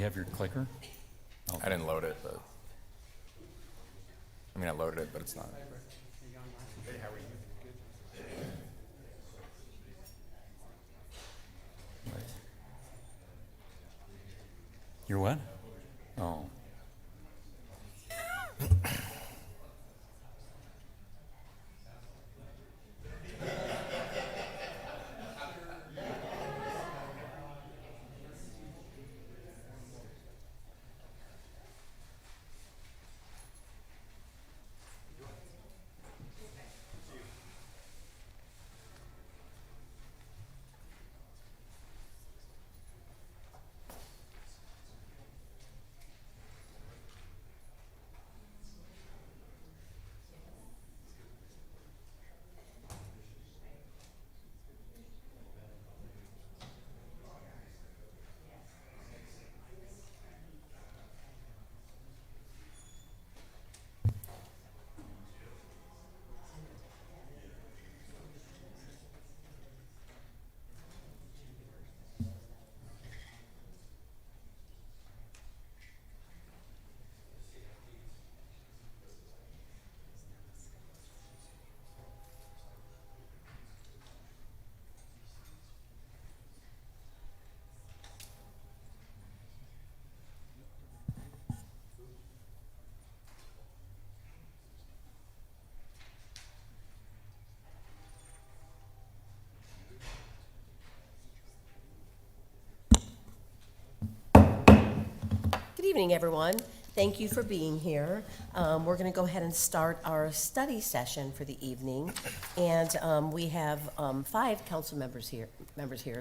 we have your clicker? Oh. I didn't load it, but I mean, I loaded it, but it's not. Hey, how are you? You're what? Oh. Good evening, everyone. Thank you for being here. We're going to go ahead and start our study session for the evening, and we have 5 council members here.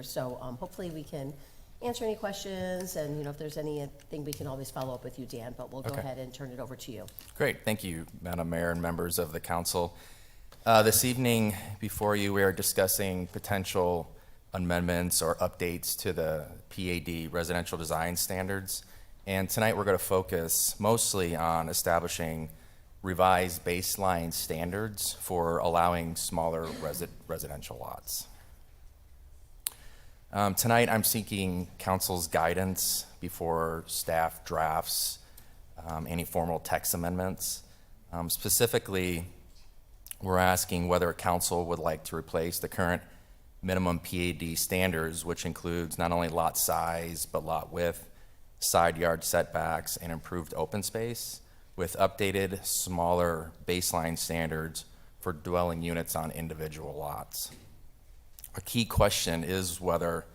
So hopefully we can answer any questions, and if there's anything, we can always follow up with you, Dan. But we'll go ahead and turn it over to you. Great, thank you, Madam Mayor and members of the council. This evening, before you, we are discussing potential amendments or updates to the PAD residential design standards. And tonight we're going to focus mostly on establishing revised baseline standards for allowing smaller residential lots. Tonight I'm seeking council's guidance before staff drafts any formal text amendments. Specifically, we're asking whether council would like to replace the current minimum PAD standards, which includes not only lot size, but lot width, side yard setbacks, and improved open space, with updated, smaller baseline standards for dwelling units on individual lots. A key question is whether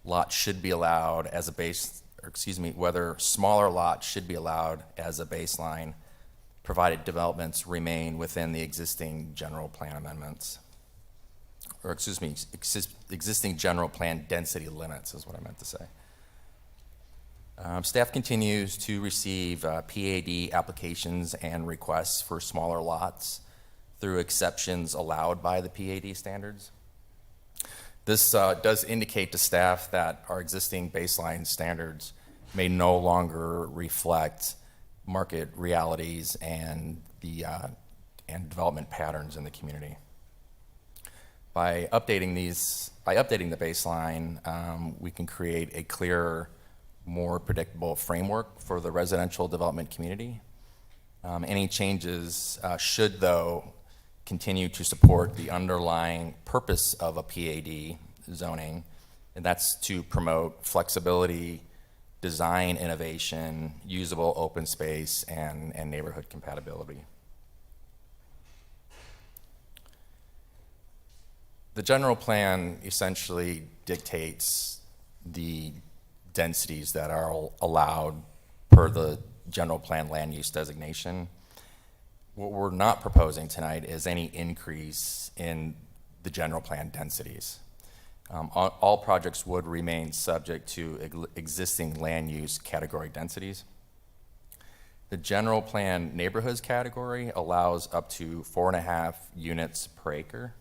lots should be allowed as a whether smaller lots should be allowed as a baseline, provided developments remain within the existing general plan amendments. Or existing general plan density limits is what I meant to say. Staff continues to receive PAD applications and requests for smaller lots through exceptions allowed by the PAD standards. This does indicate to staff that our existing baseline standards may no longer reflect market realities and development patterns in the community. By updating the baseline, we can create a clearer, more predictable framework for the residential development community. Any changes should, though, continue to support the underlying purpose of a PAD zoning, and that's to promote flexibility, design innovation, usable open space, and neighborhood compatibility. The general plan essentially dictates the densities that are allowed per the general plan land use designation. What we're not proposing tonight is any increase in the general plan densities. All projects would remain subject to existing land use category densities. The general plan neighborhoods category allows up to 4.5 units per acre.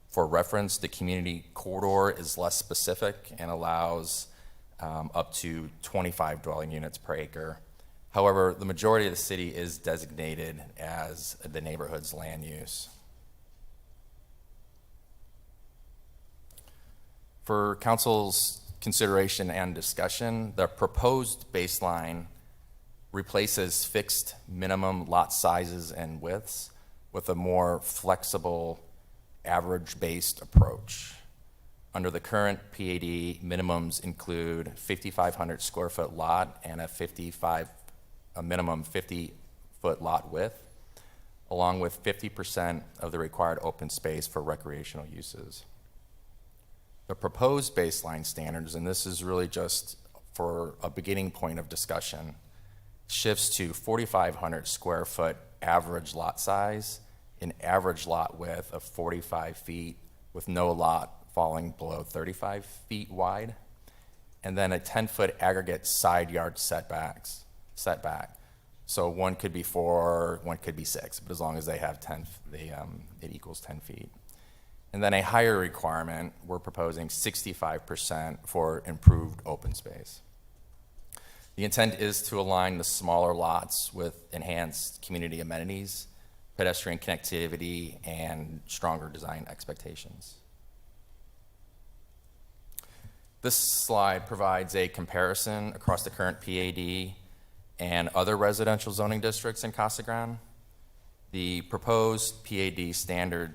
For reference, the community corridor is less specific and allows up to 25 dwelling units per acre. However, the majority of the city is designated as the neighborhood's land use. For council's consideration and discussion, the proposed baseline replaces fixed minimum lot sizes and widths with a more flexible, average-based approach. Under the current PAD, minimums include 5,500 square foot lot and a minimum 50-foot lot width, along with 50% of the required open space for recreational uses. The proposed baseline standards, and this is really just for a beginning point of discussion, shifts to 4,500 square foot average lot size, an average lot width of 45 feet with no lot falling below 35 feet wide, and then a 10-foot aggregate side yard setback. So one could be 4, one could be 6, but as long as they have 10, it equals 10 feet. And then a higher requirement, we're proposing 65% for improved open space. The intent is to align the smaller lots with enhanced community amenities, pedestrian connectivity, and stronger design expectations. This slide provides a comparison across the current PAD and other residential zoning districts in Casa Grande. The proposed PAD standards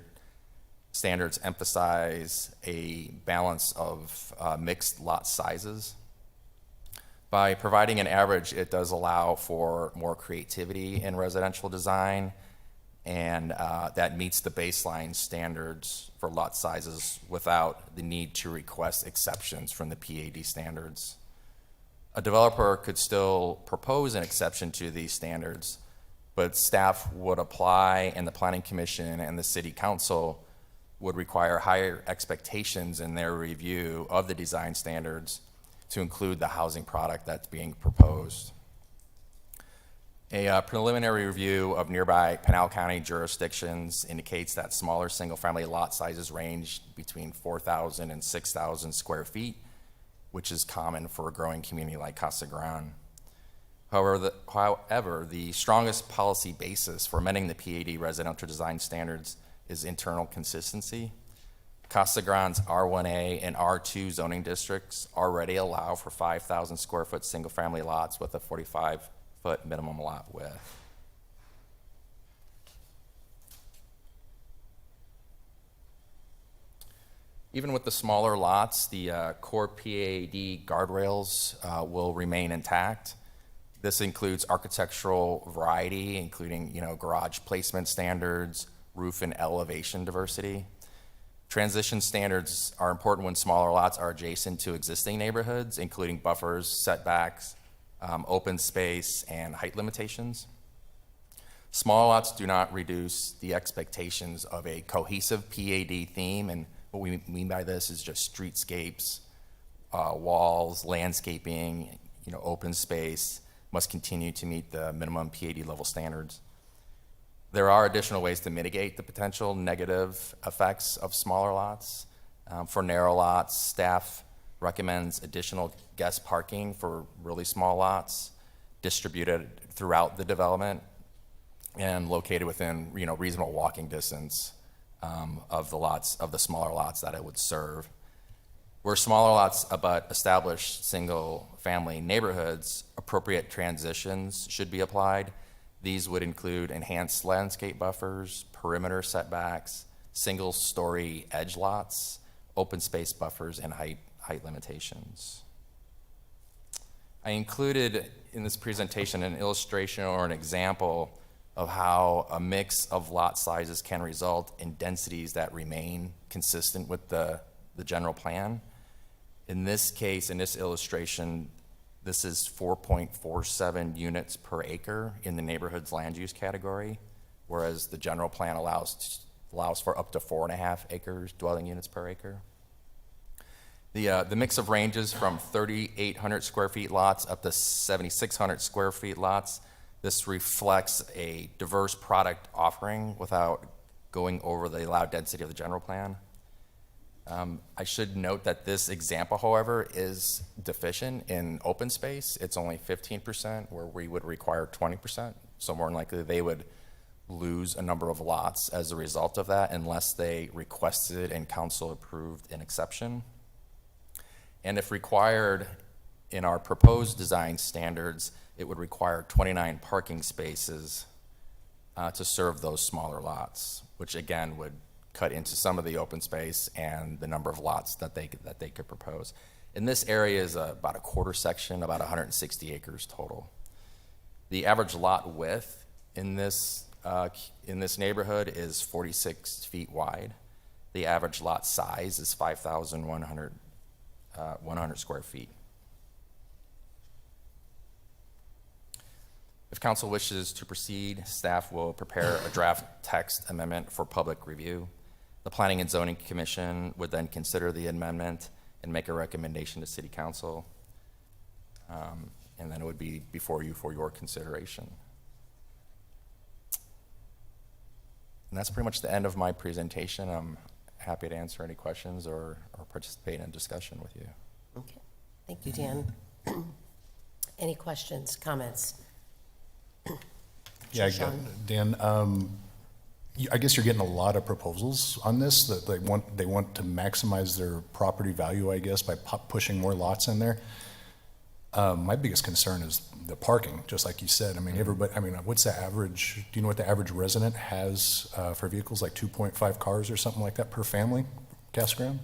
emphasize a balance of mixed lot sizes. By providing an average, it does allow for more creativity in residential design, and that meets the baseline standards for lot sizes without the need to request exceptions from the PAD standards. A developer could still propose an exception to these standards, but staff would apply, and the Planning Commission and the City Council would require higher expectations in their review of the design standards to include the housing product that's being proposed. A preliminary review of nearby Pinal County jurisdictions indicates that smaller single-family lot sizes range between 4,000 and 6,000 square feet, which is common for a growing community like Casa Grande. However, the strongest policy basis for amending the PAD residential design standards is internal consistency. Casa Grande's R1A and R2 zoning districts already allow for 5,000 square foot single-family lots with a 45-foot minimum lot width. Even with the smaller lots, the core PAD guardrails will remain intact. This includes architectural variety, including garage placement standards, roof and elevation diversity. Transition standards are important when smaller lots are adjacent to existing neighborhoods, including buffers, setbacks, open space, and height limitations. Small lots do not reduce the expectations of a cohesive PAD theme, and what we mean by this is just streetscapes, walls, landscaping, open space must continue to meet the minimum PAD level standards. There are additional ways to mitigate the potential negative effects of smaller lots. For narrow lots, staff recommends additional guest parking for really small lots distributed throughout the development and located within reasonable walking distance of the smaller lots that it would serve. Where smaller lots abut established single-family neighborhoods, appropriate transitions should be applied. These would include enhanced landscape buffers, perimeter setbacks, single-story edge lots, open space buffers, and height limitations. I included in this presentation an illustration or an example of how a mix of lot sizes can result in densities that remain consistent with the general plan. In this case, in this illustration, this is 4.47 units per acre in the neighborhood's land use category, whereas the general plan allows for up to 4.5 acres dwelling units per acre. The mix of ranges from 3,800 square feet lots up to 7,600 square feet lots. This reflects a diverse product offering without going over the allowed density of the general plan. I should note that this example, however, is deficient in open space. It's only 15%, where we would require 20%. So more than likely, they would lose a number of lots as a result of that unless they requested and council approved an exception. And if required in our proposed design standards, it would require 29 parking spaces to serve those smaller lots, which again would cut into some of the open space and the number of lots that they could propose. And this area is about a quarter section, about 160 acres total. The average lot width in this neighborhood is 46 feet wide. The average lot size is 5,100 square feet. If council wishes to proceed, staff will prepare a draft text amendment for public review. The Planning and Zoning Commission would then consider the amendment and make a recommendation to City Council. And then it would be before you for your consideration. And that's pretty much the end of my presentation. I'm happy to answer any questions or participate in a discussion with you. Okay, thank you, Dan. Any questions, comments? Yeah, Sean? Dan, I guess you're getting a lot of proposals on this, that they want to maximize their property value, I guess, by pushing more lots in there. My biggest concern is the parking, just like you said. I mean, everybody, what's the average, do you know what the average resident has for vehicles, like 2.5 cars or something like that per family, Casa Grande?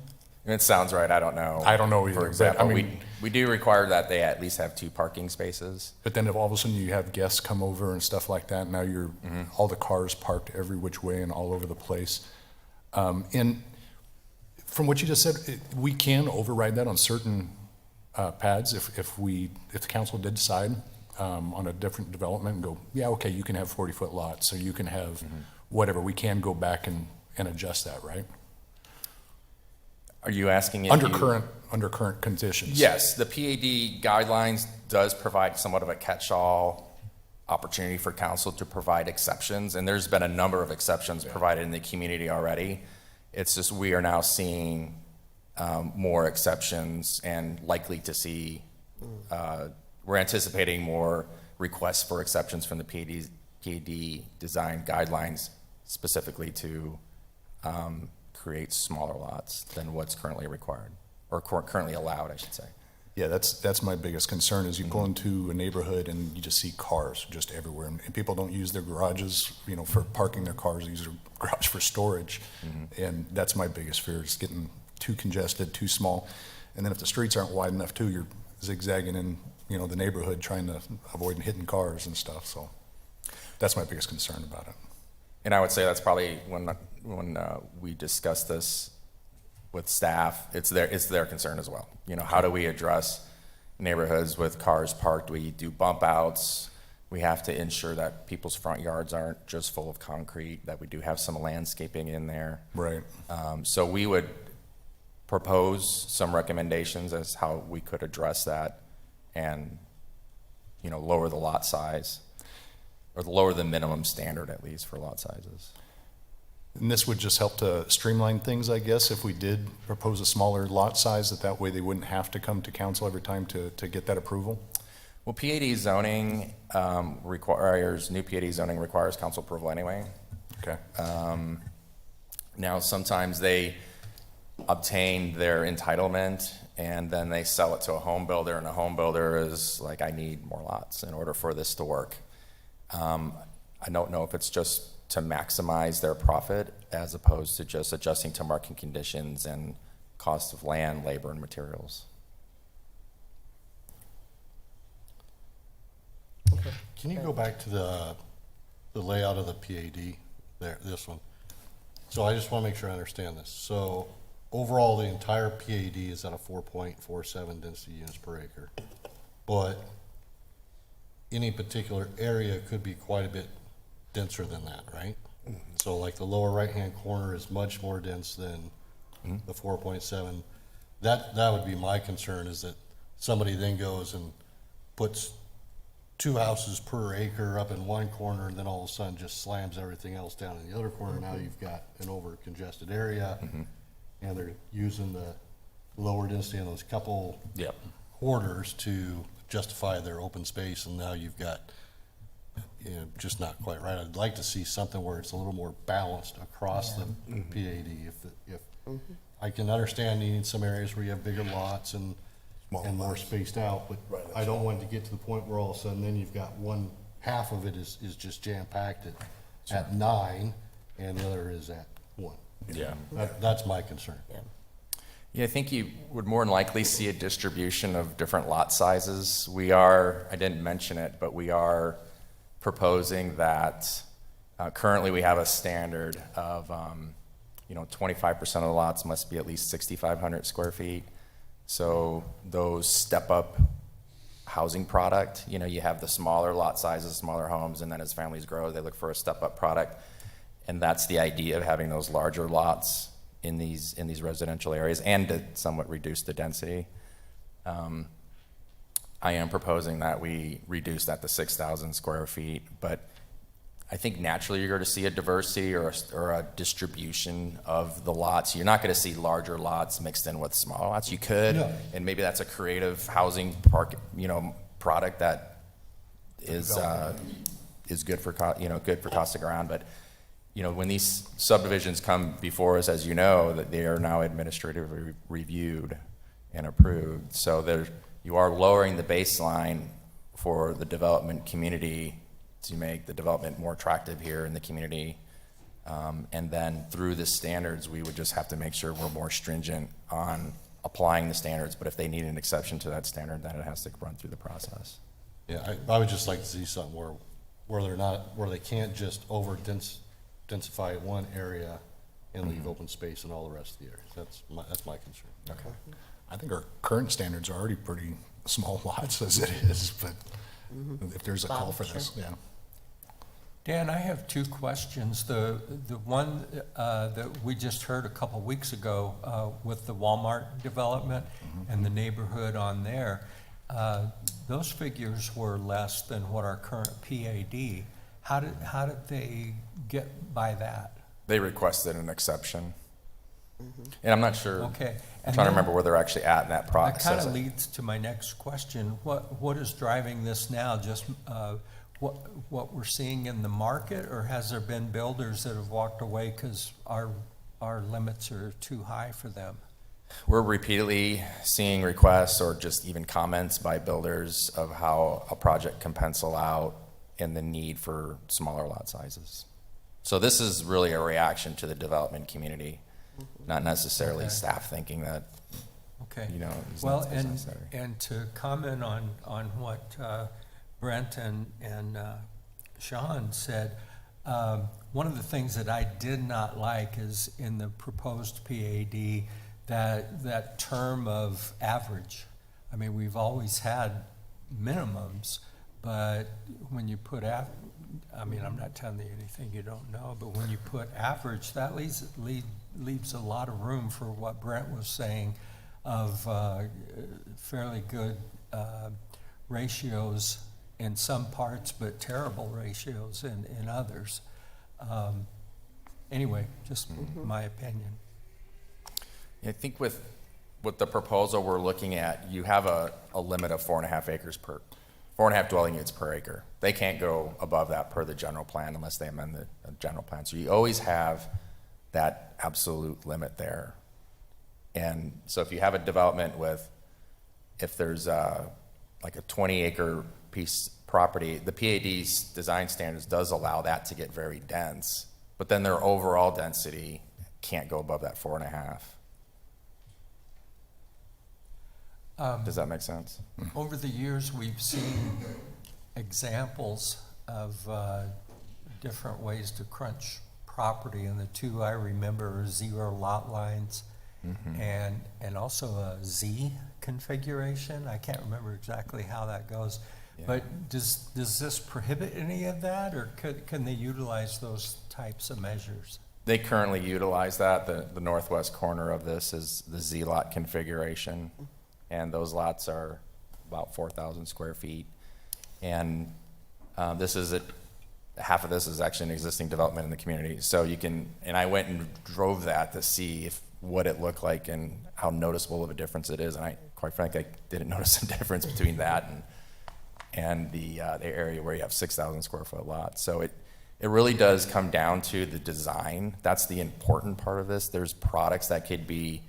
It sounds right, I don't know. I don't know either, For but, example, I mean- we do require that they at least have 2 parking spaces. But then if all of a sudden you have guests come over and stuff like that, now you're, all the cars parked every which way and all over the place. And from what you just said, we can override that on certain pads if the council did decide on a different development and go, yeah, okay, you can have 40-foot lots, so you can have whatever. We can go back and adjust that, right? Are you asking if Under you- current conditions. Yes, the PAD guidelines does provide somewhat of a catch-all opportunity for council to provide exceptions, and there's been a number of exceptions provided in the community already. It's just we are now seeing more exceptions and likely to see, we're anticipating more requests for exceptions from the PAD design guidelines specifically to create smaller lots than what's currently required, or currently allowed, I should say. Yeah, that's my biggest concern is you pull into a neighborhood and you just see cars just everywhere. And people don't use their garages, for parking their cars, they use their garage for storage. And that's my biggest fear, is getting too congested, too small. And then if the streets aren't wide enough too, you're zigzagging in, the neighborhood trying to avoid hitting cars and stuff. So that's my biggest concern about it. And I would say that's probably when we discuss this with staff, it's their concern as well. How do we address neighborhoods with cars parked? We do bump outs. We have to ensure that people's front yards aren't just full of concrete, that we do have some landscaping in there. Right. So we would propose some recommendations as how we could address that and, lower the lot size, or lower the minimum standard at least for lot sizes. And this would just help to streamline things, I guess, if we did propose a smaller lot size, that way they wouldn't have to come to council every time to get that approval? Well, PAD zoning new PAD zoning requires council approval anyway. Okay. Now, sometimes they obtain their entitlement and then they sell it to a home builder, and a home builder is like, I need more lots in order for this to work. I don't know if it's just to maximize their profit as opposed to just adjusting to market conditions and cost of land, labor, and materials. Can you go back to the layout of the PAD there, this one? So I just want to make sure I understand this. So overall, the entire PAD is at a 4.47 density units per acre, but any particular area could be quite a bit denser than that, right? So like the lower right-hand corner is much more dense than the 4.7. That would be my concern, is that somebody then goes and puts 2 houses per acre up in one corner, and then all of a sudden just slams everything else down in the other corner. Now you've got an over congested area, and they're using the lower density in those couple Yep. quarters to justify their open space, and now you've got, just not quite right. I'd like to see something where it's a little more balanced across the PAD. If I can understand you need some areas where you have bigger lots and and more spaced out, but I don't want it to get to the point where all of a sudden then you've got one half of it is just jam-packed at 9 and the other is at 1. Yeah. That's my concern. Yeah. Yeah, I think you would more than likely see a distribution of different lot sizes. I didn't mention it, but we are proposing that currently we have a standard of, 25% of the lots must be at least 6,500 square feet. So those step-up housing product, you have the smaller lot sizes, smaller homes, and then as families grow, they look for a step-up product. And that's the idea of having those larger lots in these residential areas and to somewhat reduce the density. I am proposing that we reduce that to 6,000 square feet, but I think naturally you're going to see a diversity or a distribution of the lots. You're not going to see larger lots mixed in with smaller lots. You could, No. and maybe that's a creative housing product that is good for good for Casa Grande. But when these subdivisions come before us, as you know, that they are now administratively reviewed and approved. So you are lowering the baseline for the development community to make the development more attractive here in the community. And then through the standards, we would just have to make sure we're more stringent on applying the standards. But if they need an exception to that standard, then it has to run through the process. Yeah, I would just like to see something where they can't just densify one area and leave open space in all the rest of the areas. That's my concern. Okay. I think our current standards are already pretty small lots as it is, but if there's a call Bob, for this, sure. yeah. Dan, I have two questions. The one that we just heard a couple weeks ago with the Walmart development and the neighborhood on there, those figures were less than what our current PAD. How did they get by that? They requested an exception. And I'm not sure. Okay. I'm trying to remember where they're actually at in that That process. kind of leads to my next question. What is driving this now? Just what we're seeing in the market, or has there been builders that have walked away because our limits are too high for them? We're repeatedly seeing requests or just even comments by builders of how a project can pencil out and the need for smaller lot sizes. So this is really a reaction to the development community, not necessarily Okay. staff thinking that, Okay. is Well, not necessary. and to comment on what Brent and Sean said, one of the things that I did not like is in the proposed PAD, that term of average. I mean, we've always had minimums, but when you put I'm not telling you anything you don't know, but when you put average, that leaves a lot of room for what Brent was saying of fairly good ratios in some parts, but terrible ratios in others. Anyway, just my opinion. I think with the proposal we're looking at, you have a limit of 4.5 dwelling units per acre. They can't go above that per the general plan unless they amend the general plan. So you always have that absolute limit there. And so if you have a development if there's like a 20-acre piece property, the PAD's design standards does allow that to get very dense, but then their overall density can't go above that 4.5. Does that make sense? Over the years, we've seen examples of different ways to crunch property, and the two I remember are 0 lot lines and also a Z configuration. I can't remember exactly how that goes. Yeah. But does this prohibit any of that, or can they utilize those types of measures? They currently utilize that. The northwest corner of this is the Z lot configuration, and those lots are about 4,000 square feet. And half of this is actually an existing development in the community. So and I went and drove that to see what it looked like and how noticeable of a difference it is. And quite frankly, I didn't notice a difference between that and the area where you have 6,000 square foot lots. So it really does come down to the design. That's the important part of this. There's products that could be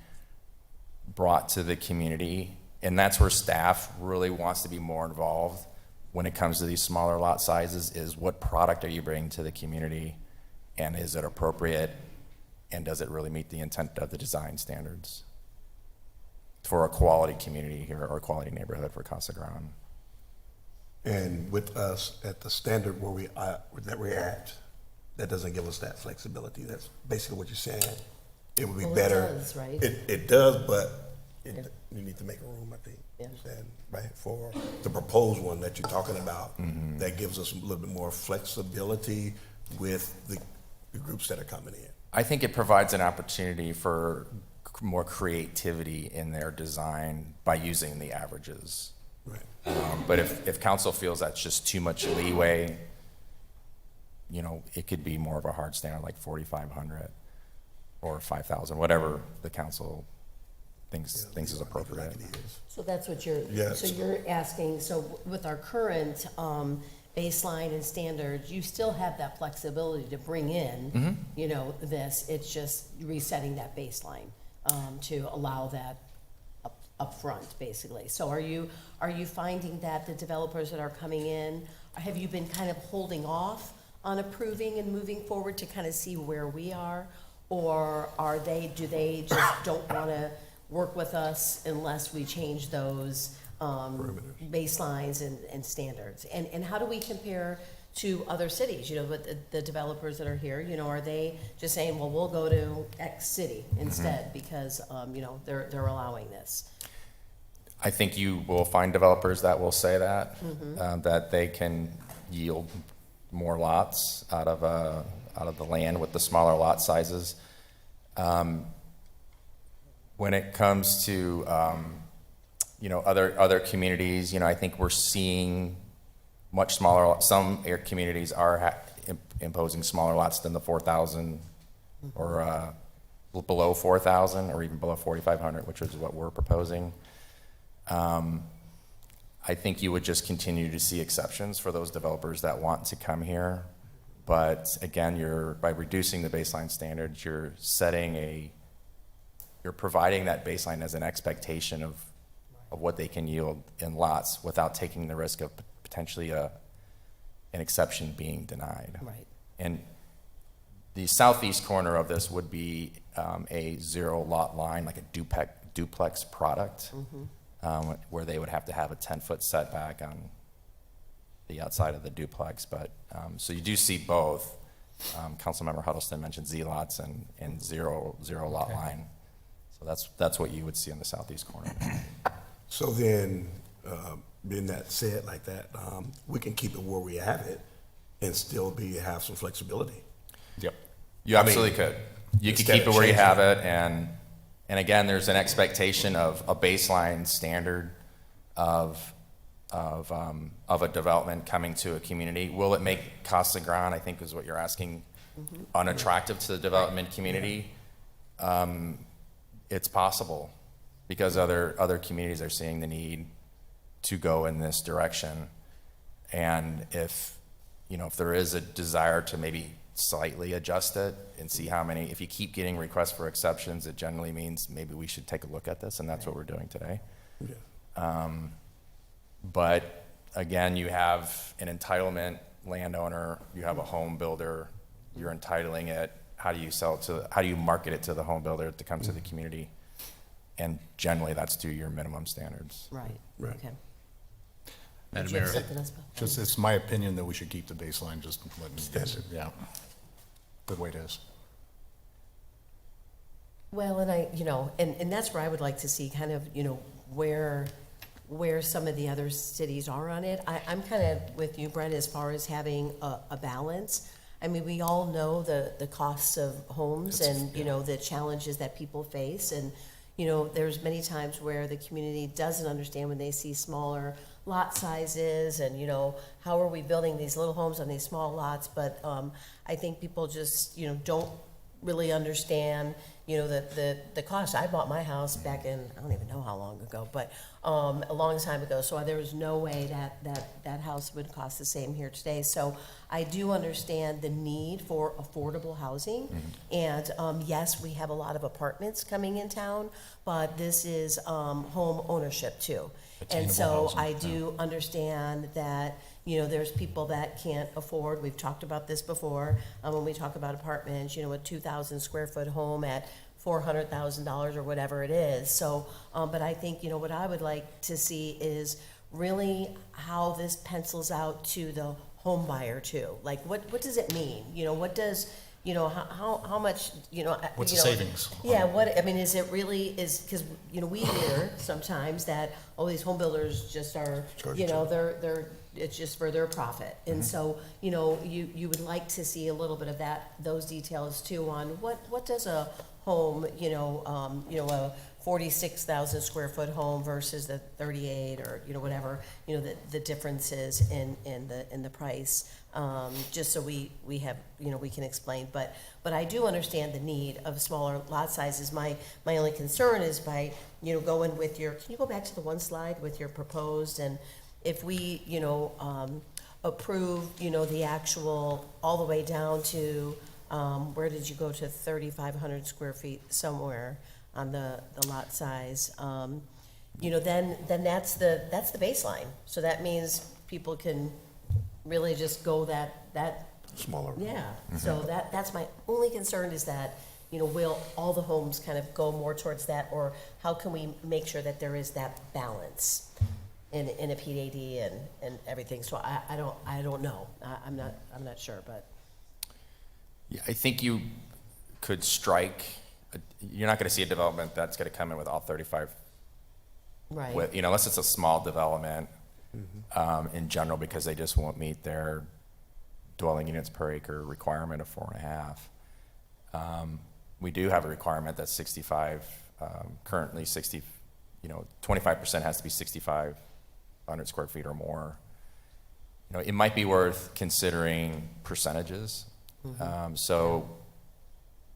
brought to the community And that's where staff really wants to be more involved when it comes to these smaller lot sizes, is what product are you bringing to the community? And is it appropriate? And does it really meet the intent of the design standards for a quality community here, or a quality neighborhood for Casa Grande? And with us at the standard where we are, that we're at, that doesn't give us that flexibility. That's basically what you're saying. It would be Well, it better. does, right? It does, but you need to make room, I think. Yeah. And, right, for the proposed one that you're talking about, that gives us a little bit more flexibility with the groups that are coming in. I think it provides an opportunity for more creativity in their design by using the averages. Right. But if council feels that's just too much leeway, you know, it could be more of a hard standard like 4,500 or 5,000, whatever the council thinks is Leave it appropriate. like it is. So that's what you're, Yes. so you're asking, so with our current baseline and standards, you still have that flexibility to bring in, you know, this, it's just resetting that baseline to allow that upfront, basically. So are you finding that the developers that are coming in, have you been kind of holding off on approving and moving forward to kind of see where we are? Or do they just don't want to work with us unless we change those baselines and standards? And how do we compare to other cities, you know, with the developers that are here? You know, are they just saying, well, we'll go to X city instead because, you know, they're allowing this? I think you will find developers that will say that, that they can yield more lots out of the land with the smaller lot sizes. When it comes to, you know, other communities, you know, I think we're seeing much smaller, some communities are imposing smaller lots than the 4,000 or below 4,000 or even below 4,500, which is what we're proposing. I think you would just continue to see exceptions for those developers that want to come here. But again, by reducing the baseline standards, you're providing that baseline as an expectation of what they can yield in lots without taking the risk of potentially an exception being denied. Right. And the southeast corner of this would be a zero lot line, like a duplex product, where they would have to have a 10-foot setback on the outside of the duplex. But so you do see both. Councilmember Huddleston mentioned Z lots and zero lot line. So that's what you would see on the southeast corner. So then, being that said like that, we can keep it where we have it and still have some flexibility. Yep. You absolutely could. You could keep it where you have it, and again, there's an expectation of a baseline standard of a development coming to a community. Will it make Casa Grande, I think is what you're asking, unattractive to the development community? It's possible, because other communities are seeing the need to go in this direction. And if there is a desire to maybe slightly adjust it and see how many, if you keep getting requests for exceptions, it generally means maybe we should take a look at this, and that's what we're doing today. Yeah. But again, you have an entitlement landowner, you have a home builder, you're entitling it. How do you market it to the home builder to come to the community? And generally that's to your minimum standards. Right, Right. okay. Madam Did you have Mayor. something else, Bill? Just, it's my opinion that we should keep the baseline, just let me guess it, yeah. The way it is. Well, and and that's where I would like to see kind of, where some of the other cities are on it. I'm kind of with you, Brent, as far as having a balance. I mean, we all know the costs of homes and, the challenges that people face. And, there's many times where the community doesn't understand when they see smaller lot sizes and, how are we building these little homes on these small lots? But I think people just, don't really understand, you know, the cost. I bought my house back in, I don't even know how long ago, but a long time ago. So there was no way that house would cost the same here today. So I do understand the need for affordable housing. And yes, we have a lot of apartments coming in town, but this is home ownership too. And so Attainable I housing, do understand that, you know, there's people that can't afford, we've talked about this before, when we talk about apartments, you know, a 2,000 square foot home at $400,000 or whatever it is. So, but I think, you know, what I would like to see is really how this pencils out to the home buyer too. Like, what does it mean? You know, what does, you know, how much, you know. What's you the know, savings? Yeah, what, I mean, is it really, because, you know, we hear sometimes that, oh, these home builders just are, Charge you each know, other. they're, it's just for their profit. And so, you know, you would like to see a little bit of those details too on what does a home, you know, a 46,000 square foot home versus the 38 or, you know, whatever, you know, the differences in the price, just so we have, you know, we can explain. But I do understand the need of smaller lot sizes. My only concern is by, you know, going with your, can you go back to the one slide with your proposed, and if we, you know, approve, you know, the actual, all the way down to, where did you go to 3,500 square feet somewhere on the lot size? You know, then that's the baseline. So that means people can really just go that, Smaller. yeah. So that's my only concern, is that, you know, will all the homes kind of go more towards that, or how can we make sure that there is that balance in a PAD and everything? So I don't know. I'm not sure, but. Yeah, I think you could strike, you're not gonna see a development that's gonna come in with all 35, Right. with, you know, unless it's a small development, in general, because they just won't meet their dwelling units per acre requirement of 4.5. We do have a requirement that's 65, currently 60, you know, 25% has to be 6,500 square feet or more. You know, it might be worth considering percentages. So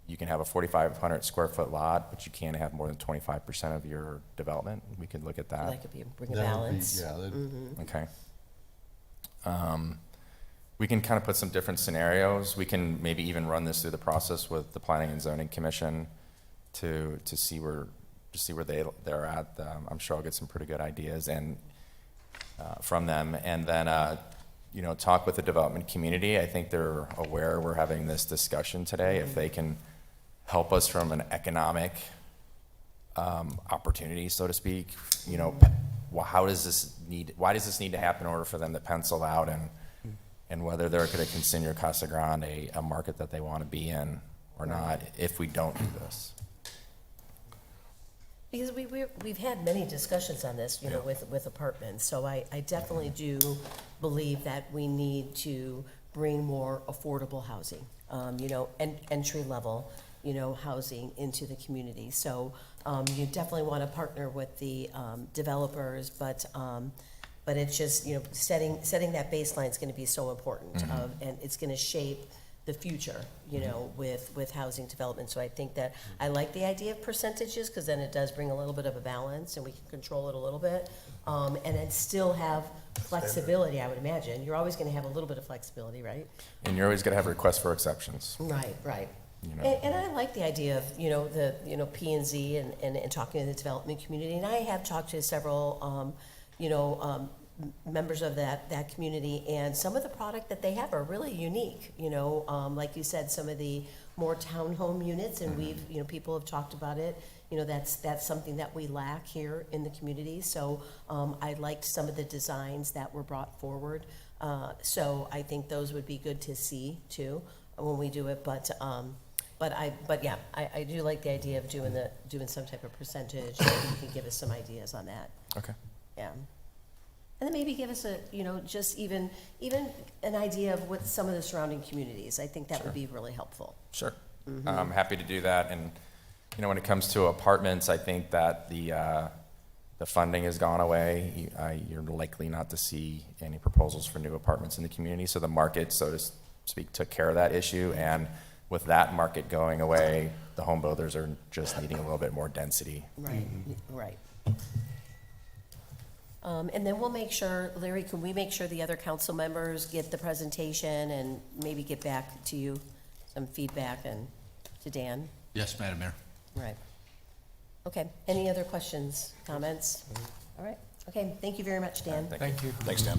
you can have a 4,500 square foot lot, but you can't have more than 25% of your development. We could look at that. That could bring a That would be- balance. Yeah, that- Okay. We can kind of put some different scenarios. We can maybe even run this through the process with the Planning and Zoning Commission to see where they're at. I'm sure I'll get some pretty good ideas and from them, and then you know, talk with the development community. I think they're aware we're having this discussion today. If they can help us from an economic opportunity, so to speak, you know, well, why does this need to happen in order for them to pencil out, and whether they're going to consider Casa Grande a market that they want to be in or not if we don't do this. Because we've had many discussions on this, you know, with apartments, so I definitely do believe that we need to bring more affordable housing, you know, and entry level, you know, housing into the community. So you definitely want to partner with the developers, but it's just, you know, setting that baseline is going to be so important, and it's going to shape the future, you know, with housing development. So I think that I like the idea of percentages, because then it does bring a little bit of a balance and we can control it a little bit. And then still have flexibility, I would imagine. You're always gonna have a little bit of flexibility, right? And you're always going to have requests for exceptions. Right. You know. And I like the idea of, you know, P and Z and talking to the development community. And I have talked to several, members of that community, and some of the product that they have are really unique, you know, like you said, some of the more townhome units, and we've, you know, people have talked about it, you know, that's something that we lack here in the community. So I liked some of the designs that were brought forward, so I think those would be good to see too when we do it. But yeah, I do like the idea of doing some type of percentage, and you can give us some ideas on that. Okay. Yeah. And then maybe give us a, you know, just even an idea of what some of the surrounding communities. I think that would be really helpful. Sure. I'm happy to do that. And, you know, when it comes to apartments, I think that the funding has gone away. You're likely not to see any proposals for new apartments in the community. So the market, so to speak, took care of that issue. And with that market going away, the home builders are just needing a little bit more density. Right, right. And then we'll make sure, Larry, can we make sure the other council members get the presentation and maybe get back to you some feedback and to Dan? Yes, Madam Mayor. Right. Okay, any other questions, comments? All right, okay, thank you very much, Dan. Thank you. Thanks, Dan.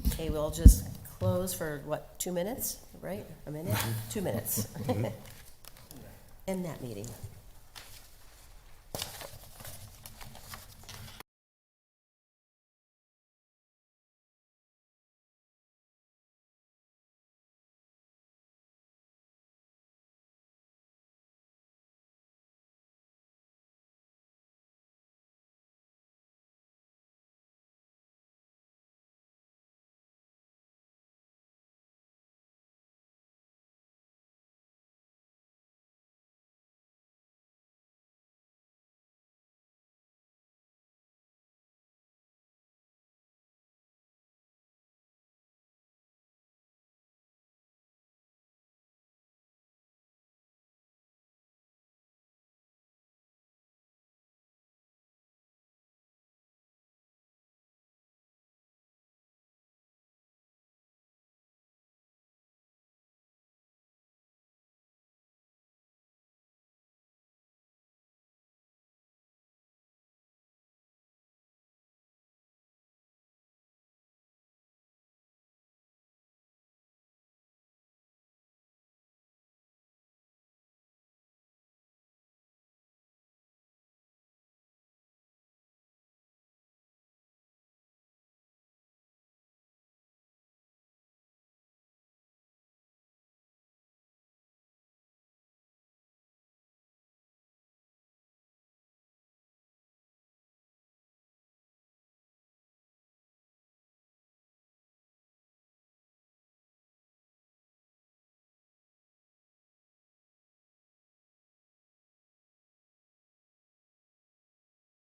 Okay, we'll just close for, what, 2 minutes, right? A minute? 2 minutes. End that meeting.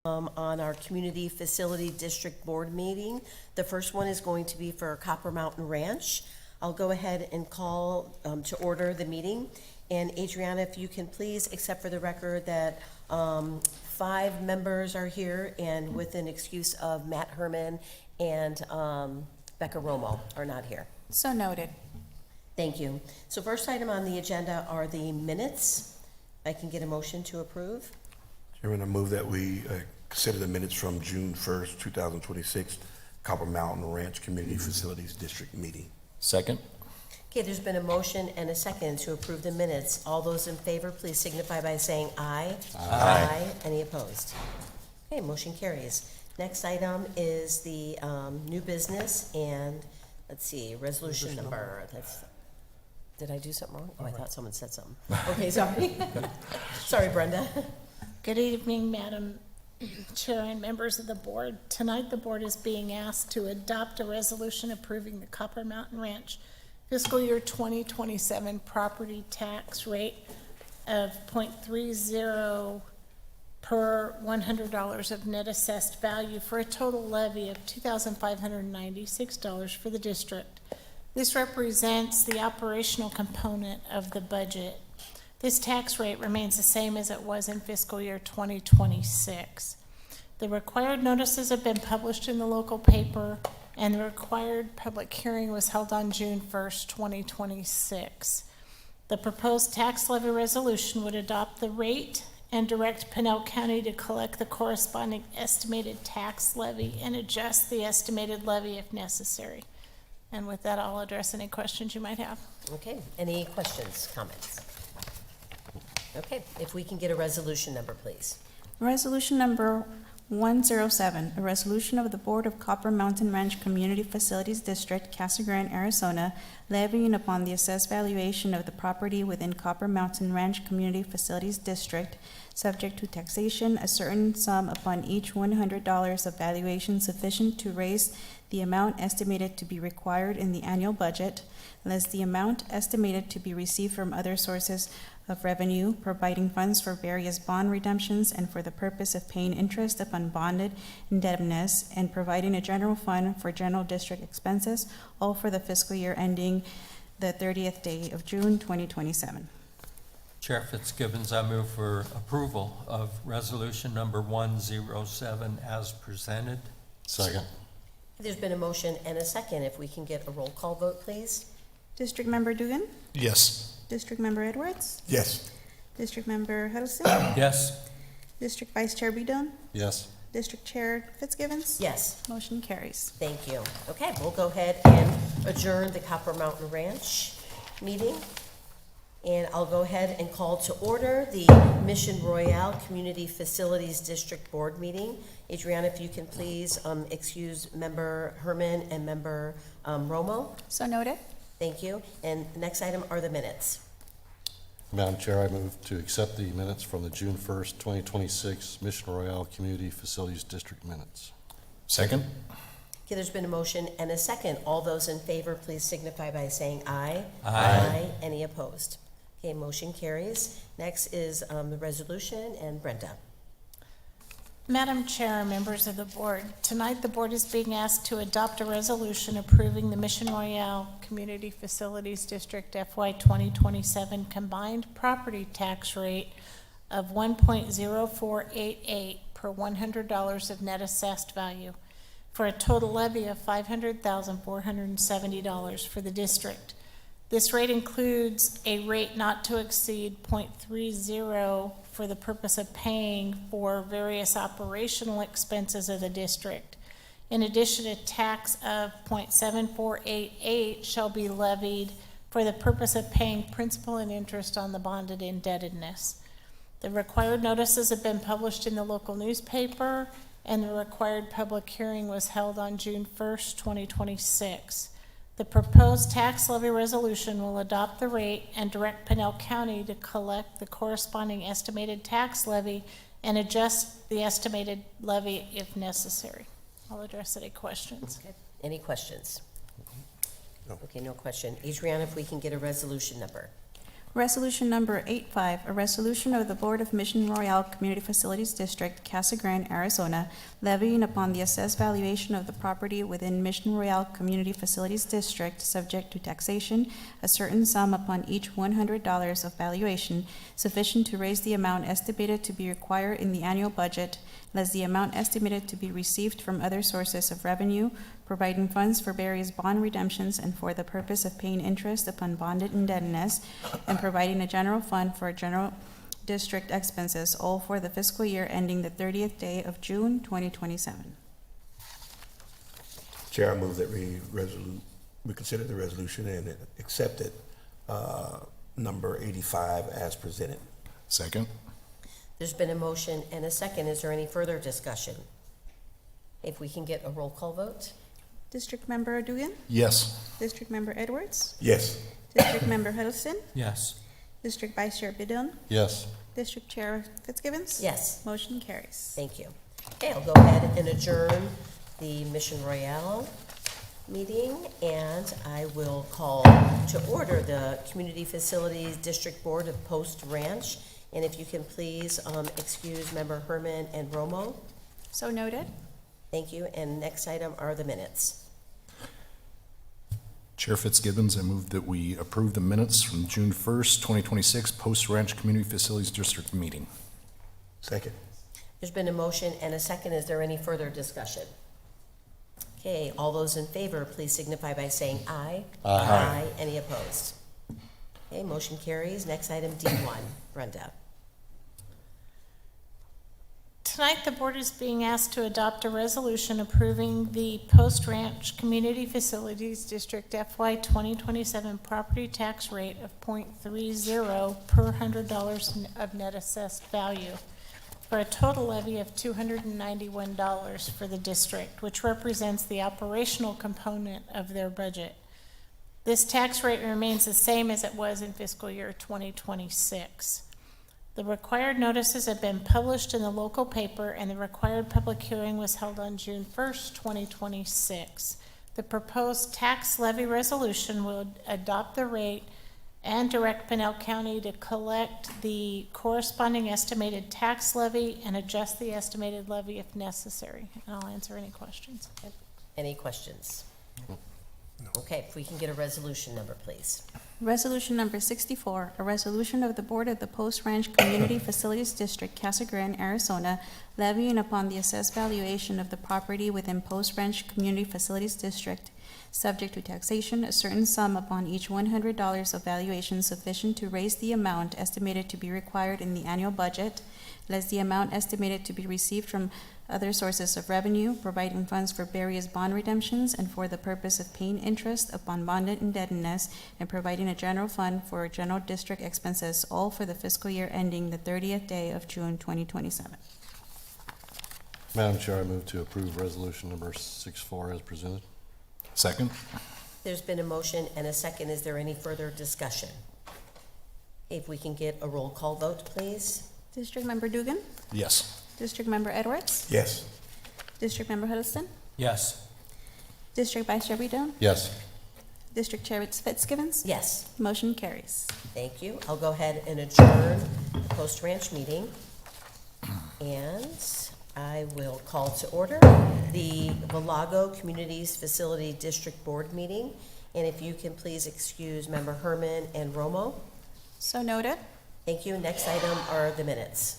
On our Community Facility District Board meeting. The first one is going to be for Copper Mountain Ranch. I'll go ahead and call to order the meeting. And Adriana, if you can please accept for the record that 5 members are here, and with an excuse of Matt Herman and Becca Romo are not here. So noted. Thank you. So first item on the agenda are the minutes. I can get a motion to approve. Chairman, I move that we consider the minutes from June 1st, 2026, Copper Mountain Ranch Community Facilities District meeting. Second? Okay, there's been a motion and a second to approve the minutes. All those in favor, please signify by saying aye. Aye. Any opposed? Okay, motion carries. Next item is the new business, and let's see, resolution number. Did I do something wrong? Oh, I thought someone said something. Okay, sorry. Sorry, Brenda. Good evening, Madam Chair and members of the board. Tonight, the board is being asked to adopt a resolution approving the Copper Mountain Ranch fiscal year 2027 property tax rate of 0.30 per $100 of net assessed value for a total levy of $2,596 for the district. This represents the operational component of the budget. This tax rate remains the same as it was in fiscal year 2026. The required notices have been published in the local paper, and the required public hearing was held on June 1st, 2026. The proposed tax levy resolution would adopt the rate and direct Pinell County to collect the corresponding estimated tax levy and adjust the estimated levy if necessary. And with that, I'll address any questions you might have. Okay, any questions, comments? Okay, if we can get a resolution number, please. Resolution number 107, a resolution of the Board of Copper Mountain Ranch Community Facilities District, Casa Grande, Arizona, levying upon the assessed valuation of the property within Copper Mountain Ranch Community Facilities District, subject to taxation, a certain sum upon each $100 of valuation sufficient to raise the amount estimated to be required in the annual budget, less the amount estimated to be received from other sources of revenue, providing funds for various bond redemptions and for the purpose of paying interest upon bonded indebtedness, and providing a general fund for general district expenses, all for the fiscal year ending the 30th day of June 2027. Chair Fitzgibbons, I move for approval of resolution number 107 as presented. Second. There's been a motion and a second. If we can get a roll call vote, please. District Member Dugan, Yes. District Member Edwards, Yes. District Member Huddleston, Yes. District Vice Chair Bidon, Yes. District Chair Fitzgibbons. Yes. Motion carries. Thank you. Okay, we'll go ahead and adjourn the Copper Mountain Ranch meeting. And I'll go ahead and call to order the Mission Royale Community Facilities District Board meeting. Adriana, if you can please excuse Member Herman and Member Romo. So noted. Thank you. And the next item are the minutes. Madam Chair, I move to accept the minutes from the June 1st, 2026 Mission Royale Community Facilities District minutes. Second? Okay, there's been a motion and a second. All those in favor, please signify by saying aye. Aye. Any opposed? Okay, motion carries. Next is the resolution, and Brenda. Madam Chair and members of the board, tonight the board is being asked to adopt a resolution approving the Mission Royale Community Facilities District FY 2027 combined property tax rate of 1.0488 per $100 of net assessed value for a total levy of $500,470 for the district. This rate includes a rate not to exceed 0.30 for the purpose of paying for various operational expenses of the district. In addition, a tax of 0.7488 shall be levied for the purpose of paying principal and interest on the bonded indebtedness. The required notices have been published in the local newspaper, and the required public hearing was held on June 1st, 2026. The proposed tax levy resolution will adopt the rate and direct Pinell County to collect the corresponding estimated tax levy and adjust the estimated levy if necessary. I'll address any questions. Okay. Any questions? No. Okay, no question. Adriana, if we can get a resolution number. Resolution number 85, a resolution of the Board of Mission Royale Community Facilities District, Casa Grande, Arizona, levying upon the assessed valuation of the property within Mission Royale Community Facilities District, subject to taxation, a certain sum upon each $100 of valuation, sufficient to raise the amount estimated to be required in the annual budget, less the amount estimated to be received from other sources of revenue, providing funds for various bond redemptions and for the purpose of paying interest upon bonded indebtedness, and providing a general fund for general district expenses, all for the fiscal year ending the 30th day of June 2027. Chair, I move that we consider the resolution and accept it, number 85 as presented. Second? There's been a motion and a second. Is there any further discussion? If we can get a roll call vote. District Member Dugan, Yes. District Member Edwards, Yes. District Member Huddleston, Yes. District Vice Chair Bidon, Yes. District Chair Fitzgibbons. Yes. Motion carries. Thank you. Okay, I'll go ahead and adjourn the Mission Royale meeting, and I will call to order the Community Facilities District Board of Post Ranch. And if you can please excuse Member Herman and Romo. So noted. Thank you. And next item are the minutes. Chair Fitzgibbons, I move that we approve the minutes from June 1st, 2026 Post Ranch Community Facilities District meeting. Second. There's been a motion and a second. Is there any further discussion? Okay, all those in favor, please signify by saying aye. Aye. Any opposed? Okay, motion carries. Next item, D1. Brenda. Tonight, the board is being asked to adopt a resolution approving the Post Ranch Community Facilities District FY 2027 property tax rate of 0.30 per $100 of net assessed value for a total levy of $291 for the district, which represents the operational component of their budget. This tax rate remains the same as it was in fiscal year 2026. The required notices have been published in the local paper, and the required public hearing was held on June 1st, 2026. The proposed tax levy resolution will adopt the rate and direct Pinell County to collect the corresponding estimated tax levy and adjust the estimated levy if necessary. And I'll answer any questions. Any questions? Okay, if we can get a resolution number, please. Resolution number 64, a resolution of the Board of the Post Ranch Community Facilities District, Casa Grande, Arizona, levying upon the assessed valuation of the property within Post Ranch Community Facilities District, subject to taxation, a certain sum upon each $100 of valuation sufficient to raise the amount estimated to be required in the annual budget, less the amount estimated to be received from other sources of revenue, providing funds for various bond redemptions and for the purpose of paying interest upon bonded indebtedness, and providing a general fund for general district expenses, all for the fiscal year ending the 30th day of June 2027. Madam Chair, I move to approve resolution number 64 as presented. Second? There's been a motion and a second. Is there any further discussion? If we can get a roll call vote, please. District Member Dugan? Yes. District Member Edwards? Yes. District Member Huddleston? Yes. District Vice Chair Breeden? Yes. District Chair Fitzgibbons? Yes, Motion carries. thank you. I'll go ahead and adjourn the Post Ranch meeting. And I will call to order the Valago Communities Facility District Board meeting. And if you can please excuse Member Herman and Romo. So noted. Thank you. Next item are the minutes.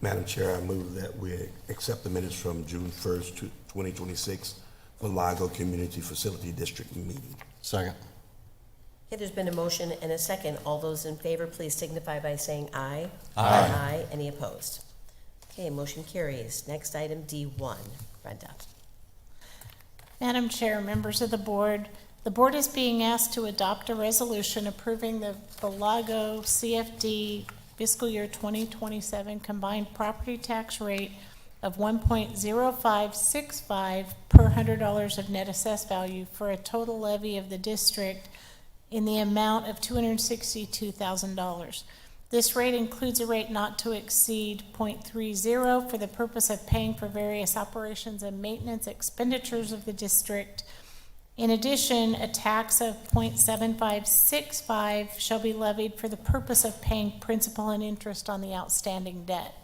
Madam Chair, I move that we accept the minutes from June 1st, 2026, for Lago Community Facility District meeting. Second. Okay, there's been a motion and a second. All those in favor, please signify by saying aye. Aye. Aye. Any opposed? Okay, motion carries. Next item, D1. Brenda. Madam Chair, members of the board is being asked to adopt a resolution approving the Valago CFD fiscal year 2027 combined property tax rate of 1.0565 per $100 of net assessed value for a total levy of the district in the amount of $262,000. This rate includes a rate not to exceed 0.30 for the purpose of paying for various operations and maintenance expenditures of the district. In addition, a tax of 0.7565 shall be levied for the purpose of paying principal and interest on the outstanding debt.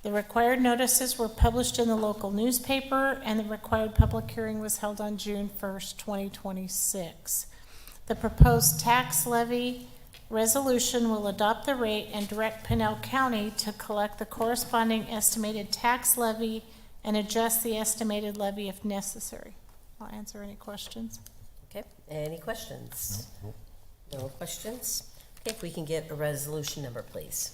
The required notices were published in the local newspaper, and the required public hearing was held on June 1st, 2026. The proposed tax levy resolution will adopt the rate and direct Pinell County to collect the corresponding estimated tax levy and adjust the estimated levy if necessary. I'll answer any questions. Okay, any questions? No questions? Okay, if we can get a resolution number, please.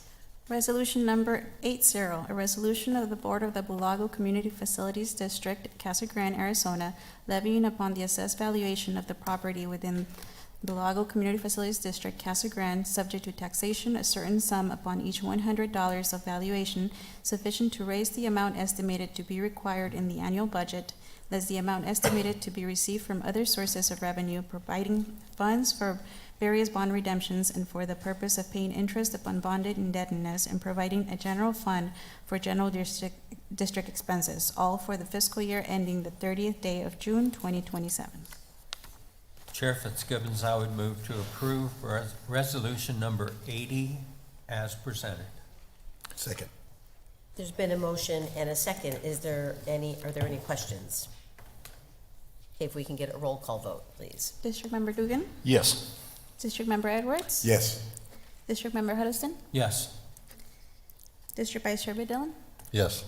Resolution number 80, a resolution of the Board of the Bulago Community Facilities District, Casa Grande, Arizona, levying upon the assessed valuation of the property within Bulago Community Facilities District, Casa Grande, subject to taxation, a certain sum upon each $100 of valuation sufficient to raise the amount estimated to be required in the annual budget, less the amount estimated to be received from other sources of revenue, providing funds for various bond redemptions and for the purpose of paying interest upon bonded indebtedness, and providing a general fund for general district expenses, all for the fiscal year ending the 30th day of June 2027. Chair Fitzgibbons, I would move to approve resolution number 80 as presented. Second. There's been a motion and a second. Are there any questions? Okay, if we can get a roll call vote, please. District Member Dugan? Yes. District Member Edwards? Yes. District Member Huddleston? Yes. District Vice Chair Breeden? Yes.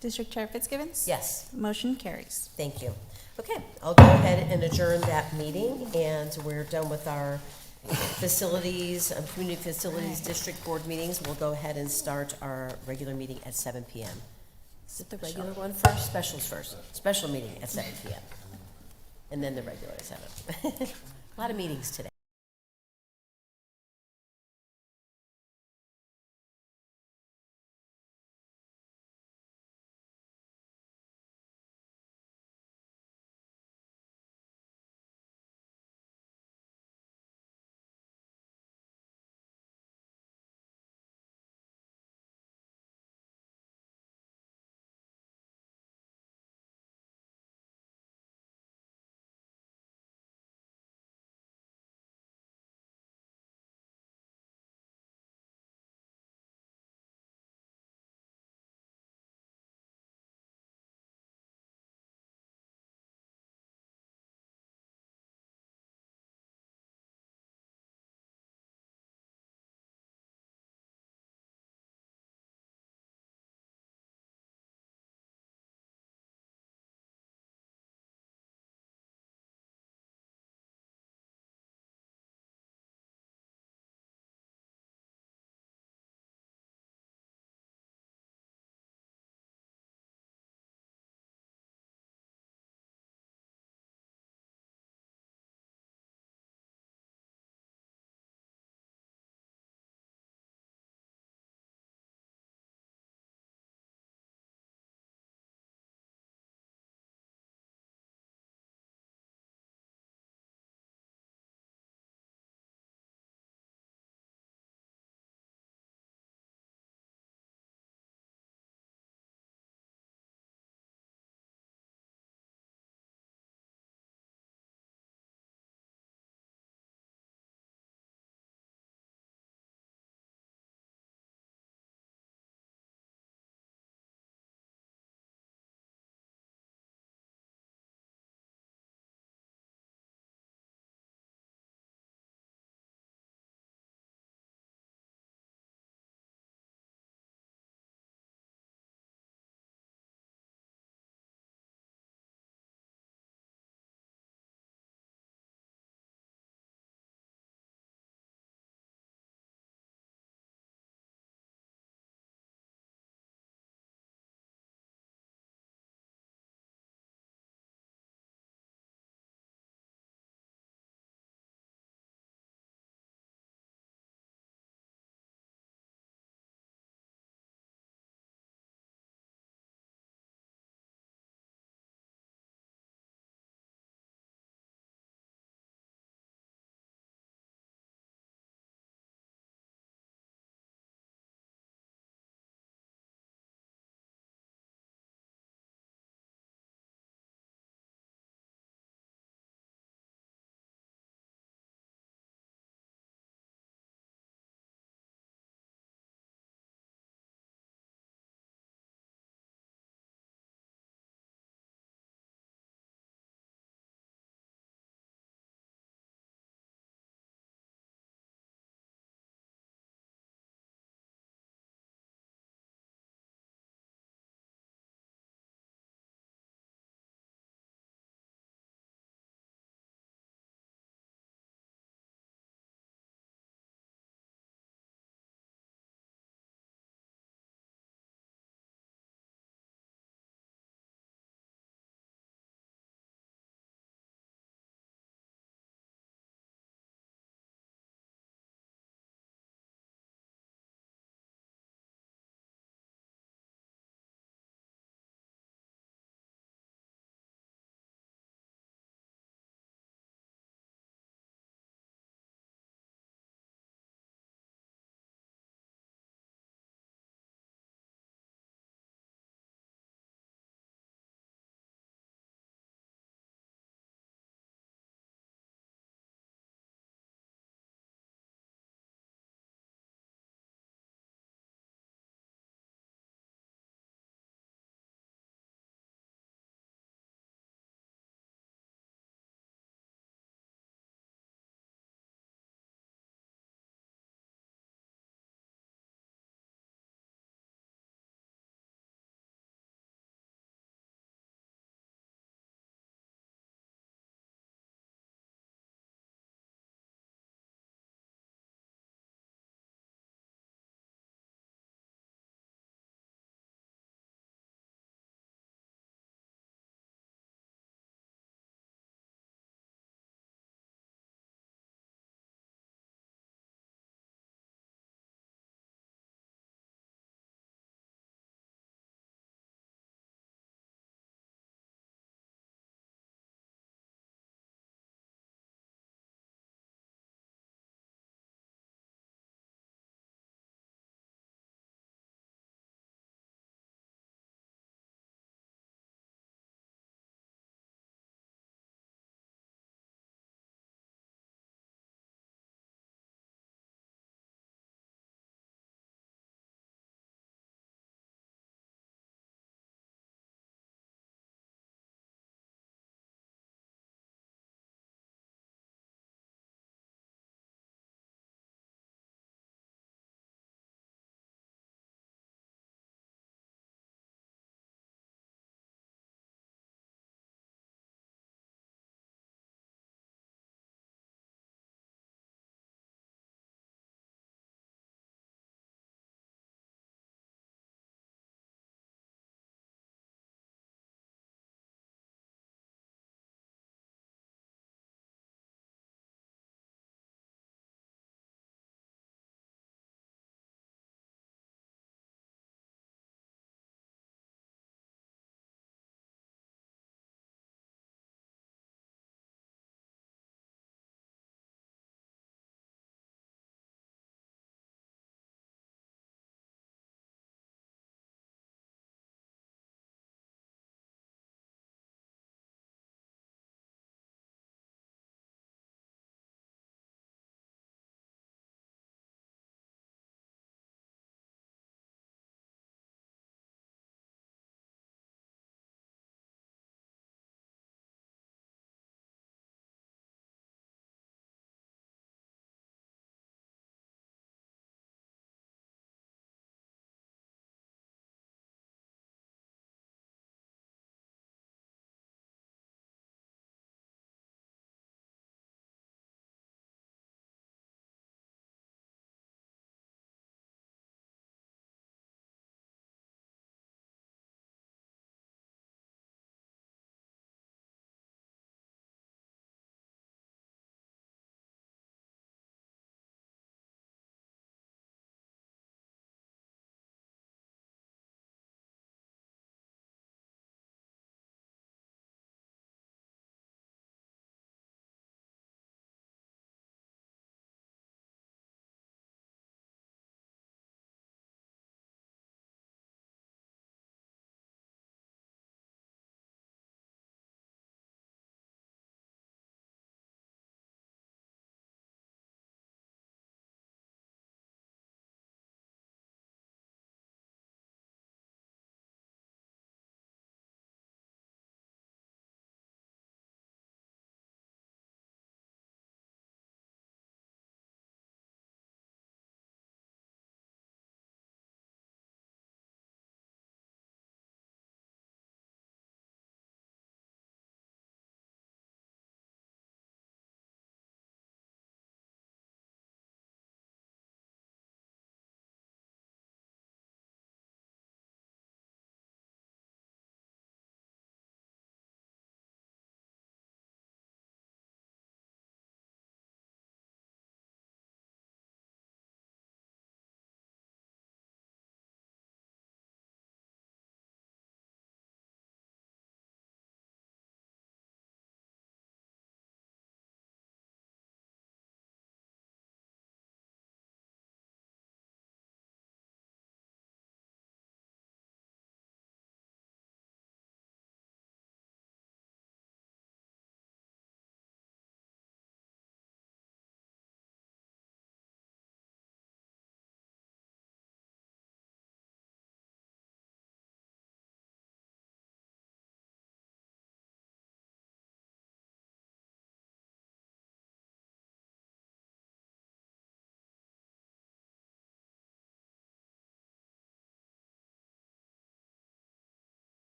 District Chair Fitzgibbons? Yes, Motion carries. thank you. Okay, I'll go ahead and adjourn that meeting, and we're done with our facilities, community facilities district board meetings. We'll go ahead and start our regular meeting at 7 p.m. Is it the regular one first? Specials first. Special meeting at 7 p.m. And then the regular at 7. A lot of meetings today.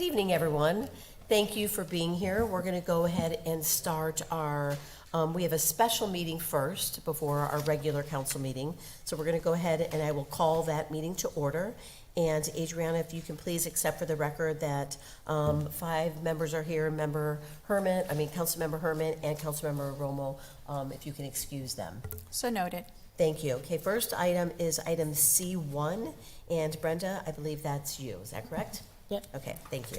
Good evening, everyone. Thank you for being here. We're going to go ahead and start our, we have a special meeting first before our regular council meeting. So we're going to go ahead and I will call that meeting to order. And Adriana, if you can please accept for the record that 5 members are here, Councilmember Herman and Councilmember Romo, if you can excuse them. So noted. Thank you. Okay, first item is item C1, and Brenda, I believe that's you, is that correct? Yep. Okay, thank you.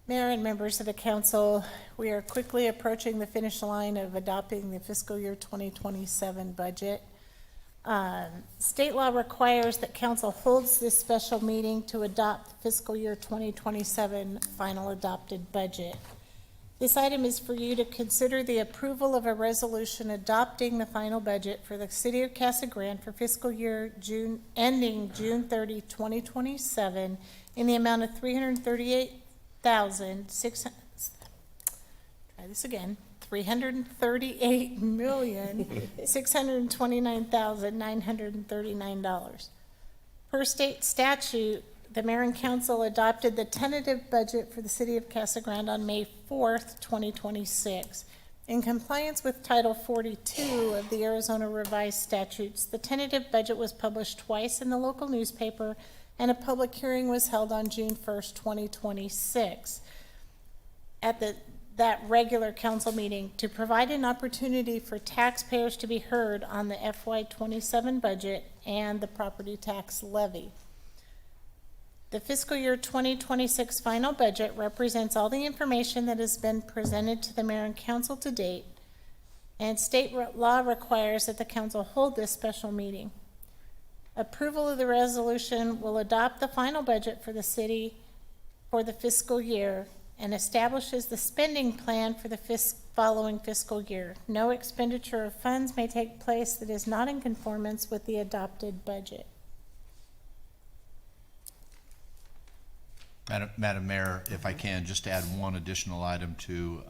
Mayor and members of the council, we are quickly approaching the finish line of adopting the fiscal year 2027 budget. State law requires that council holds this special meeting to adopt the fiscal year 2027 final adopted budget. This item is for you to consider the approval of a resolution adopting the final budget for the city of Casa Grande for fiscal year ending June 30, 2027 in the amount of $338,629,939. Per state statute, the mayor and council adopted the tentative budget for the city of Casa Grande on May 4th, 2026. In compliance with Title 42 of the Arizona Revised Statutes, the tentative budget was published twice in the local newspaper, and a public hearing was held on June 1st, 2026. At that regular council meeting to provide an opportunity for taxpayers to be heard on the FY27 budget and the property tax levy. The fiscal year 2026 final budget represents all the information that has been presented to the mayor and council to date, and state law requires that the council hold this special meeting. Approval of the resolution will adopt the final budget for the city for the fiscal year and establishes the spending plan for the following fiscal year. No expenditure of funds may take place that is not in conformance with the adopted budget. Madam Mayor, if I can, just add one additional item to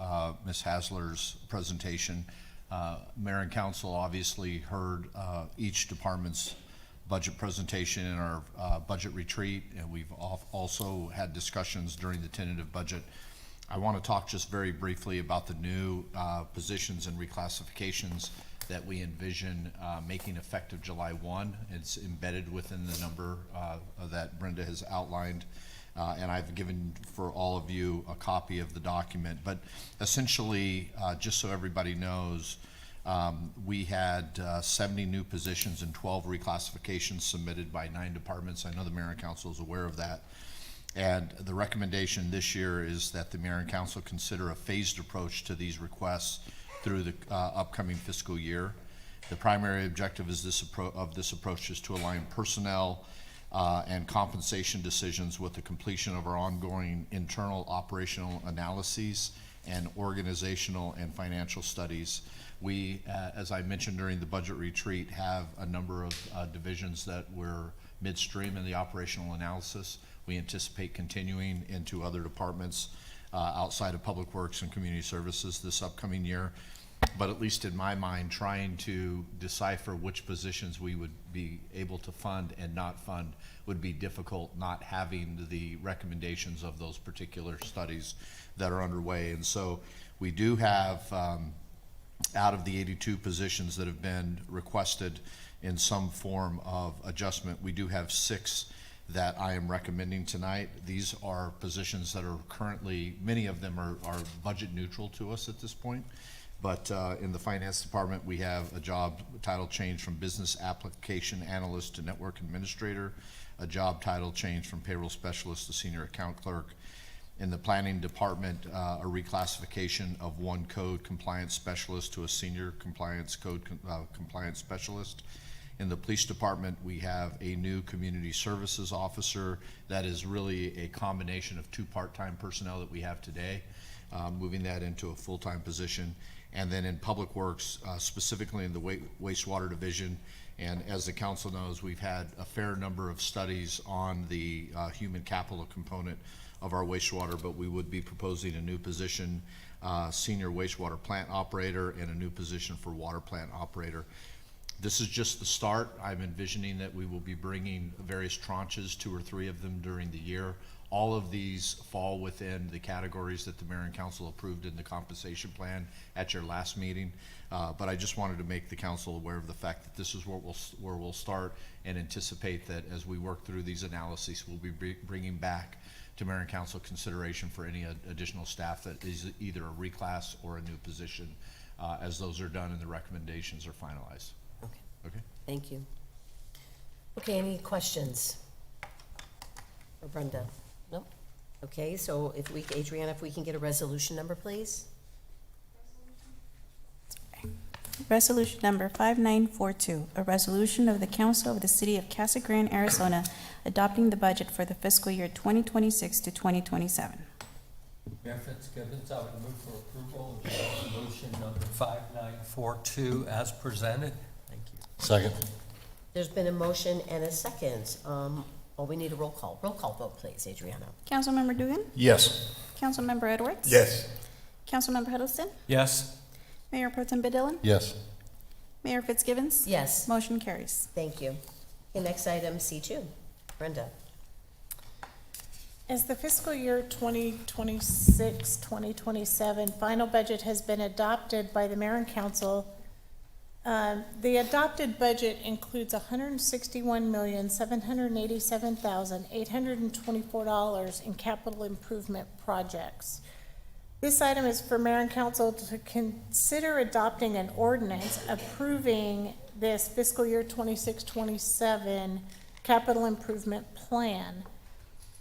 Ms. Hasler's presentation. Mayor and Council obviously heard each department's budget presentation in our budget retreat, and we've also had discussions during the tentative budget. I want to talk just very briefly about the new positions and reclassifications that we envision making effective July 1. It's embedded within the number that Brenda has outlined. And I've given for all of you a copy of the document. But essentially, just so everybody knows, we had 70 new positions and 12 reclassifications submitted by 9 departments. I know the Mayor and Council is aware of that. And the recommendation this year is that the Mayor and Council consider a phased approach to these requests through the upcoming fiscal year. The primary objective is this approach is to align personnel and compensation decisions with the completion of our ongoing internal operational analyses and organizational and financial studies. We, as I mentioned during the budget retreat, have a number of divisions that we're midstream in the operational analysis. We anticipate continuing into other departments outside of Public Works and Community Services this upcoming year. But at least in my mind, trying to decipher which positions we would be able to fund and not fund would be difficult, not having the recommendations of those particular studies that are underway. And so we do have, out of the 82 positions that have been requested in some form of adjustment, we do have 6 that I am recommending tonight. These are positions that are currently, many of them are budget neutral to us at this point. But in the finance department, we have a job title change from business application analyst to network administrator, a job title change from payroll specialist to senior account clerk. In the planning department, a reclassification of one code compliance specialist to a senior compliance code compliance specialist. In the police department, we have a new community services officer that is really a combination of 2 part-time personnel that we have today, moving that into a full-time position. And then in Public Works, specifically in the wastewater division, and as the council knows, we've had a fair number of studies on the human capital component of our wastewater, but we would be proposing a new position, senior wastewater plant operator, and a new position for water plant operator. This is just the start. I'm envisioning that we will be bringing various tranches, 2 or 3 of them during the year, All of these fall within the categories that the mayor and council approved in the compensation plan at your last meeting. But I just wanted to make the council aware of the fact that this is where we'll start, and anticipate that as we work through these analyses, we'll be bringing back to mayor and council consideration for any additional staff that is either a reclass or a new position, as those are done and the recommendations are finalized. Okay, Okay? thank you. Okay, any questions? For Brenda? No? Okay, so if we, Adriana, if we can get a resolution number, please? Resolution number 5942, a resolution of the Council of the City of Casa Grande, Arizona, adopting the budget for the fiscal year 2026 to 2027. Mayor Fitzgibbons, I would move for approval of resolution number 5942 as presented. Thank you. Second. There's been a motion and a second. Well, we need a roll call. Roll call vote, please, Adriana. Councilmember Dugan? Yes. Councilmember Edwards? Yes. Councilmember Huddleston? Yes. Mayor Pro Tem Badillan? Yes. Mayor Fitzgibbons? Yes, Motion carries. thank you. Okay, next item, C2. Brenda? As the fiscal year 2026-2027 final budget has been adopted by the mayor and council, the adopted budget includes $161,787,824 in capital improvement projects. This item is for mayor and council to consider adopting an ordinance approving this fiscal year 26-27 capital improvement plan.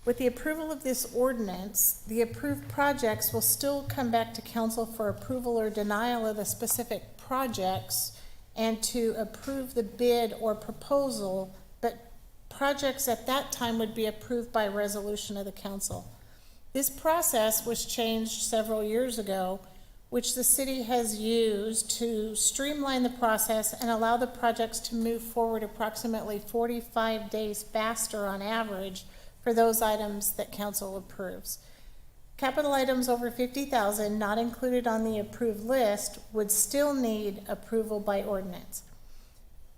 With the approval of this ordinance, the approved projects will still come back to council for approval or denial of the specific projects and to approve the bid or proposal, but projects at that time would be approved by resolution of the council. This process was changed several years ago, which the city has used to streamline the process and allow the projects to move forward approximately 45 days faster on average for those items that council approves. Capital items over $50,000 not included on the approved list would still need approval by ordinance.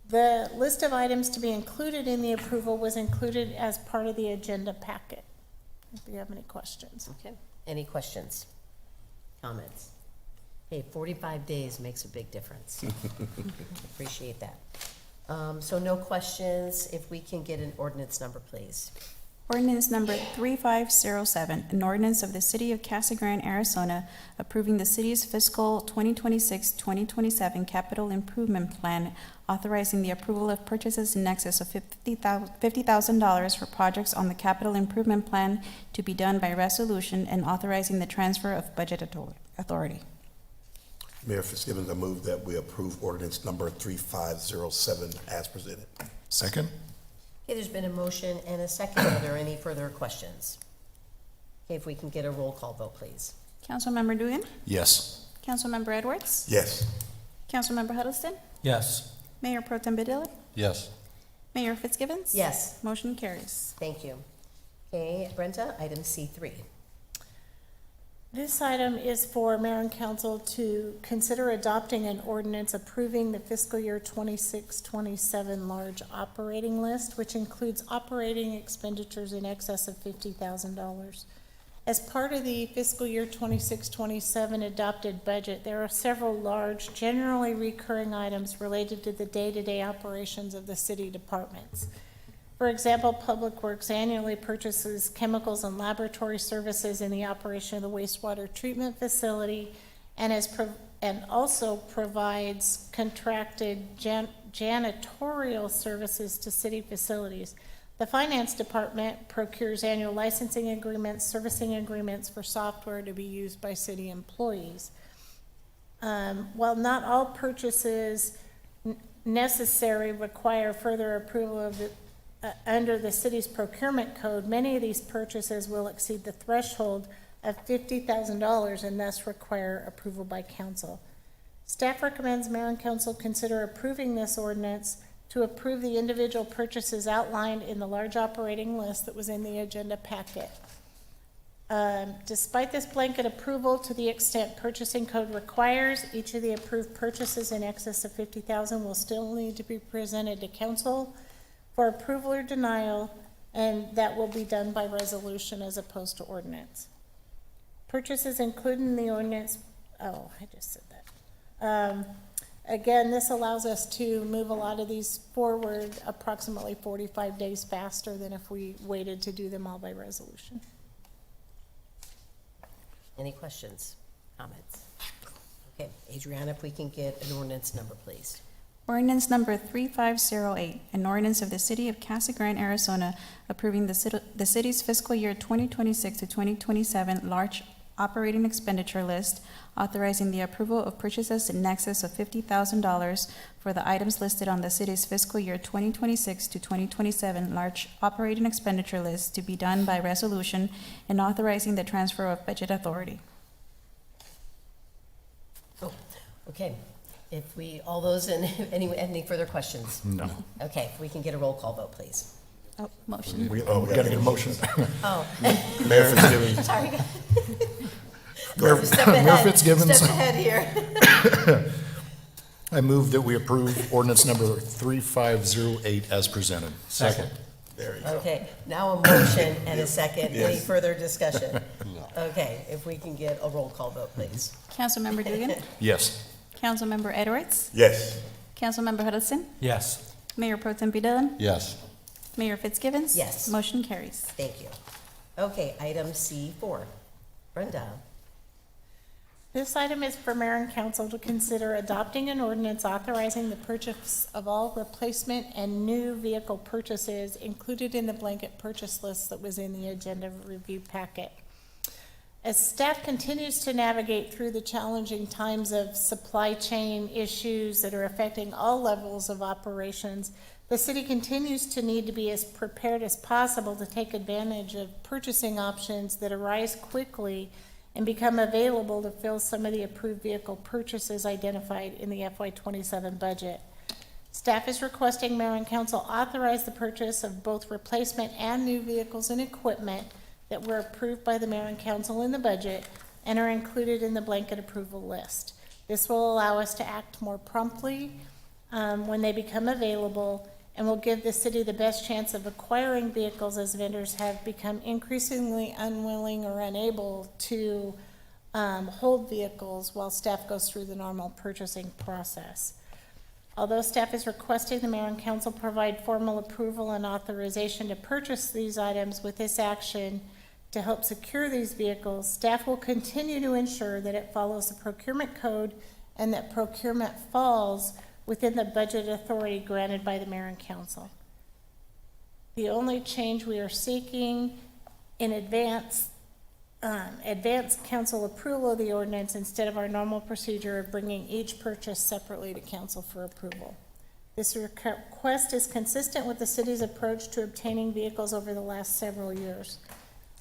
The list of items to be included in the approval was included as part of the agenda packet. If you have any questions. Okay, any questions? Comments? Hey, 45 days makes a big difference. Appreciate that. So no questions. If we can get an ordinance number, please. Ordinance number 3507, an ordinance of the City of Casa Grande, Arizona, approving the city's fiscal 2026-2027 capital improvement plan, authorizing the approval of purchases in excess of $50,000 for projects on the capital improvement plan to be done by resolution, and authorizing the transfer of budget authority. Mayor Fitzgibbons, I move that we approve ordinance number 3507 as presented. Second? Okay, there's been a motion and a second. Are there any further questions? Okay, if we can get a roll call vote, please. Councilmember Dugan? Yes. Councilmember Edwards? Yes. Councilmember Huddleston? Yes. Mayor Pro Tem Badillan? Yes. Mayor Fitzgibbons? Yes, Motion carries. thank you. Okay, Brenda, item C3. This item is for mayor and council to consider adopting an ordinance approving the fiscal year 26-27 large operating list, which includes operating expenditures in excess of $50,000. As part of the fiscal year 26-27 adopted budget, there are several large, generally recurring items related to the day-to-day operations of the city departments. For example, Public Works annually purchases chemicals and laboratory services in the operation of the wastewater treatment facility, and also provides contracted janitorial services to city facilities. The Finance Department procures annual licensing agreements, servicing agreements for software to be used by city employees. While not all purchases necessary require further approval of the under the city's procurement code, many of these purchases will exceed the threshold of $50,000 and thus require approval by council. Staff recommends mayor and council consider approving this ordinance to approve the individual purchases outlined in the large operating list that was in the agenda packet. Despite this blanket approval, to the extent purchasing code requires, each of the approved purchases in excess of $50,000 will still need to be presented to council for approval or denial and that will be done by resolution as opposed to ordinance. Purchases included in the ordinance, oh, I just said that. Again, this allows us to move a lot of these forward approximately 45 days faster than if we waited to do them all by resolution. Any questions, comments? Okay, Adriana, if we can get an ordinance number, please. Ordinance number 3508, an ordinance of the City of Casa Grande, Arizona, approving the city's fiscal year 2026 to 2027 large operating expenditure list, authorizing the approval of purchases in excess of $50,000 for the items listed on the city's fiscal year 2026 to 2027 large operating expenditure list to be done by resolution, and authorizing the transfer of budget authority. Oh, okay. If we, all those in, any further questions? No. Okay, if we can get a roll call vote, please. Oh, motion. We gotta get a motion. Oh, Mayor Fitzgibbons. sorry. Mayor Step ahead. Mayor Fitzgibbons, Step ahead here. I move that we approve ordinance number 3508 as presented. Second. There you go. Okay, now a motion and a second. Any Yes. further discussion? Okay, if we can get a roll call vote, please. Councilmember Dugan, Yes. Councilmember Edwards, Yes. Councilmember Huddleston, Yes. Mayor Pro Tem Dillon, Yes. Mayor Fitzgibbons. Yes. Motion carries. Thank you. Okay, item C4. Brenda. This item is for mayor and council to consider adopting an ordinance authorizing the purchase of all replacement and new vehicle purchases included in the blanket purchase list that was in the agenda review packet. As staff continues to navigate through the challenging times of supply chain issues that are affecting all levels of operations, the city continues to need to be as prepared as possible to take advantage of purchasing options that arise quickly and become available to fill some of the approved vehicle purchases identified in the FY27 budget. Staff is requesting mayor and council authorize the purchase of both replacement and new vehicles and equipment that were approved by the mayor and council in the budget and are included in the blanket approval list. This will allow us to act more promptly when they become available, and will give the city the best chance of acquiring vehicles as vendors have become increasingly unwilling or unable to hold vehicles while staff goes through the normal purchasing process. Although staff is requesting the mayor and council provide formal approval and authorization to purchase these items with this action to help secure these vehicles, staff will continue to ensure that it follows the procurement code and that procurement falls within the budget authority granted by the mayor and council. The only change we are seeking in advance council approval of the ordinance instead of our normal procedure of bringing each purchase separately to council for approval. This request is consistent with the city's approach to obtaining vehicles over the last several years.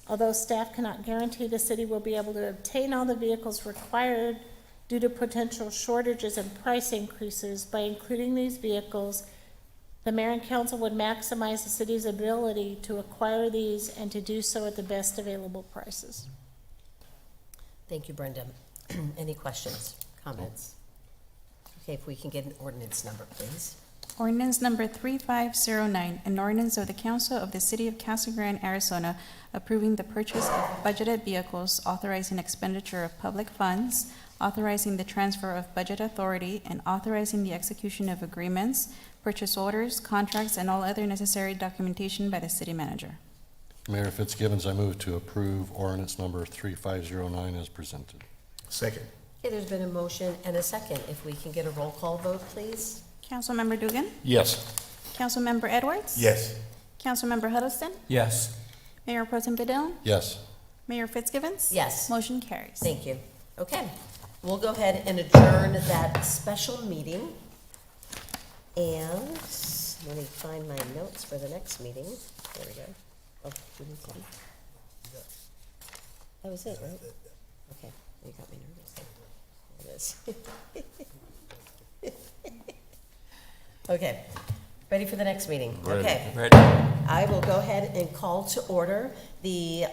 Although staff cannot guarantee the city will be able to obtain all the vehicles required due to potential shortages and price increases, by including these vehicles, the mayor and council would maximize the city's ability to acquire these and to do so at the best available prices. Thank you, Brenda. Any questions, comments? Okay, if we can get an ordinance number, please. Ordinance number 3509, an ordinance of the Council of the City of Casa Grande, Arizona, approving the purchase of budgeted vehicles, authorizing expenditure of public funds, authorizing the transfer of budget authority, and authorizing the execution of agreements, purchase orders, contracts, and all other necessary documentation by the city manager. Mayor Fitzgibbons, I move to approve ordinance number 3509 as presented. Second. Okay, there's been a motion and a second. If we can get a roll call vote, please. Councilmember Dugan, Yes. Councilmember Edwards, Yes. Councilmember Huddleston, Yes. Mayor Pro Tem Dillon, Yes. Mayor Fitzgibbons. Yes. Motion carries. Thank you. Okay, we'll go ahead and adjourn that special meeting. And let me find my notes for the next meeting. There we go. Oh, didn't see. That was it, right? Okay, you got me nervous. There it is. Okay, ready for the next meeting? Okay. Ready? I will go ahead and call to order the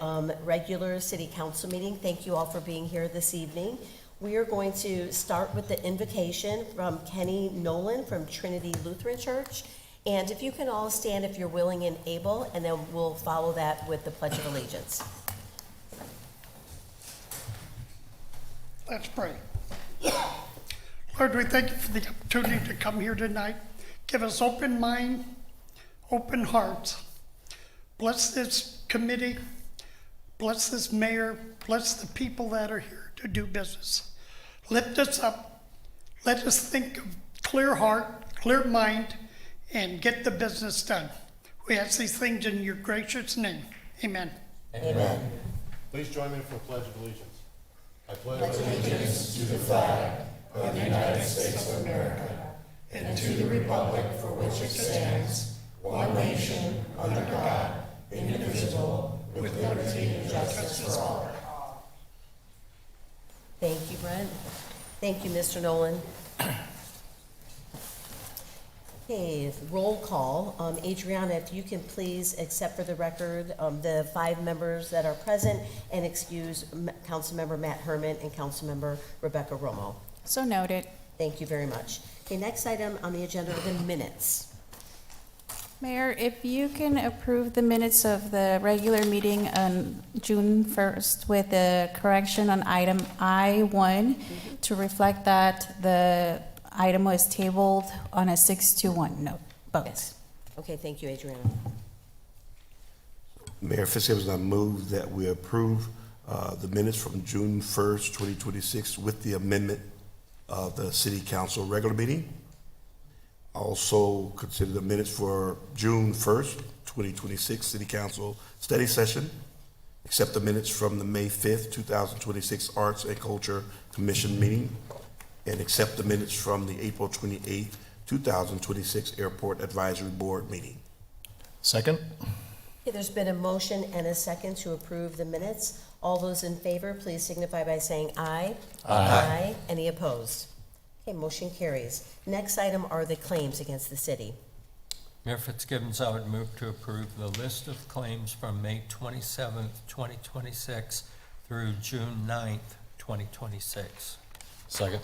regular city council meeting. Thank you all for being here this evening. We are going to start with the invitation from Kenny Nolan from Trinity Lutheran Church, And if you can all stand if you're willing and able, and then we'll follow that with the Pledge of Allegiance. Let's pray. Lord, we thank you for the opportunity to come here tonight. Give us open mind, open hearts. Bless this committee, bless this mayor, bless the people that are here to do business. Lift us up. Let us think of clear heart, clear mind, and get the business done. We ask these things in your gracious name. Amen. Amen. Please join me for Pledge of Allegiance. I pledge Thank you, Brent. Thank you, Mr. Nolan. Okay, roll call. Adriana, if you can please accept for the record the 5 members that are present and excuse Councilmember Matt Herman and Councilmember Rebecca Romo. So noted. Thank you very much. Okay, next item on the agenda are the minutes. Mayor, if you can approve the minutes of the regular meeting on June 1st with the correction on item I-1 to reflect that the item was tabled on a 6-1 vote. Yes. Okay, thank you, Adriana. Mayor Fitzgibbons, I move that we approve the minutes from June 1st, 2026 with the amendment of the City Council regular meeting. Also consider the minutes for June 1st, 2026 City Council study session. Accept the minutes from the May 5th, 2026 Arts and Culture Commission meeting. And accept the minutes from the April 28th, 2026 Airport Advisory Board meeting. Second? Okay, there's been a motion and a second to approve the minutes. All those in favor, please signify by saying aye. Aye. Any opposed? Okay, motion carries. Next item are the claims against the city. Mayor Fitzgibbons, I would move to approve the list of claims from May 27th, 2026 through June 9th, 2026. Second.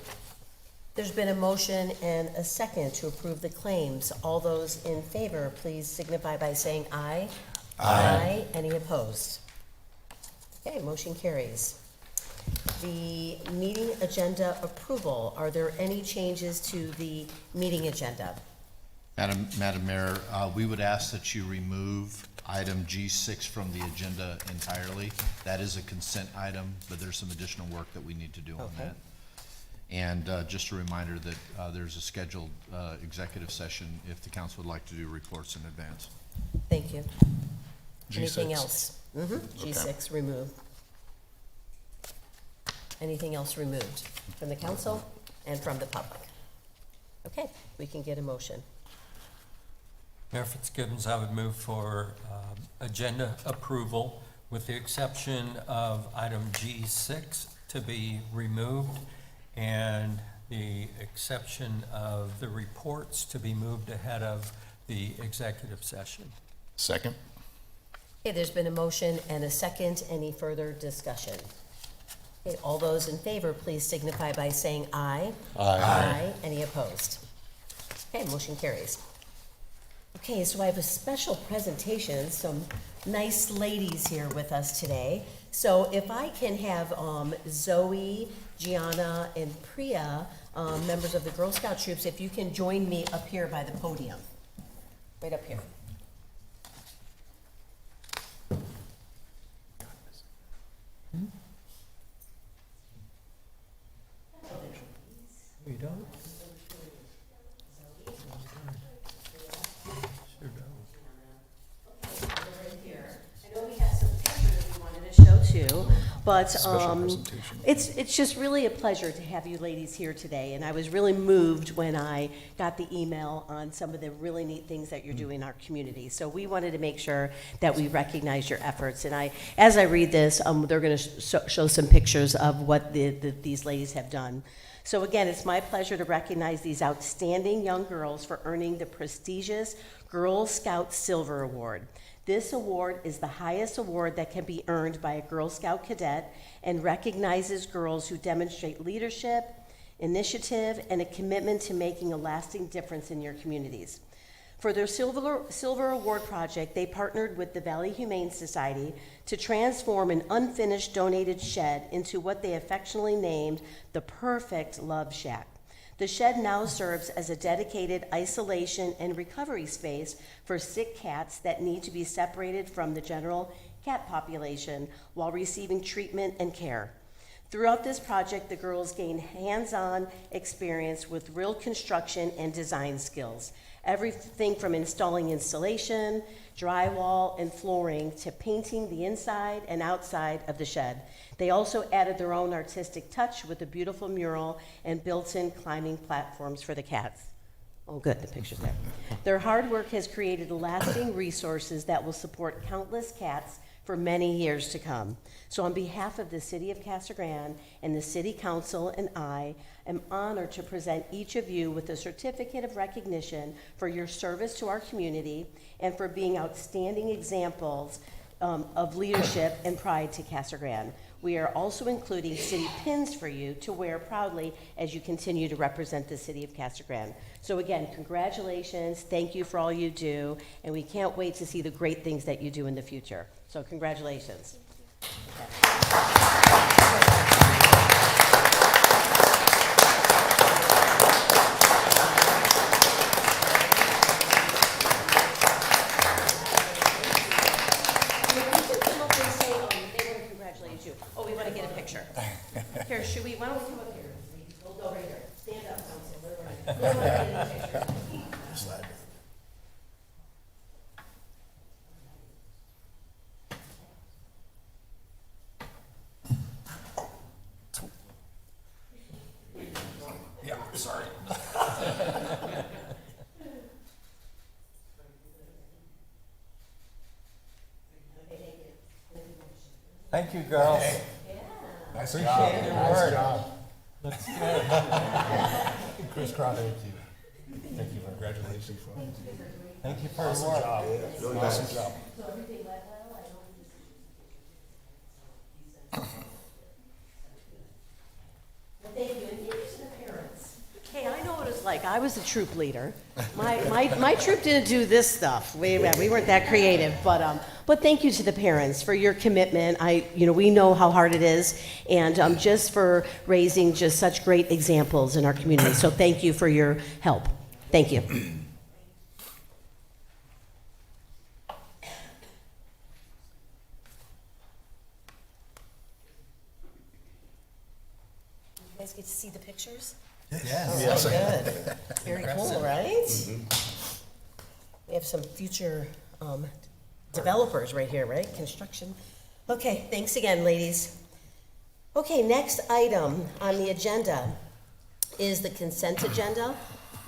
There's been a motion and a second to approve the claims. All those in favor, please signify by saying aye. Aye. Any opposed? Okay, motion carries. The meeting agenda approval. Are there any changes to the meeting agenda? Madam Mayor, we would ask that you remove item G6 from the agenda entirely. That is a consent item, but there's some additional work that we need to do on Okay. that. And just a reminder that there's a scheduled executive session if the council would like to do reports in advance. Thank you. Anything G6. else? G6 removed. Anything else removed from the council and from the public? Okay, we can get a motion. Mayor Fitzgibbons, I would move for agenda approval with the exception of item G6 to be removed and the exception of the reports to be moved ahead of the executive session. Second? Okay, there's been a motion and a second. Any further discussion? Okay, all those in favor, please signify by saying aye. Aye. Any opposed? Okay, motion carries. Okay, so I have a special presentation, some nice ladies here with us today. So if I can have Zoe, Gianna, and Priya, members of the Girl Scout troops, if you can join me up here by the podium, right up here. We don't? Sure don't. I know we have some pictures we wanted to show too, but Special presentation. it's just really a pleasure to have you ladies here today. And I was really moved when I got the email on some of the really neat things that you're doing in our community. So we wanted to make sure that we recognize your efforts. And as I read this, they're going to show some pictures of what these ladies have done. So again, it's my pleasure to recognize these outstanding young girls for earning the prestigious Girl Scout Silver Award. This award is the highest award that can be earned by a Girl Scout cadet and recognizes girls who demonstrate leadership, initiative, and a commitment to making a lasting difference in your communities. For their Silver Award project, they partnered with the Valley Humane Society to transform an unfinished donated shed into what they affectionately named the perfect Love Shack. The shed now serves as a dedicated isolation and recovery space for sick cats that need to be separated from the general cat population while receiving treatment and care. Throughout this project, the girls gained hands-on experience with real construction and design skills. Everything from installing insulation, drywall, and flooring to painting the inside and outside of the shed. They also added their own artistic touch with a beautiful mural and built-in climbing platforms for the cats. Oh, good, the picture's there. Their hard work has created lasting resources that will support countless cats for many years to come. So on behalf of the City of Casa Grande and the City Council and I am honored to present each of you with a certificate of recognition for your service to our community and for being outstanding examples of leadership and pride to Casa Grande. We are also including city pins for you to wear proudly as you continue to represent the City of Casa Grande. So again, congratulations, thank you for all you do, and we can't wait to see the great things that you do in the future. So congratulations. Oh, we want to get a picture. Here, why don't we come up here? We'll go right here. Stand up, Council. We want to get a picture. Yeah, sorry. Thank you, girls. Nice Appreciate job. your Nice work. job. Looks good. Chris Cross. Thank you. Congratulations. Thank you for your work. Awesome job. Thank you, and thank you to the parents. Hey, I know what it's like. I was a troop leader. My troop didn't do this stuff. We weren't that creative, but thank you to the parents for your commitment. We know how hard it is, and just for raising just such great examples in our community. So thank you for your help. Thank you. You guys get to see the pictures? Yes. Oh, good. Very cool, right? We have some future developers right here, right? Construction. Okay, thanks again, ladies. Okay, next item on the agenda is the consent agenda.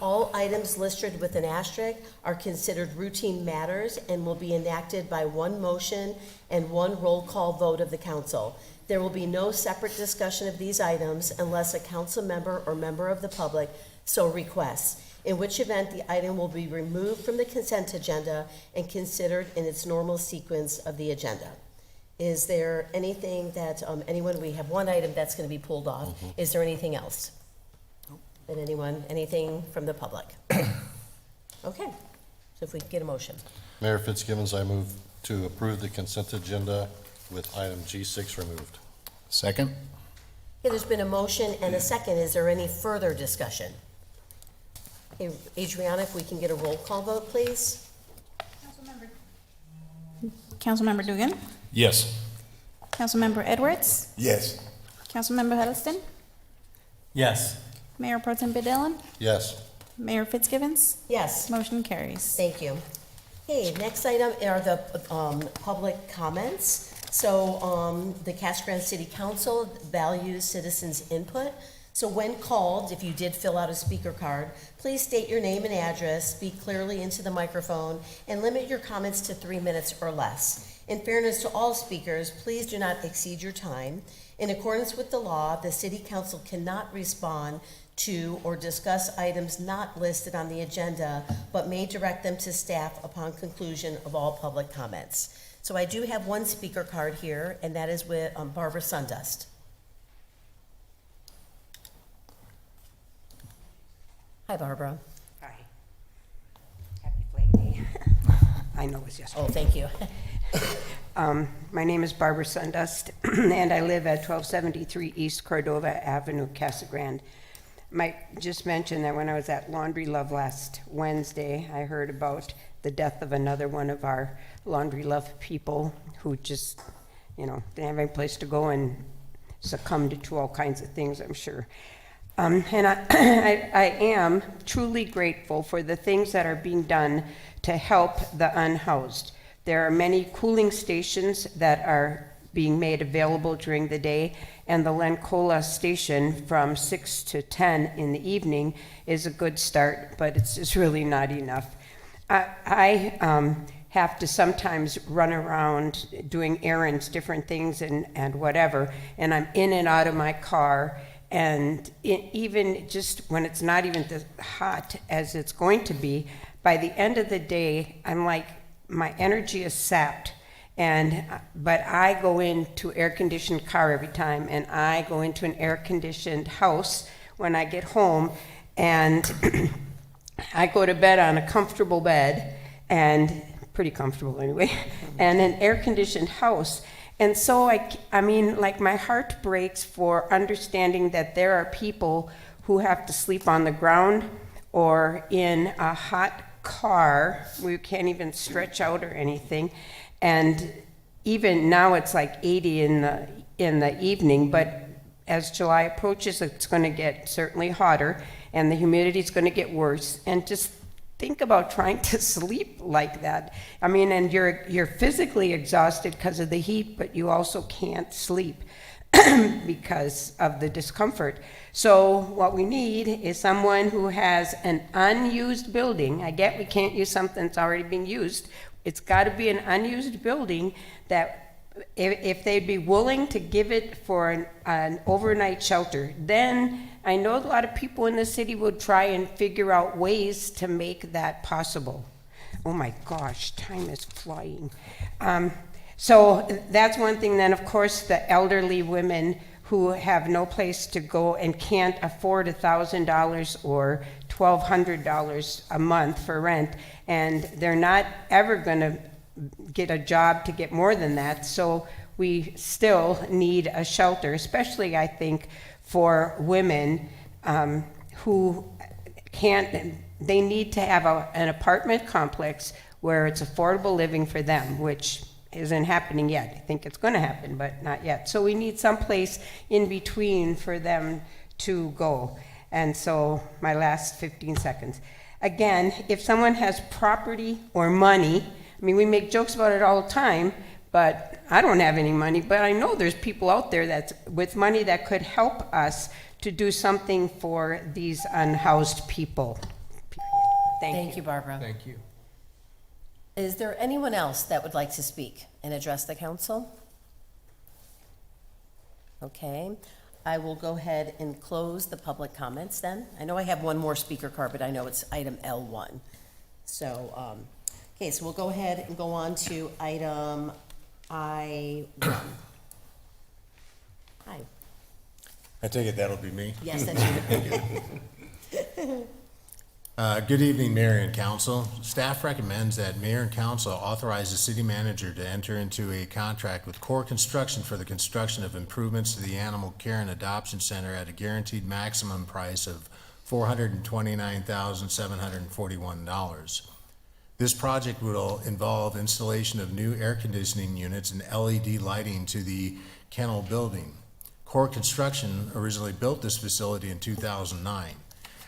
All items listed with an asterisk are considered routine matters and will be enacted by one motion and one roll call vote of the council. There will be no separate discussion of these items unless a council member or member of the public so requests, in which event the item will be removed from the consent agenda and considered in its normal sequence of the agenda. Is there anything that we have one item that's going to be pulled off. Mm-hmm. Is there anything else? And anything from the public? Okay, so if we could get a motion. Mayor Fitzgibbons, I move to approve the consent agenda with item G6 removed. Second? Okay, there's been a motion and a second. Is there any further discussion? Okay, Adriana, if we can get a roll call vote, please. Councilmember Dugan, Yes. Councilmember Edwards, Yes. Councilmember Huddleston, Yes. Mayor Pro Tem Dillon, Yes. Mayor Fitzgibbons. Yes. Motion carries. Thank you. Okay, next item are the public comments. So the Casa Grande City Council values citizens' input. So when called, if you did fill out a speaker card, please state your name and address, speak clearly into the microphone, and limit your comments to 3 minutes or less. In fairness to all speakers, please do not exceed your time. In accordance with the law, the City Council cannot respond to or discuss items not listed on the agenda, but may direct them to staff upon conclusion of all public comments. So I do have one speaker card here, and that is with Barbara Sundust. Hi, Barbara. Hi. Happy Flake. I know it's yesterday. Oh, thank you. My name is Barbara Sundust, and I live at 1273 East Cordova Avenue, Casa Grande. Might just mention that when I was at Laundry Love last Wednesday, I heard about the death of another one of our Laundry Love people who just, didn't have any place to go and succumbed to all kinds of things, I'm sure. And I am truly grateful for the things that are being done to help the unhoused. There are many cooling stations that are being made available during the day, and the Lencola station from 6 to 10 in the evening is a good start, but it's just really not enough. I have to sometimes run around doing errands, different things and whatever, and I'm in and out of my car, and even just when it's not even as hot as it's going to be, by the end of the day, I'm like, my energy is sapped. But I go into air-conditioned car every time, and I go into an air-conditioned house when I get home, and I go to bed on a comfortable bed, and pretty comfortable anyway, and an air-conditioned house. And so I mean, like, my heart breaks for understanding that there are people who have to sleep on the ground or in a hot car where you can't even stretch out or anything. And even now it's like 80 in the evening, but as July approaches, it's going to get certainly hotter, and the humidity is going to get worse. And just think about trying to sleep like that. I mean, and you're physically exhausted because of the heat, but you also can't sleep because of the discomfort. So what we need is someone who has an unused building. I get we can't use something that's already being used. It's got to be an unused building that if they'd be willing to give it for an overnight shelter, then I know a lot of people in the city would try and figure out ways to make that possible. Oh my gosh, time is flying. So that's one thing. Then, of course, the elderly women who have no place to go and can't afford $1,000 or $1,200 a month for rent, and they're not ever going to get a job to get more than that. So we still need a shelter, especially, I think, for women who can't. They need to have an apartment complex where it's affordable living for them, which isn't happening yet. I think it's going to happen, but not yet. So we need some place in between for them to go. And so my last 15 seconds. Again, if someone has property or money, I mean, we make jokes about it all the time, but I don't have any money, but I know there's people out there that's with money that could help us to do something for these unhoused people. Thank you, Barbara. Thank you. Is there anyone else that would like to speak and address the council? Okay, I will go ahead and close the public comments then. I know I have one more speaker card, but I know it's item L1. So, okay, so we'll go ahead and go on to item I1. Hi. I take it that'll be me. Yes, that's you. Good evening, Mayor and Council. Staff recommends that Mayor and Council authorize the city manager to enter into a contract with Core Construction for the construction of improvements to the Animal Care and Adoption Center at a guaranteed maximum price of $429,741. This project will involve installation of new air conditioning units and LED lighting to the kennel building. Core Construction originally built this facility in 2009.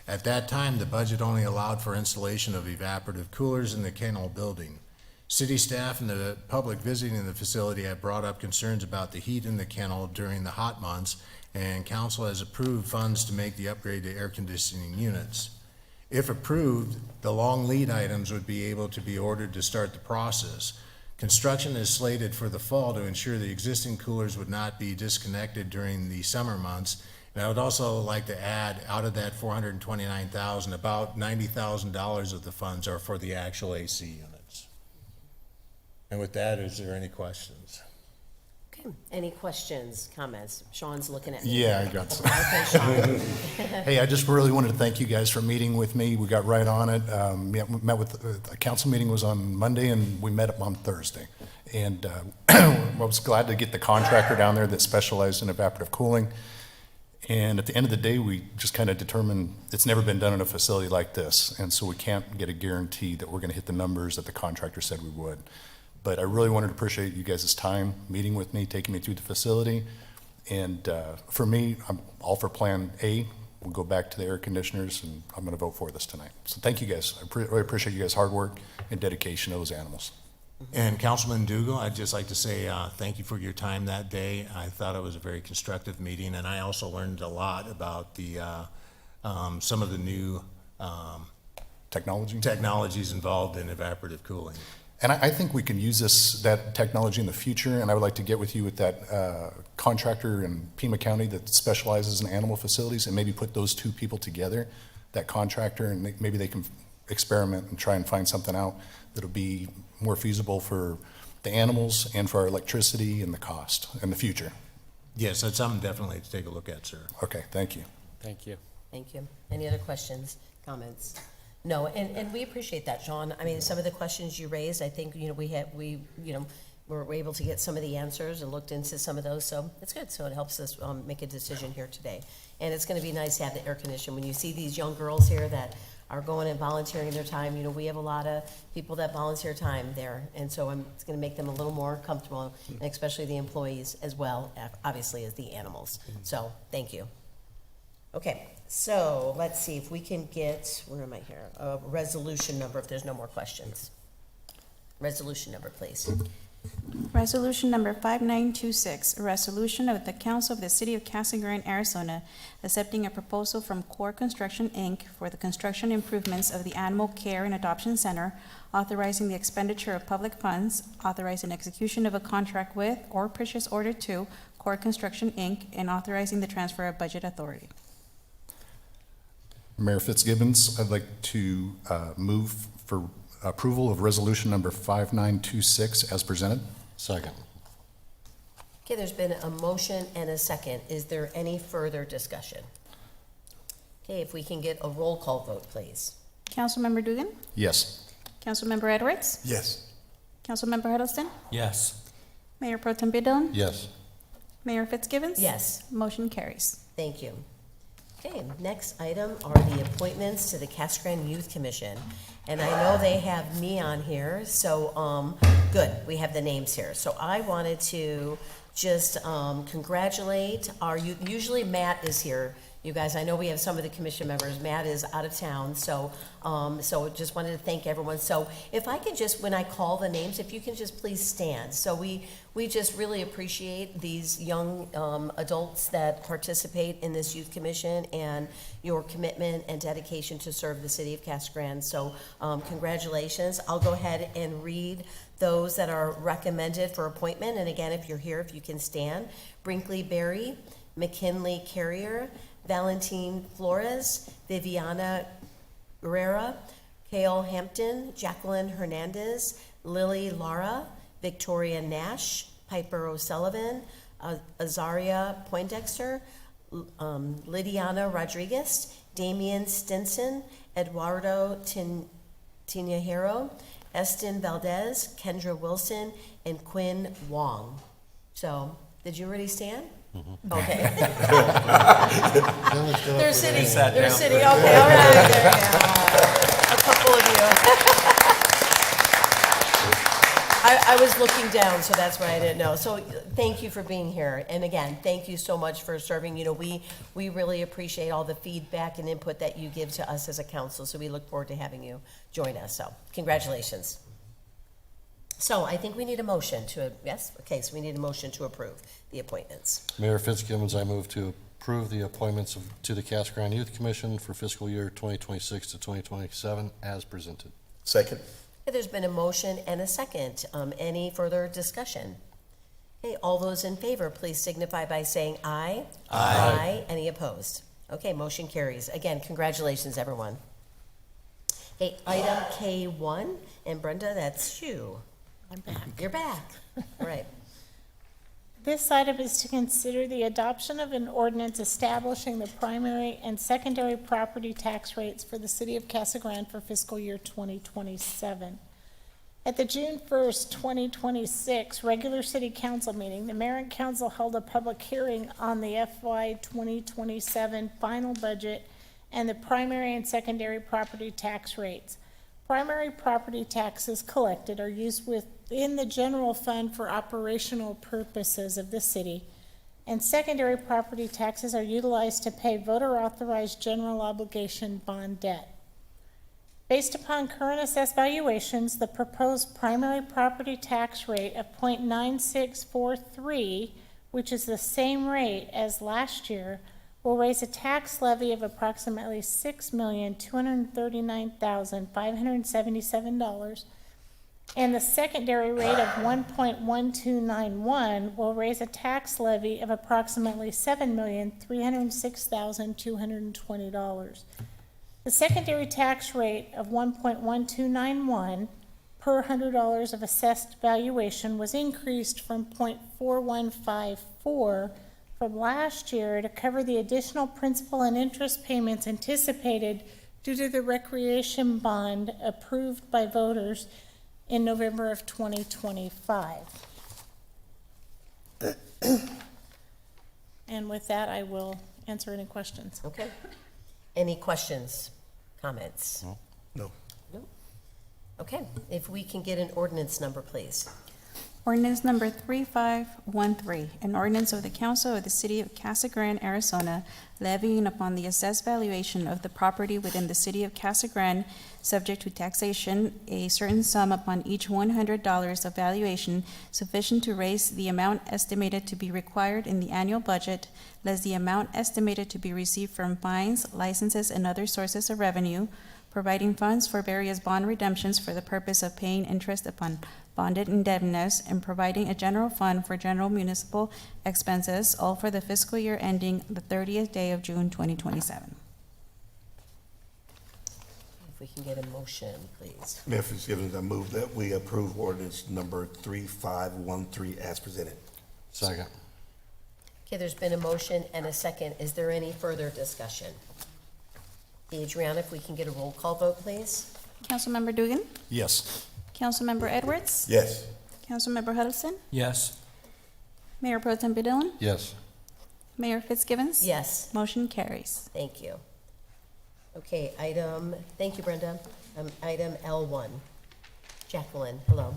At that time, the budget only allowed for installation of evaporative coolers in the kennel building. City staff and the public visiting the facility have brought up concerns about the heat in the kennel during the hot months, and council has approved funds to make the upgrade to air conditioning units. If approved, the long lead items would be able to be ordered to start the process. Construction is slated for the fall to ensure the existing coolers would not be disconnected during the summer months. And I would also like to add, out of that $429,000, about $90,000 of the funds are for the actual AC units. And with that, is there any questions? Okay, any questions, comments? Sean's looking at me. Yeah, I got some. Okay, Sean. Hey, I just really wanted to thank you guys for meeting with me. We got right on it. We met with, a council meeting was on Monday, and we met up on Thursday. And I was glad to get the contractor down there that specialized in evaporative cooling. And at the end of the day, we just kind of determined it's never been done in a facility like this. And so we can't get a guarantee that we're going to hit the numbers that the contractor said we would. But I really wanted to appreciate you guys' time, meeting with me, taking me through the facility. And for me, I'm all for Plan A. We'll go back to the air conditioners, and I'm going to vote for this tonight. So thank you guys. I really appreciate you guys' hard work and dedication to those animals. And Councilman Dugal, I'd just like to say thank you for your time that day. I thought it was a very constructive meeting, and I also learned a lot about the some of the new technologies involved in evaporative cooling. And I think we can use that technology in the future, and I would like to get with you with that contractor in Pima County that specializes in animal facilities, and maybe put those two people together, that contractor, and maybe they can experiment and try and find something out that'll be more feasible for the animals and for our electricity and the cost in the future. Yes, that's something definitely to take a look at, sir. Okay, thank you. Thank you. Thank you. Any other questions, comments? No, and we appreciate that, Sean. I mean, some of the questions you raised, I think, we were able to get some of the answers and looked into some of those, so it's good. So it helps us make a decision here today. And it's gonna be nice to have the air conditioning. When you see these young girls here that are going and volunteering their time, we have a lot of people that volunteer time there. And so it's gonna make them a little more comfortable, and especially the employees as well, obviously, as the animals. So, thank you. Okay, so let's see if we can get, where am I here? A resolution number, if there's no more questions. Resolution number, please. Resolution number 5926, a resolution of the Council of the City of Casa Grande, Arizona, accepting a proposal from Core Construction, Inc. for the construction improvements of the Animal Care and Adoption Center, authorizing the expenditure of public funds, authorizing execution of a contract with or purchase order to Core Construction, Inc., and authorizing the transfer of budget authority. Mayor Fitzgibbons, I'd like to move for approval of resolution number 5926 as presented. Second. Okay, there's been a motion and a second. Is there any further discussion? Okay, if we can get a roll call vote, please. Councilmember Dugan? Yes. Councilmember Edwards? Yes. Councilmember Huddleston? Yes. Mayor Pro Tem Bidon? Yes. Mayor Fitzgibbons? Yes. Motion carries. Thank you. Okay, next item are the appointments to the Casa Grande Youth Commission. And I know they have me on here, so, good, we have the names here. So I wanted to just congratulate our youth. Usually Matt is here. You guys, I know we have some of the commission members. Matt is out of town, so just wanted to thank everyone. So if I could just, when I call the names, if you can just please stand. So we just really appreciate these young adults that participate in this youth commission and your commitment and dedication to serve the city of Casa Grande. So congratulations. I'll go ahead and read those that are recommended for appointment. And again, if you're here, if you can stand. Brinkley Berry, McKinley Carrier, Valentine Flores, Viviana Guerrera, Kale Hampton, Jacqueline Hernandez, Lily Lara, Victoria Nash, Piper O'Sullivan, Azaria Poindexter, Lydiana Rodriguez, Damian Stinson, Eduardo Tinajero, Estin Valdez, Kendra Wilson, and Quinn Wong. So, did you already stand? Okay. They're sitting, okay, all right, there you go. A couple of you. I was looking down, so that's why I didn't know. So thank you for being here. And again, thank you so much for serving. We really appreciate all the feedback and input that you give to us as a council, so we look forward to having you join us. So congratulations. So I think we need a motion to, yes? Okay, so we need a motion to approve the appointments. Mayor Fitzgibbons, I move to approve the appointments to the Casa Grande Youth Commission for fiscal year 2026 to 2027 as presented. Second. Okay, there's been a motion and a second. Any further discussion? Okay, all those in favor, please signify by saying aye. Aye. Any opposed? Okay, motion carries. Again, congratulations, everyone. Okay, item K1, and Brenda, that's you. I'm back. You're back. All right. This item is to consider the adoption of an ordinance establishing the primary and secondary property tax rates for the city of Casa Grande for fiscal year 2027. At the June 1st, 2026 regular city council meeting, the mayor and council held a public hearing on the FY 2027 final budget and the primary and secondary property tax rates. Primary property taxes collected are used within the general fund for operational purposes of the city, and secondary property taxes are utilized to pay voter-authorized general obligation bond debt. Based upon current assessed valuations, the proposed primary property tax rate of 0.9643, which is the same rate as last year, will raise a tax levy of approximately $6,239,577, and the secondary rate of 1.1291 will raise a tax levy of approximately $7,306,220. The secondary tax rate of 1.1291 per $100 of assessed valuation was increased from 0.4154 from last year to cover the additional principal and interest payments anticipated due to the recreation bond approved by voters in November of 2025. And with that, I will answer any questions. Okay. Any questions, comments? No. No. Okay, if we can get an ordinance number, please. Ordinance number 3513, an ordinance of the Council of the City of Casa Grande, Arizona, levying upon the assessed valuation of the property within the City of Casa Grande, subject to taxation, a certain sum upon each $100 of valuation sufficient to raise the amount estimated to be required in the annual budget, less the amount estimated to be received from fines, licenses, and other sources of revenue, providing funds for various bond redemptions for the purpose of paying interest upon bonded indebtedness, and providing a general fund for general municipal expenses, all for the fiscal year ending the 30th day of June 2027. If we can get a motion, please. Mayor Fitzgibbons, I move that we approve ordinance number 3513 as presented. Second. Okay, there's been a motion and a second. Is there any further discussion? Adriana, if we can get a roll call vote, please. Councilmember Dugan? Yes. Councilmember Edwards? Yes. Councilmember Huddleston? Yes. Mayor Pro Tem Dillon? Yes. Mayor Fitzgibbons? Yes, Motion carries. thank you. Okay, thank you, Brenda. Item L1. Jacqueline, hello.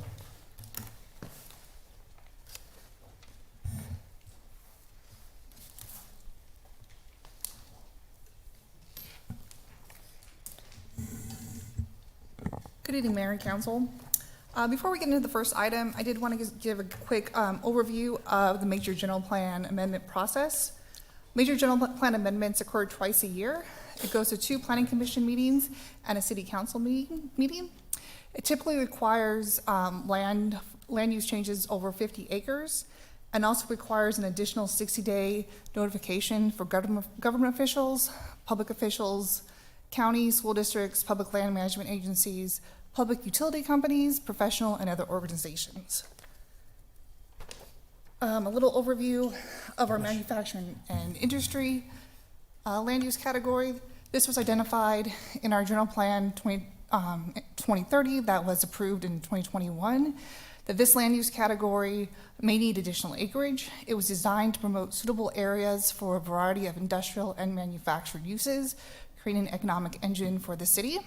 Good evening, Mayor and Council. Before we get into the first item, I did want to give a quick overview of the Major General Plan amendment process. Major General Plan amendments occur twice a year. It goes to 2 Planning Commission meetings and a City Council meeting. It typically requires land use changes over 50 acres, and also requires an additional 60-day notification for government officials, public officials, counties, school districts, public land management agencies, public utility companies, professional and other organizations. A little overview of our manufacturing and industry land use category. This was identified in our general plan 2030 that was approved in 2021, that this land use category may need additional acreage. It was designed to promote suitable areas for a variety of industrial and manufactured uses, creating an economic engine for the city.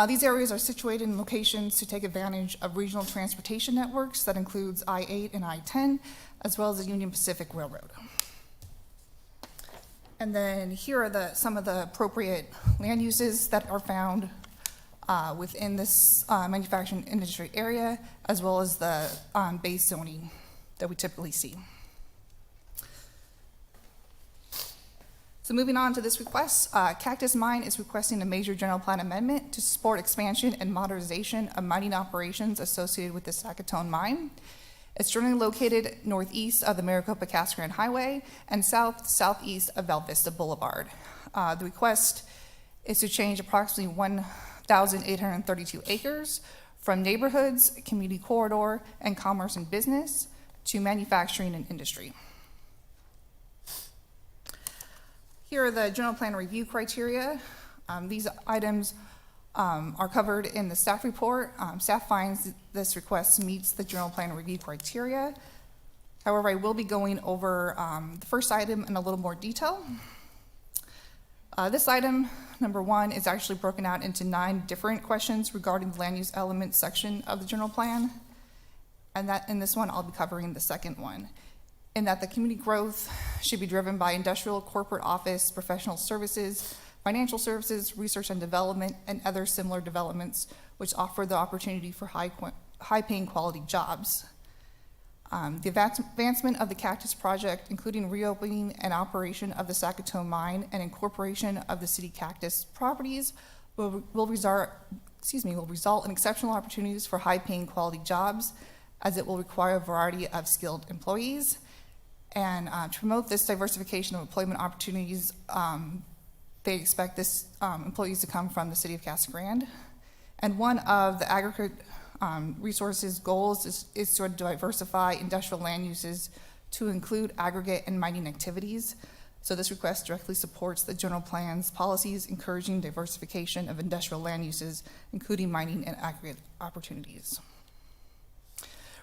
These areas are situated in locations to take advantage of regional transportation networks that includes I-8 and I-10, as well as the Union Pacific Railroad. And then here are some of the appropriate land uses that are found within this manufacturing industry area, as well as the base zoning that we typically see. So moving on to this request, Cactus Mine is requesting a major general plan amendment to support expansion and modernization of mining operations associated with the Sackatone mine. It's generally located northeast of the Maricopa-Casa Grande Highway and southeast of Val Vista Boulevard. The request is to change approximately 1,832 acres from neighborhoods, community corridor, and commerce and business, to manufacturing and industry. Here are the general plan review criteria. These items are covered in the staff report. Staff finds this request meets the general plan review criteria. However, I will be going over the first item in a little more detail. This item, number 1, is actually broken out into 9 different questions regarding the land use element section of the general plan. And that in this one, I'll be covering the second one, in that the community growth should be driven by industrial, corporate office, professional services, financial services, research and development, and other similar developments which offer the opportunity for high-paying quality jobs. The advancement of the Cactus Project, including reopening and operation of the Sakatone Mine and incorporation of the city cactus properties, will result in exceptional opportunities for high-paying quality jobs, as it will require a variety of skilled employees. And to promote this diversification of employment opportunities, they expect this employees to come from the city of Casa Grande. And one of the aggregate resources goals is to diversify industrial land uses to include aggregate and mining activities. So this request directly supports the general plan's policies encouraging diversification of industrial land uses, including mining and aggregate opportunities.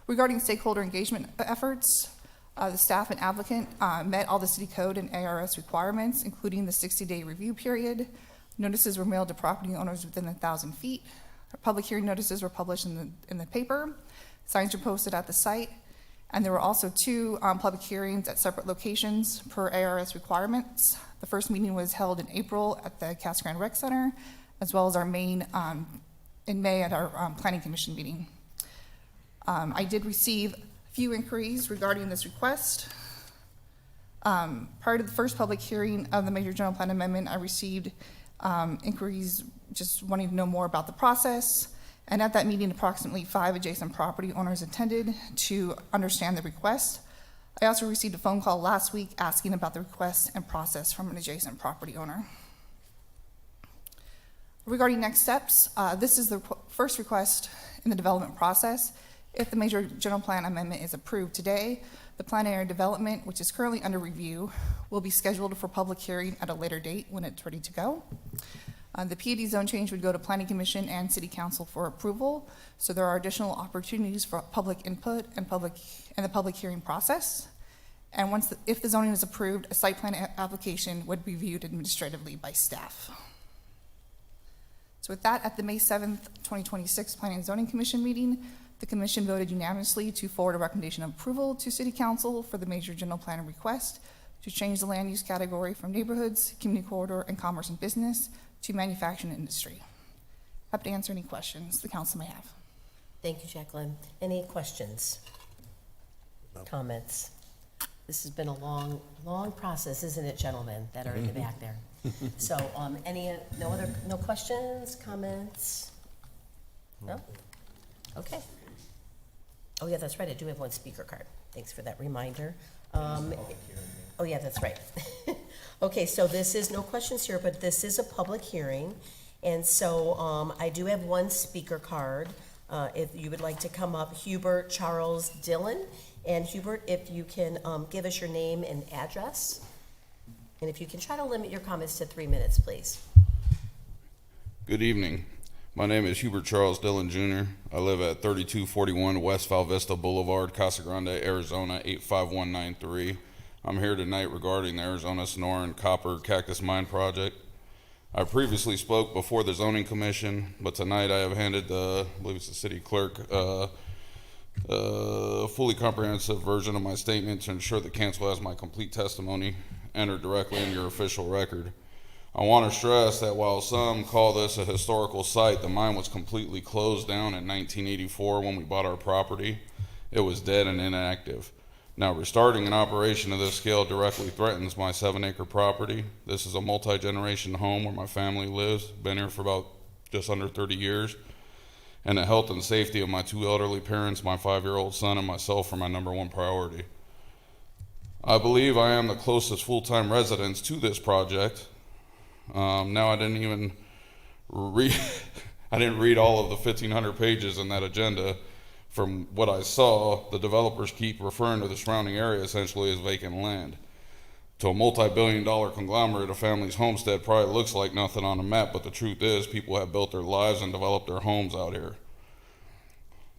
Regarding stakeholder engagement efforts, the staff and applicant met all the city code and ARS requirements, including the 60-day review period. Notices were mailed to property owners within 1,000 feet. Public hearing notices were published in the paper. Signs were posted at the site. And there were also 2 public hearings at separate locations per ARS requirements. The first meeting was held in April at the Casa Grande Rec Center, as well as our main in May at our Planning Commission meeting. I did receive a few inquiries regarding this request. Prior to the first public hearing of the Major General Plan Amendment, I received inquiries just wanting to know more about the process. And at that meeting, approximately 5 adjacent property owners attended to understand the request. I also received a phone call last week asking about the request and process from an adjacent property owner. Regarding next steps, this is the first request in the development process. If the Major General Plan Amendment is approved today, the plan area development, which is currently under review, will be scheduled for public hearing at a later date when it's ready to go. The PAD zone change would go to Planning Commission and City Council for approval, so there are additional opportunities for public input and the public hearing process. And if the zoning is approved, a site plan application would be viewed administratively by staff. So with that, at the May 7th, 2026 Planning and Zoning Commission meeting, the Commission voted unanimously to forward a recommendation of approval to City Council for the Major General Plan request to change the land use category from neighborhoods, community corridor, and commerce and business to manufacturing and industry. Happy to answer any questions the council may have. Thank you, Jacqueline. Any questions? Comments? This has been a long, long process, isn't it, gentlemen, that are in the back there? So, no questions, comments? No? Okay. Oh, yeah, that's right. I do have one speaker card. Thanks for that reminder. Oh, yeah, that's right. Okay, so this is, no questions here, but this is a public hearing. And so I do have one speaker card. If you would like to come up, Hubert Charles Dillon. And Hubert, if you can give us your name and address. And if you can try to limit your comments to 3 minutes, please. Good evening. My name is Hubert Charles Dillon Jr. I live at 3241 West Val Vista Boulevard, Casa Grande, Arizona, 85193. I'm here tonight regarding the Arizona Sonoran Copper Cactus Mine Project. I previously spoke before the Zoning Commission, but tonight I have handed the, I believe it's the city clerk, a fully comprehensive version of my statement to ensure the council has my complete testimony entered directly in your official record. I want to stress that while some call this a historical site, the mine was completely closed down in 1984 when we bought our property. It was dead and inactive. Now, restarting an operation of this scale directly threatens my 7-acre property. This is a multi-generation home where my family lives. Been here for about just under 30 years. And the health and safety of my 2 elderly parents, my 5-year-old son, and myself are my number 1 priority. I believe I am the closest full-time residence to this project. Now I didn't even read, I didn't read all of the 1,500 pages in that agenda From what I saw, the developers keep referring to the surrounding area essentially as vacant land. To a multi-billion-dollar conglomerate, a family's homestead probably looks like nothing on a map, but the truth is people have built their lives and developed their homes out here.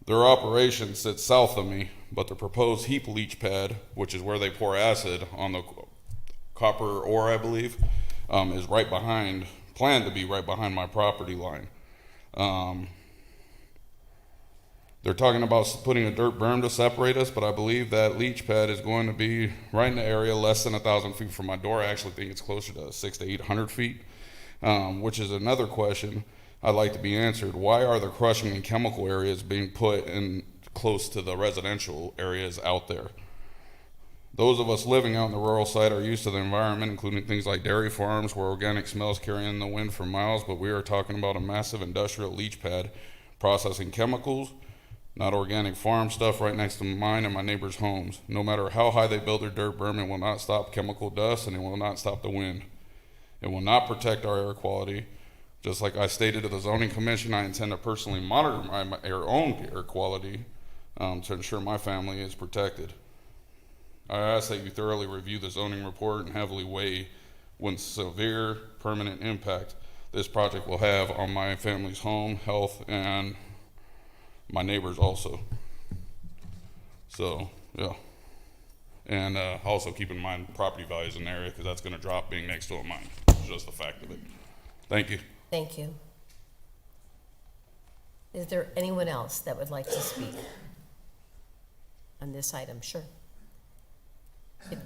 Their operation sits south of me, but the proposed heap leach pad, which is where they pour acid on the copper ore, I believe, is right behind, planned to be right behind my property line. They're talking about putting a dirt berm to separate us, but I believe that leach pad is going to be right in the area, less than 1,000 feet from my door. I actually think it's closer to 600 to 800 feet, which is another question I'd like to be answered. Why are the crushing and chemical areas being put in close to the residential areas out there? Those of us living out in the rural side are used to the environment, including things like dairy farms where organic smells carry in the wind for miles, but we are talking about a massive industrial leach pad processing chemicals, not organic farm stuff, right next to mine and my neighbors' homes. No matter how high they build their dirt berm, it will not stop chemical dust and it will not stop the wind. It will not protect our air quality. Just like I stated to the zoning commission, I intend to personally monitor my own air quality to ensure my family is protected. I ask that you thoroughly review the zoning report and heavily weigh what severe permanent impact this project will have on my family's home, health, and my neighbors also. So, yeah. And also keep in mind property values in the area, because that's going to drop being next to a mine. It's just a fact of it. Thank you. Thank you. Is there anyone else that would like to speak on this item? Sure.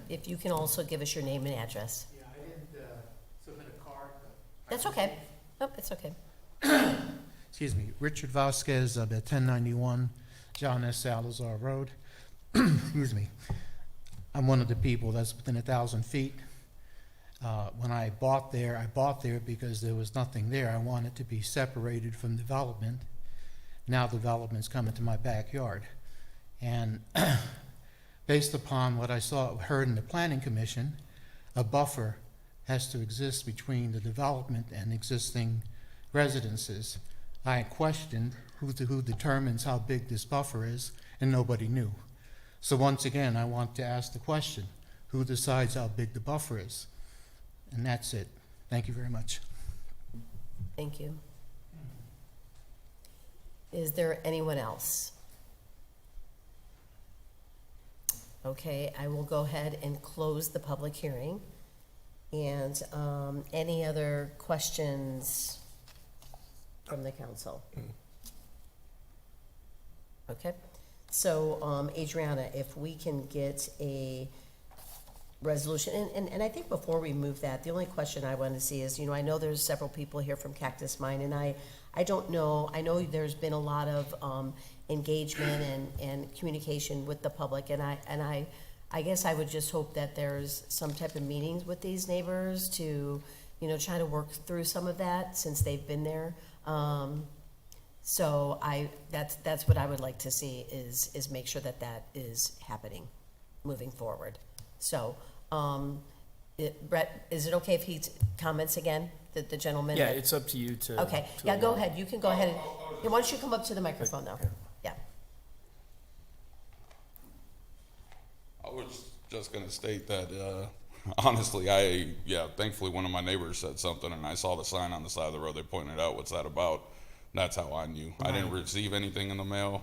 If you can also give us your name and address. Yeah, I didn't submit a card. That's okay. Nope, it's okay. Excuse me, Richard Vasquez of 1091 John S. Salazar Road. Excuse me. I'm one of the people that's within 1,000 feet. When I bought there because there was nothing there. I wanted to be separated from development. Now development's coming to my backyard. And based upon what I heard in the Planning Commission, a buffer has to exist between the development and existing residences. I questioned who determines how big this buffer is, and nobody knew. So once again, I want to ask the question, who decides how big the buffer is? And that's it. Thank you very much. Thank you. Is there anyone else? Okay, I will go ahead and close the public hearing. And any other questions from the council? Okay, so Adriana, if we can get a resolution, and I think before we move that, the only question I want to see is, I know there's several people here from Cactus Mine, and I don't know, I know there's been a lot of engagement and communication with the public, and I guess I would just hope that there's some type of meetings with these neighbors to, try to work through some of that since they've been there. So that's what I would like to see is make sure that is happening moving forward. So, Brett, is it okay if he comments again, the gentleman? Yeah, it's up to you to. Okay, yeah, go ahead. You can go ahead and, why don't you come up to the microphone though? Yeah. I was just going to state that, honestly, thankfully one of my neighbors said something, and I saw the sign on the side of the road. They pointed out, what's that about? That's how I knew. Right. I didn't receive anything in the mail.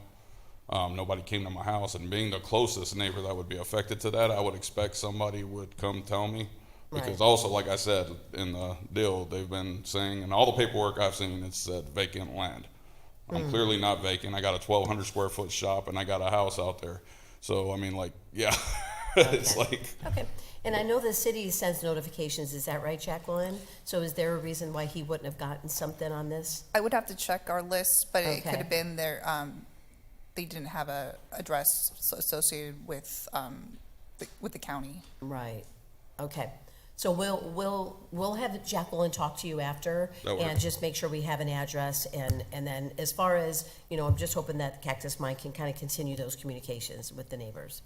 Nobody came to my house, and being the closest neighbor that would be affected to that, I would expect somebody would come tell me. Because also, like I said, in the deal, they've been saying, and all the paperwork I've seen, it said vacant land. I'm clearly not vacant. I got a 1,200 square foot shop, and I got a house out there. So, I mean, yeah, it's like. Okay, and I know the city sends notifications, is that right, Jacqueline? So is there a reason why he wouldn't have gotten something on this? I would have to check our list, but it could have been there, they didn't have a address associated with the county. Right, okay. So we'll have Jacqueline talk to you after and just make sure we have an address, and then as far as, I'm just hoping that Cactus Mine can kind of continue those communications with the neighbors.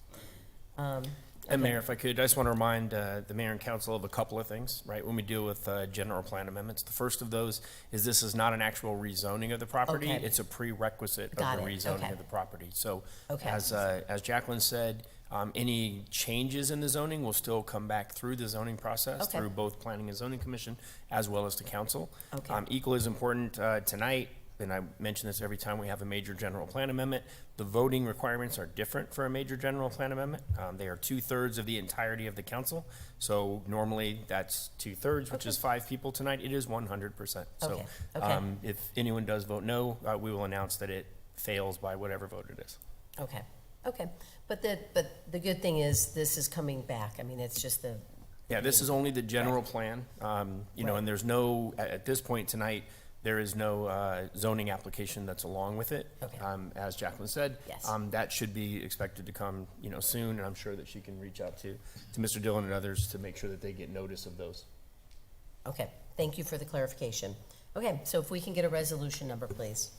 And Mayor, if I could, I just want to remind the mayor and council of a couple of things, right? When we deal with general plan amendments, the first of those is this is not an actual rezoning of the property. Okay. It's a prerequisite Got of the it. rezoning Okay. of the property. So Okay. as Jacqueline said, any changes in the zoning will still come back through the zoning process, Okay. through both Planning and Zoning Commission as well as to council. Okay. Equal is important tonight, and I mention this every time we have a major general plan amendment. The voting requirements are different for a major general plan amendment. They are 2/3 of the entirety of the council. So normally that's 2/3, which is 5 people tonight. It is 100%. So Okay. Okay. if anyone does vote no, we will announce that it fails by whatever vote it is. Okay, okay. But the good thing is this is coming back. I mean, it's just the, Yeah, this is only the general plan, you know, Right. and there's no, at this point tonight, there is no zoning application that's along with it. Okay. As Jacqueline said. Yes. That should be expected to come, you know, soon, and I'm sure that she can reach out to Mr. Dillon and others to make sure that they get notice of those. okay. Thank you for the clarification. Okay, so if we can get a resolution number, please.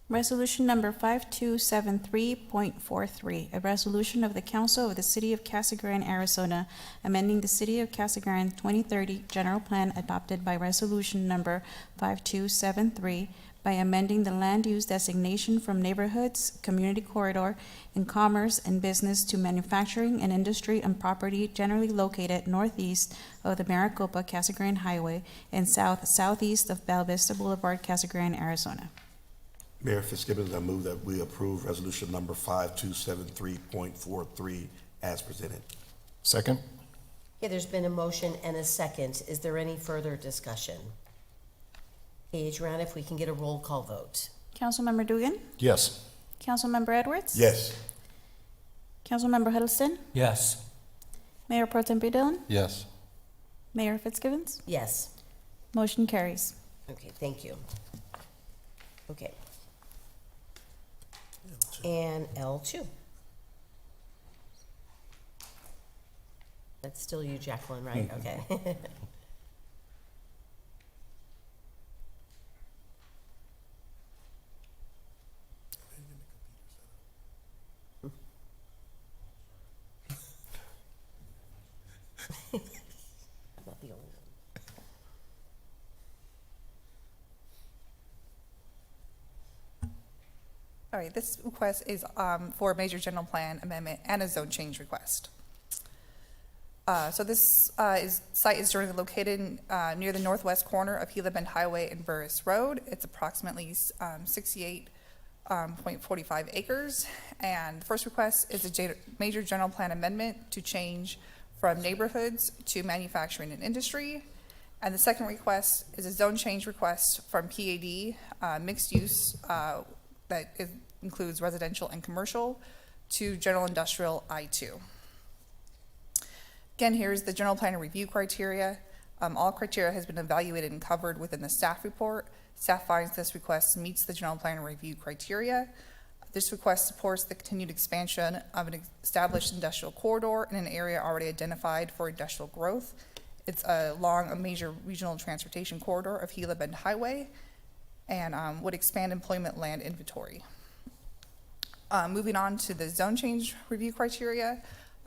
Resolution number 5273.43, a resolution of the Council of the City of Casa Grande, Arizona, amending the City of Casa Grande 2030 General Plan adopted by Resolution number 5273 by amending the land use designation from neighborhoods, community corridor, and commerce and business to manufacturing and industry and property generally located northeast of the Maricopa Casa Grande Highway and southeast of Bella Vista Boulevard, Casa Grande, Arizona. Mayor Fitzgibbons, I move that we approve resolution number 5273.43 as presented. Second? Okay, there's been a motion and a second. Is there any further discussion? Okay, Adriana, if we can get a roll call vote. Councilmember Dugan? Yes. Councilmember Edwards? Yes. Councilmember Huddleston? Yes. Mayor Pro Tem Dillon? Yes. Mayor Fitzgibbons? Yes. Motion carries. Okay, thank you. Okay. And L2. That's still you, Jacqueline, right? Okay. I'm not the only one. All right, this request is for a major general plan amendment and a zone change request. So this site is generally located near the northwest corner of Gila Bend Highway and Burris Road. It's approximately 68.45 acres. And the first request is a major general plan amendment to change from neighborhoods to manufacturing and industry. And the second request is a zone change request from PAD, mixed use, that includes residential and commercial, to general industrial I2. Again, here's the general plan review criteria. All criteria has been evaluated and covered within the staff report. Staff finds this request meets the general plan review criteria. This request supports the continued expansion of an established industrial corridor in an area already identified for industrial growth. It's along a major regional transportation corridor of Gila Bend Highway and would expand employment land inventory. Moving on to the zone change review criteria.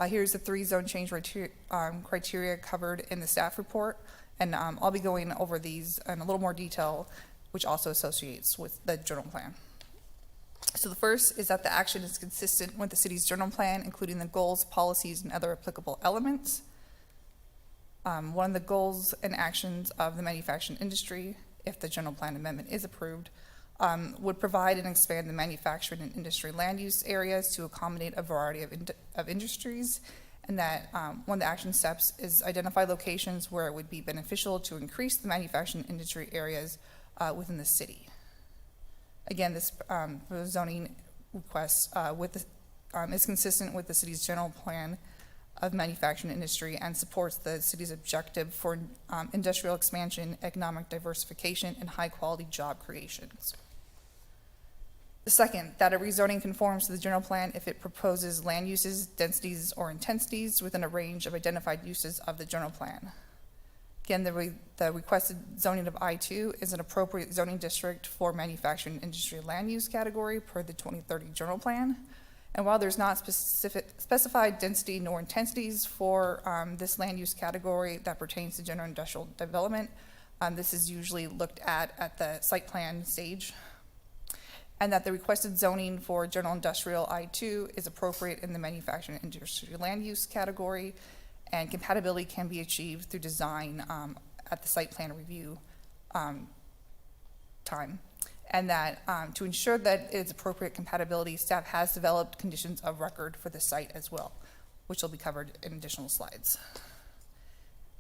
Here's the 3 zone change criteria covered in the staff report, and I'll be going over these in a little more detail, which also associates with the general plan. So the first is that the action is consistent with the city's general plan, including the goals, policies, and other applicable elements. One of the goals and actions of the manufacturing industry, if the general plan amendment is approved, would provide and expand the manufacturing and industry land use areas to accommodate a variety of industries, and that one of the action steps is identify locations where it would be beneficial to increase the manufacturing industry areas within the city. Again, this zoning request is consistent with the city's general plan of manufacturing industry and supports the city's objective for industrial expansion, economic diversification, and high-quality job creations. The second, that a rezoning conforms to the general plan if it proposes land uses, densities, or intensities within a range of identified uses of the general plan. Again, the requested zoning of I2 is an appropriate zoning district for manufacturing industry land use category per the 2030 general plan. And while there's not specified density nor intensities for this land use category that pertains to general industrial development, this is usually looked at the site plan stage, and that the requested zoning for general industrial I2 is appropriate in the manufacturing and industrial land use category, and compatibility can be achieved through design at the site plan review time. And that to ensure that it's appropriate compatibility, staff has developed conditions of record for the site as well, which will be covered in additional slides.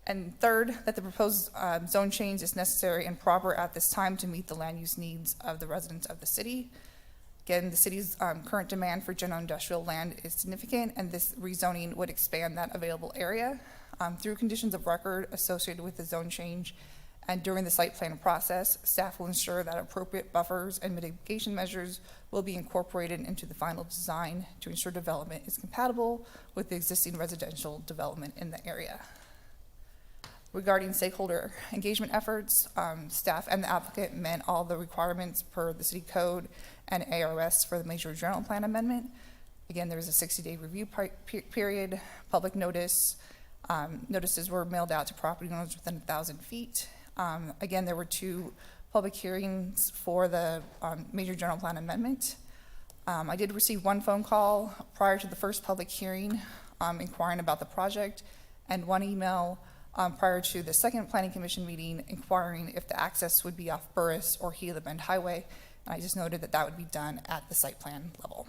And third, that the proposed zone change is necessary and proper at this time to meet the land use needs of the residents of the city. Again, the city's current demand for general industrial land is significant, and this rezoning would expand that available area. Through conditions of record associated with the zone change and during the site plan process, staff will ensure that appropriate buffers and mitigation measures will be incorporated into the final design to ensure development is compatible with the existing residential development in the area. Regarding stakeholder engagement efforts, staff and the applicant met all the requirements per the city code and ARS for the major general plan amendment. Again, there was a 60-day review period, public notice. Notices were mailed out to property owners within 1,000 feet. Again, there were 2 public hearings for the major general plan amendment. I did receive 1 phone call prior to the first public hearing inquiring about the project, and 1 email prior to the second planning commission meeting inquiring if the access would be off Burris or Gila Bend Highway. And I just noted that that would be done at the site plan level.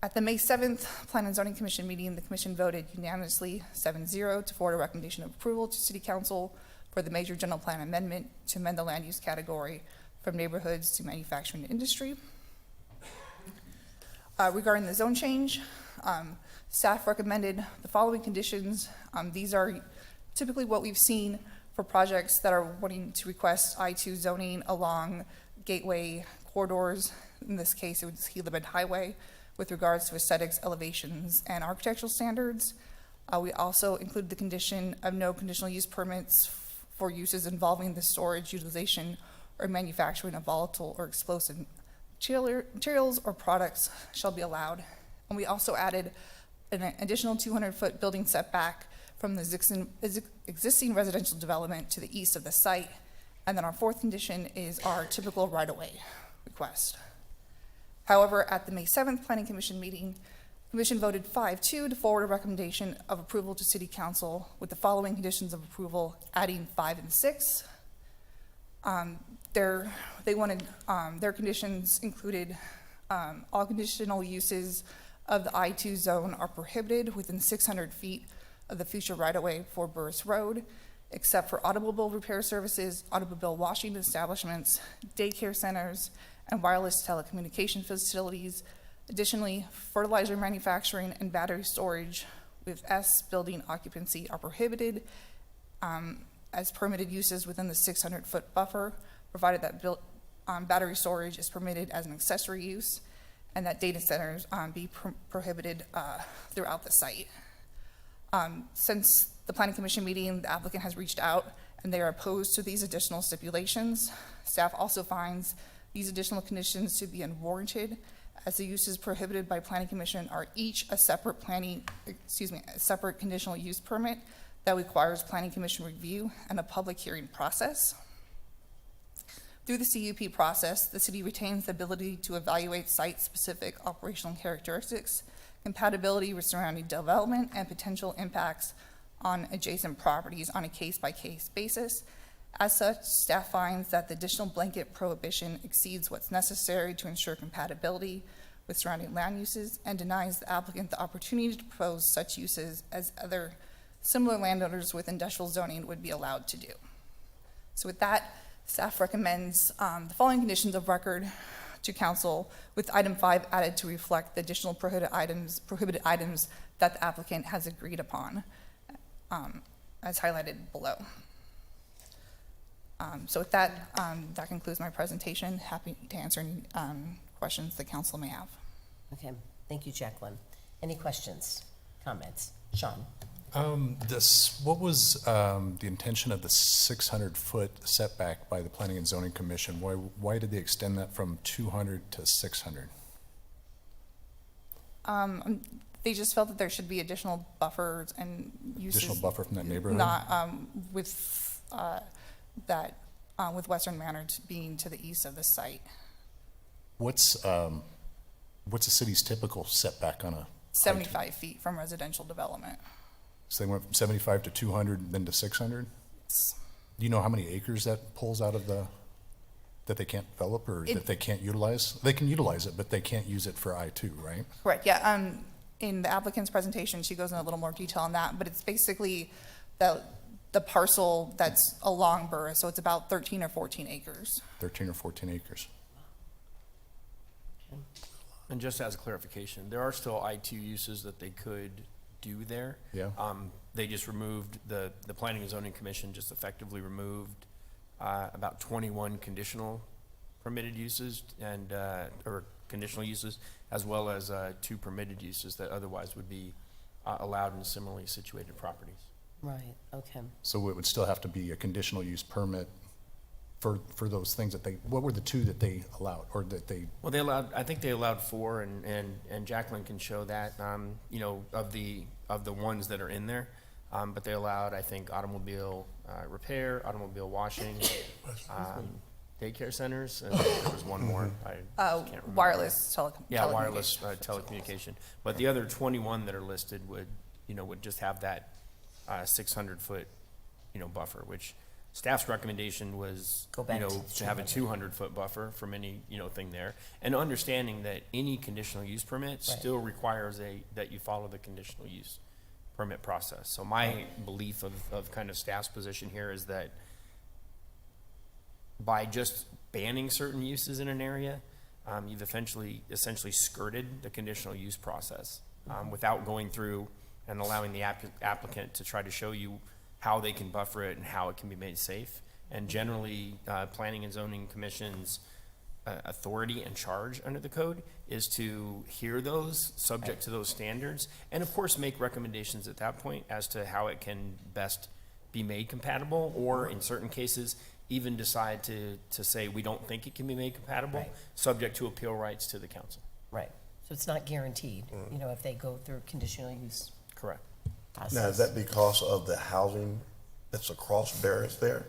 At the May 7th Plan and Zoning Commission meeting, the commission voted unanimously 7-0 to forward a recommendation of approval to City Council for the major general plan amendment to amend the land use category from neighborhoods to manufacturing and industry. Regarding the zone change, staff recommended the following conditions. These are typically what we've seen for projects that are wanting to request I2 zoning along gateway corridors. In this case, it was Gila Bend Highway, with regards to aesthetics, elevations, and architectural standards. We also include the condition of no conditional use permits for uses involving the storage, utilization, or manufacturing of volatile or explosive materials or products shall be allowed. And we also added an additional 200-foot building setback from the existing residential development to the east of the site. And then our 4th condition is our typical right-of-way request. However, at the May 7th Planning Commission meeting, the Commission voted 5-2 to forward a recommendation of approval to City Council with the following conditions of approval, adding 5 and 6. They wanted, their conditions included all conditional uses of the I2 zone are prohibited within 600 feet of the future right-of-way for Burris Road, except for automobile repair services, automobile washing establishments, daycare centers, and wireless telecommunication facilities. Additionally, fertilizer manufacturing and battery storage with S building occupancy are prohibited as permitted uses within the 600-foot buffer, provided that battery storage is permitted as an accessory use, and that data centers be prohibited throughout the site. Since the Planning Commission meeting, the applicant has reached out and they are opposed to these additional stipulations. Staff also finds these additional conditions to be unwarranted, as the uses prohibited by Planning Commission are each a separate separate conditional use permit that requires Planning Commission review and a public hearing process. Through the CUP process, the city retains the ability to evaluate site-specific operational characteristics, compatibility with surrounding development, and potential impacts on adjacent properties on a case-by-case basis. As such, staff finds that the additional blanket prohibition exceeds what's necessary to ensure compatibility with surrounding land uses and denies the applicant the opportunity to propose such uses as other similar landowners with industrial zoning would be allowed to do. So with that, staff recommends the following conditions of record to council, with item 5 added to reflect the additional prohibited items that the applicant has agreed upon, as highlighted below. So with that, that concludes my presentation. Happy to answer any questions the council may have. Okay, thank you, Jacqueline. Any questions, comments? Sean? What was the intention of the 600-foot setback by the Planning and Zoning Commission? Why did they extend that from 200 to 600? They just felt that there should be additional buffers and uses. Additional buffer from that neighborhood? Not, with, with Western Manor being to the east of the site. What's the city's typical setback on a? 75 feet from residential development. So they went from 75 to 200, then to 600? Do you know how many acres that pulls out of that they can't develop or that they can't utilize? They can utilize it, but they can't use it for I-2, right? Correct, yeah. In the applicant's presentation, she goes in a little more detail on that, but it's basically the parcel that's along Burris, so it's about 13 or 14 acres. 13 or 14 acres. And just as a clarification, there are still I-2 uses that they could do there. Yeah. They just removed, the Planning and Zoning Commission just effectively removed about 21 conditional permitted uses and, or conditional uses, as well as 2 permitted uses that otherwise would be allowed in similarly situated properties. Right, okay. So it would still have to be a conditional use permit for those things that what were the 2 that they allowed, or that they? Well, I think they allowed 4, and Jacqueline can show that, you know, of the ones that are in there. But they allowed, I think, automobile repair, automobile washing, daycare centers, and there was one more. I can't remember. Wireless Yeah, wireless telecommunication. But the other 21 that are listed would just have that 600-foot, buffer, which staff's recommendation was, Go back to have a 200-foot buffer from any, thing there. And understanding that any conditional use permit still requires that you follow the conditional use permit process. So my belief of kind of staff's position here is that by just banning certain uses in an area, you've essentially skirted the conditional use process without going through and allowing the applicant to try to show you how they can buffer it and how it can be made safe. And generally, Planning and Zoning Commission's authority and charge under the code is to hear those, subject to those standards, and of course make recommendations at that point as to how it can best be made compatible, or in certain cases, even decide to say we don't think it can be made compatible, subject to appeal rights to the council. Right, so it's not guaranteed, if they go through conditional use Correct. process. Now, is that because of the housing that's across Barris there?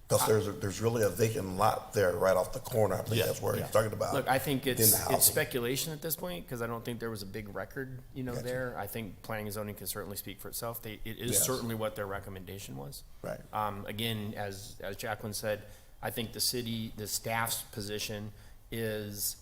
Because there's really a vacant lot there right off the corner. I think that's where he's talking about. Look, I think in the it's housing. speculation at this point, because I don't think there was a big record, there. I think Planning and Zoning can certainly speak for itself. It is certainly what their recommendation was. Right. Again, as Jacqueline said, I think the staff's position is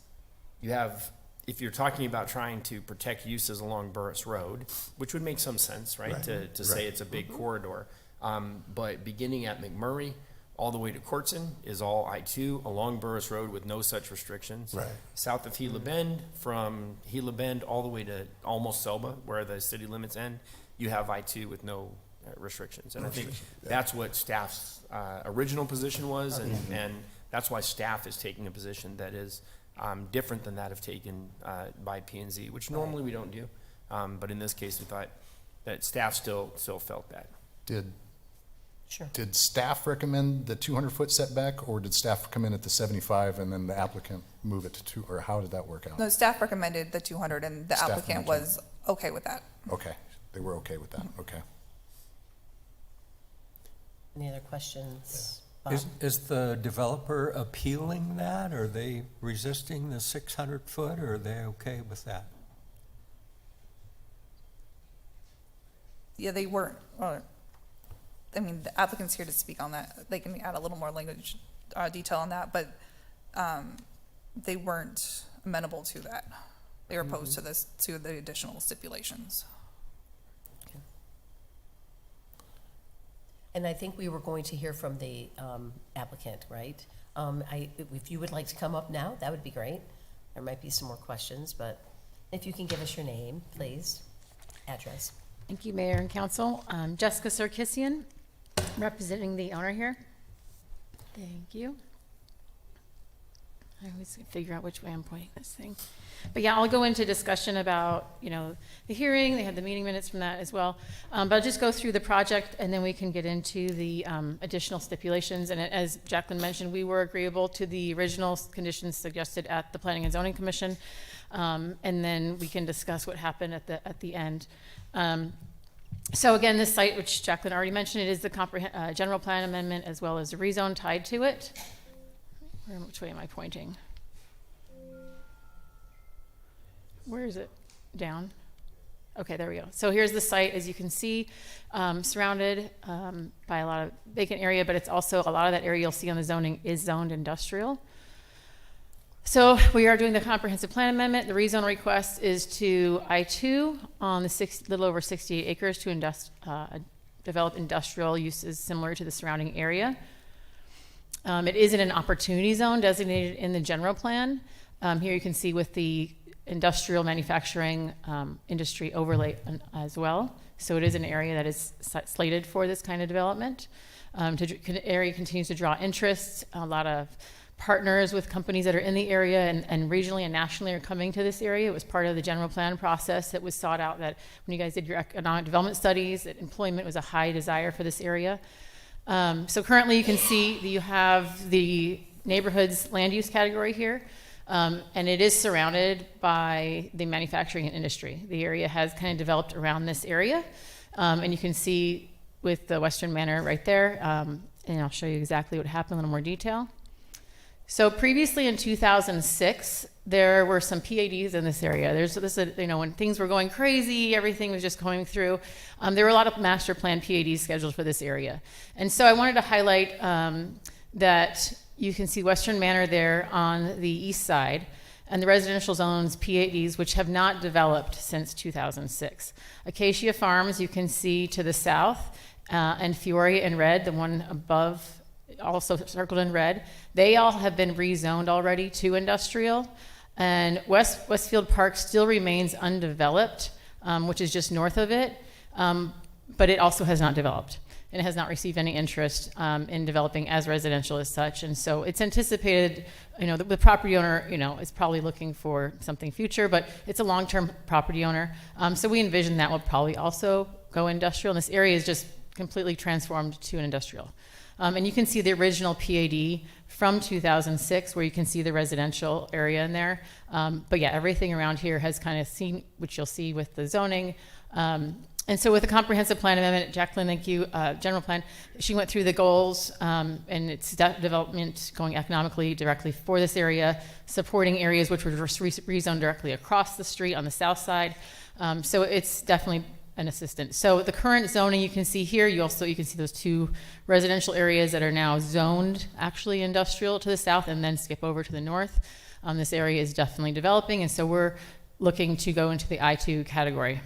if you're talking about trying to protect uses along Burris Road, which would make some sense, right? To say it's a big corridor. But beginning at McMurray, all the way to Courtson is all I-2 along Burris Road with no such restrictions. Right. South of Gila Bend, from Gila Bend all the way to almost Selma, where the city limits end, you have I-2 with no restrictions. And I think that's what staff's original position was, and that's why staff is taking a position that is different than that of taken by P&Z, which normally we don't do. But in this case, we thought that staff still felt that. Did staff recommend the 200-foot setback, or did staff come in at the 75 and then the applicant move it to 2, or how did that work out? No, staff recommended the 200 and the Staff applicant recommended. was okay with that. Okay, they were okay with that, okay. Any other questions? Bob? Is the developer appealing that? Are they resisting the 600 foot, or are they okay with that? Yeah, they weren't, the applicant's here to speak on that. They can add a little more language, detail on that, but, they weren't amenable to that. They were opposed to the additional stipulations. And I think we were going to hear from the applicant, right? If you would like to come up now, that would be great. There might be some more questions, but if you can give us your name, please, address. Thank you, Mayor and Council. Jessica Sarkissian, representing the owner here. Thank you. I always figure out which way I'm pointing this thing. But yeah, I'll go into discussion about, the hearing. They had the meeting minutes from that as well. But I'll just go through the project, and then we can get into the additional stipulations. And as Jacqueline mentioned, we were agreeable to the original conditions suggested at the Planning and Zoning Commission. and then we can discuss what happened at the end. So again, this site, which Jacqueline already mentioned, it is the general plan amendment as well as a rezone tied to it. Which way am I pointing? Where is it? Down? Okay, there we go. So here's the site, as you can see, surrounded by a lot of vacant area, but it's also a lot of that area you'll see on the zoning is zoned industrial. So we are doing the comprehensive plan amendment. The rezone request is to I-2 on the little over 68 acres to develop industrial uses similar to the surrounding area. It is in an opportunity zone designated in the general plan. Here you can see with the industrial manufacturing industry overlay as well. So it is an area that is slated for this kind of development. The area continues to draw interest. A lot of partners with companies that are in the area and regionally and nationally are coming to this area. It was part of the general plan process that was sought out, that when you guys did your economic development studies, that employment was a high desire for this area. So currently you can see that you have the neighborhood's land use category here, and it is surrounded by the manufacturing and industry. The area has kind of developed around this area, and you can see with the Western Manor right there, and I'll show you exactly what happened in a little more detail. So previously in 2006, there were some PADs in this area. When things were going crazy, everything was just going through. There were a lot of master plan PADs scheduled for this area. And so I wanted to highlight that you can see Western Manor there on the east side, and the residential zones PADs, which have not developed since 2006. Acacia Farms, you can see to the south, and Fiore in red, the one above, also circled in red. They all have been rezoned already to industrial. And Westfield Park still remains undeveloped, which is just north of it, but it also has not developed. And it has not received any interest in developing as residential as such. And so it's anticipated, the property owner, is probably looking for something future, but it's a long-term property owner. So we envision that will probably also go industrial. And this area is just completely transformed to an industrial. And you can see the original PAD from 2006, where you can see the residential area in there. But yeah, everything around here has kind of seen, which you'll see with the zoning. And so with the comprehensive plan amendment, Jacqueline, thank you, general plan, she went through the goals and its development going economically directly for this area, supporting areas which were rezoned directly across the street on the south side. So it's definitely an assistant. So the current zoning you can see here, you can see those two residential areas that are now zoned actually industrial to the south and then skip over to the north. This area is definitely developing, and so we're looking to go into the I-2 category.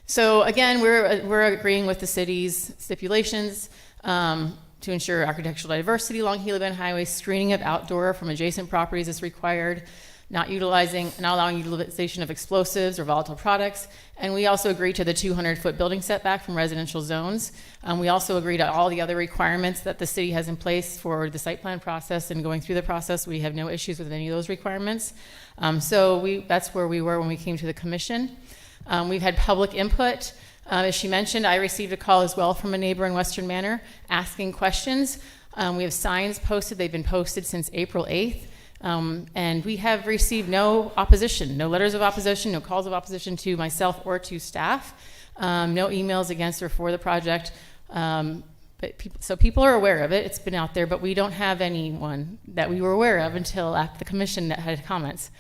So again, we're agreeing with the city's stipulations to ensure architectural diversity along Gila Bend Highway. Screening of outdoor from adjacent properties is required. Not allowing utilization of explosives or volatile products. And we also agree to the 200-foot building setback from residential zones. We also agree to all the other requirements that the city has in place for the site plan process, and going through the process, we have no issues with any of those requirements. So that's where we were when we came to the commission. We've had public input. As she mentioned, I received a call as well from a neighbor in Western Manor asking questions. We have signs posted. They've been posted since April 8th. And we have received no opposition, no letters of opposition, no calls of opposition to myself or to staff, no emails against or for the project. So people are aware of it. It's been out there, but we don't have anyone that we were aware of until after the commission that had comments.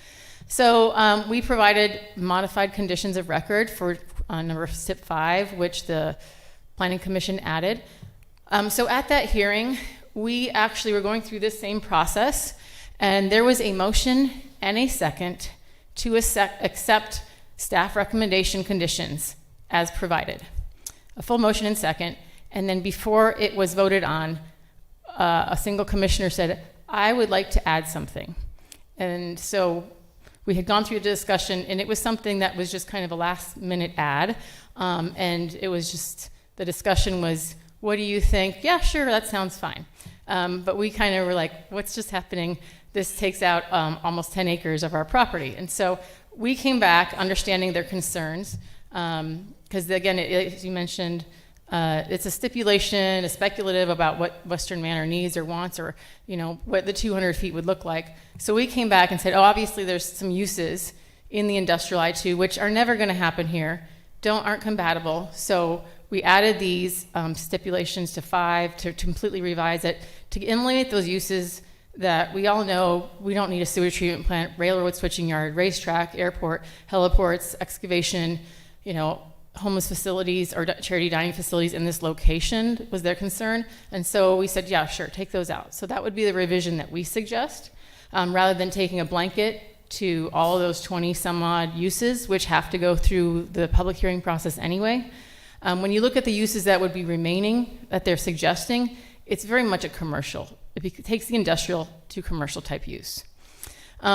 So we provided modified conditions of record for number SIP 5, which the Planning Commission added. So at that hearing, we actually were going through this same process. And there was a motion and a second to accept staff recommendation conditions as provided. A full motion and second. And then before it was voted on, a single commissioner said, I would like to add something. And so we had gone through the discussion, and it was something that was just kind of a last minute add. And it was just, the discussion was, what do you think? Yeah, sure, that sounds fine. But we kind of were like, what's just happening? This takes out almost 10 acres of our property. And so we came back understanding their concerns, because again, as you mentioned, It's a stipulation, a speculative about what Western Manor needs or wants, or, you know, what the 200 feet would look like. So we came back and said, oh, obviously there's some uses in the industrial I-2, which are never going to happen here, aren't compatible. So we added these stipulations to 5 to completely revise it, to eliminate those uses that we all know we don't need: a sewage treatment plant, railroad switching yard, racetrack, airport, heliports, excavation, you know, homeless facilities or charity dining facilities in this location was their concern. And so we said, yeah, sure, take those out. So that would be the revision that we suggest, rather than taking a blanket to all of those 20 some odd uses, which have to go through the public hearing process anyway. When you look at the uses that would be remaining that they're suggesting, it's very much a commercial. It takes the industrial to commercial type use.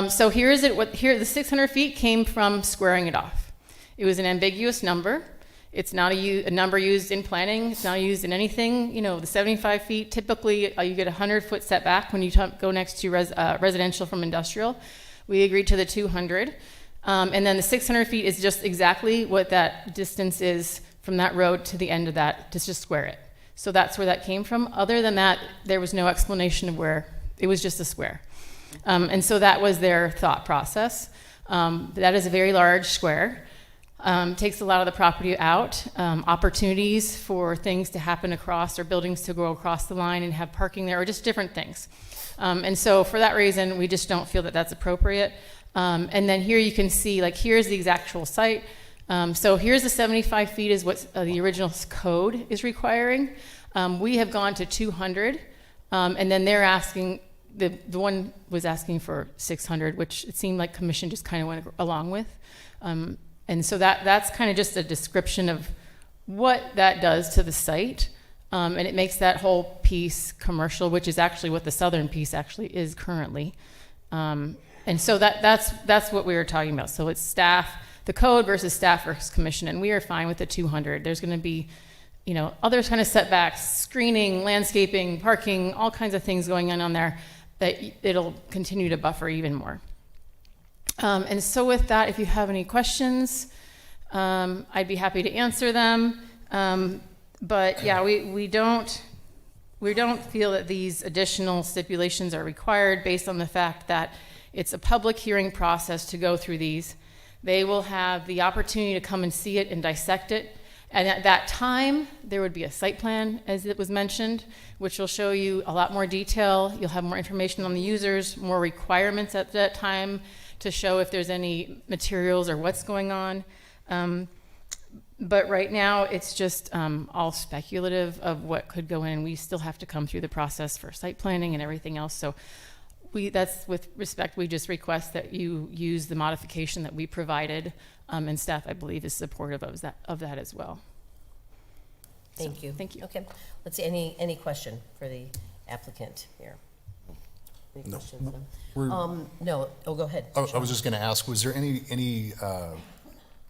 So here the 600 feet came from squaring it off. It was an ambiguous number. It's not a number used in planning. It's not used in anything. You know, the 75 feet, typically you get a 100-foot setback when you go next to residential from industrial. We agreed to the 200. And then the 600 feet is just exactly what that distance is from that road to the end of that, to just square it. So that's where that came from. Other than that, there was no explanation of where. It was just a square. And so that was their thought process. That is a very large square. Takes a lot of the property out. Opportunities for things to happen across, or buildings to go across the line and have parking there, or just different things. And so for that reason, we just don't feel that that's appropriate. And then here you can see, like, here's the actual site. So here's the 75 feet is what the original code is requiring. We have gone to 200, and then they're asking, the one was asking for 600, which it seemed like commission just kind of went along with. And so that's kind of just a description of what that does to the site. And it makes that whole piece commercial, which is actually what the southern piece actually is currently. And so that's what we were talking about. So it's staff, the code versus staff versus commission, and we are fine with the 200. There's going to be, you know, other kind of setbacks, screening, landscaping, parking, all kinds of things going on there that it'll continue to buffer even more. And so with that, if you have any questions, I'd be happy to answer them. But yeah, we don't feel that these additional stipulations are required based on the fact that it's a public hearing process to go through these. They will have the opportunity to come and see it and dissect it. And at that time, there would be a site plan, as it was mentioned, which will show you a lot more detail. You'll have more information on the users, more requirements at that time to show if there's any materials or what's going on. But right now, it's just all speculative of what could go in. We still have to come through the process for site planning and everything else. So that's with respect, we just request that you use the modification that we provided, and staff, I believe, is supportive of that as well. Thank you. Thank you. Okay, let's see, any question for the applicant here? Any No. questions? No, go ahead. I was just going to ask, was there any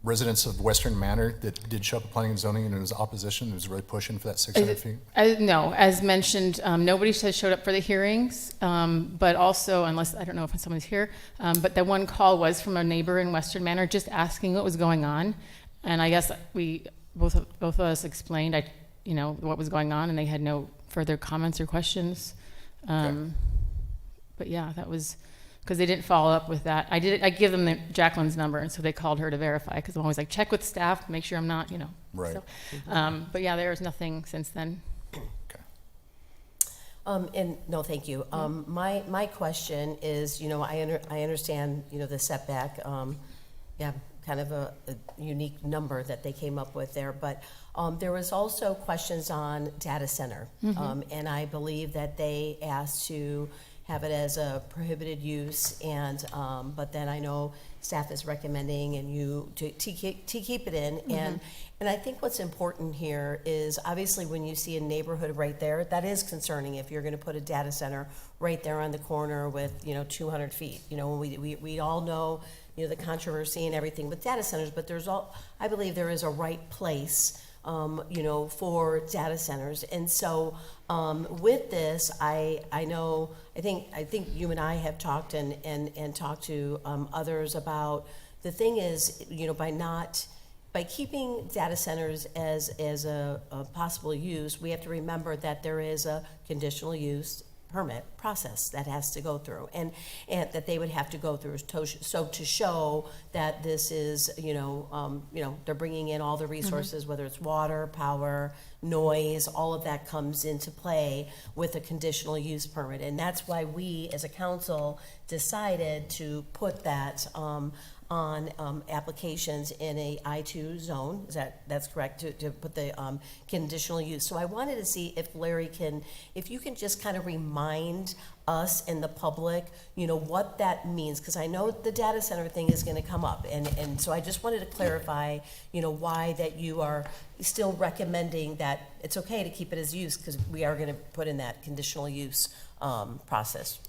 residents of Western Manor that did show up at planning and zoning and it was opposition, and was really pushing for that 600 feet? No, as mentioned, nobody has showed up for the hearings, but also, unless, I don't know if somebody's here, but the one call was from a neighbor in Western Manor just asking what was going on. And I guess both of us explained, what was going on, and they had no further comments or questions. Okay. But yeah, that was, because they didn't follow up with that. I give them Jacqueline's number, and so they called her to verify, because I'm always like, check with staff, make sure I'm not, Right. So, but yeah, there's nothing since then. And no, thank you. My question is, I understand, the setback, kind of a unique number that they came up with there, but there was also questions on data center. And I believe that they asked to have it as a prohibited use, and but then I know staff is recommending and you to keep it in. And I think what's important here is, obviously, when you see a neighborhood right there, that is concerning if you're going to put a data center right there on the corner with 200 feet. We all know the controversy and everything with data centers, but I believe there is a right place for data centers. And so with this, I think you and I have talked and talked to others about, the thing is, by not by keeping data centers as a possible use, we have to remember that there is a conditional use permit process that has to go through, and that they would have to go through. So to show that this is, they're bringing in all the resources, whether it's water, power, noise, all of that comes into play with a conditional use permit. And that's why we, as a council, decided to put that on applications in a I2 zone. That's correct, to put the conditional use. So I wanted to see if Larry if you can just kind of remind us and the public, what that means, because I know the data center thing is going to come up, and so I just wanted to clarify, why that you are still recommending that it's okay to keep it as use, because we are going to put in that conditional use process.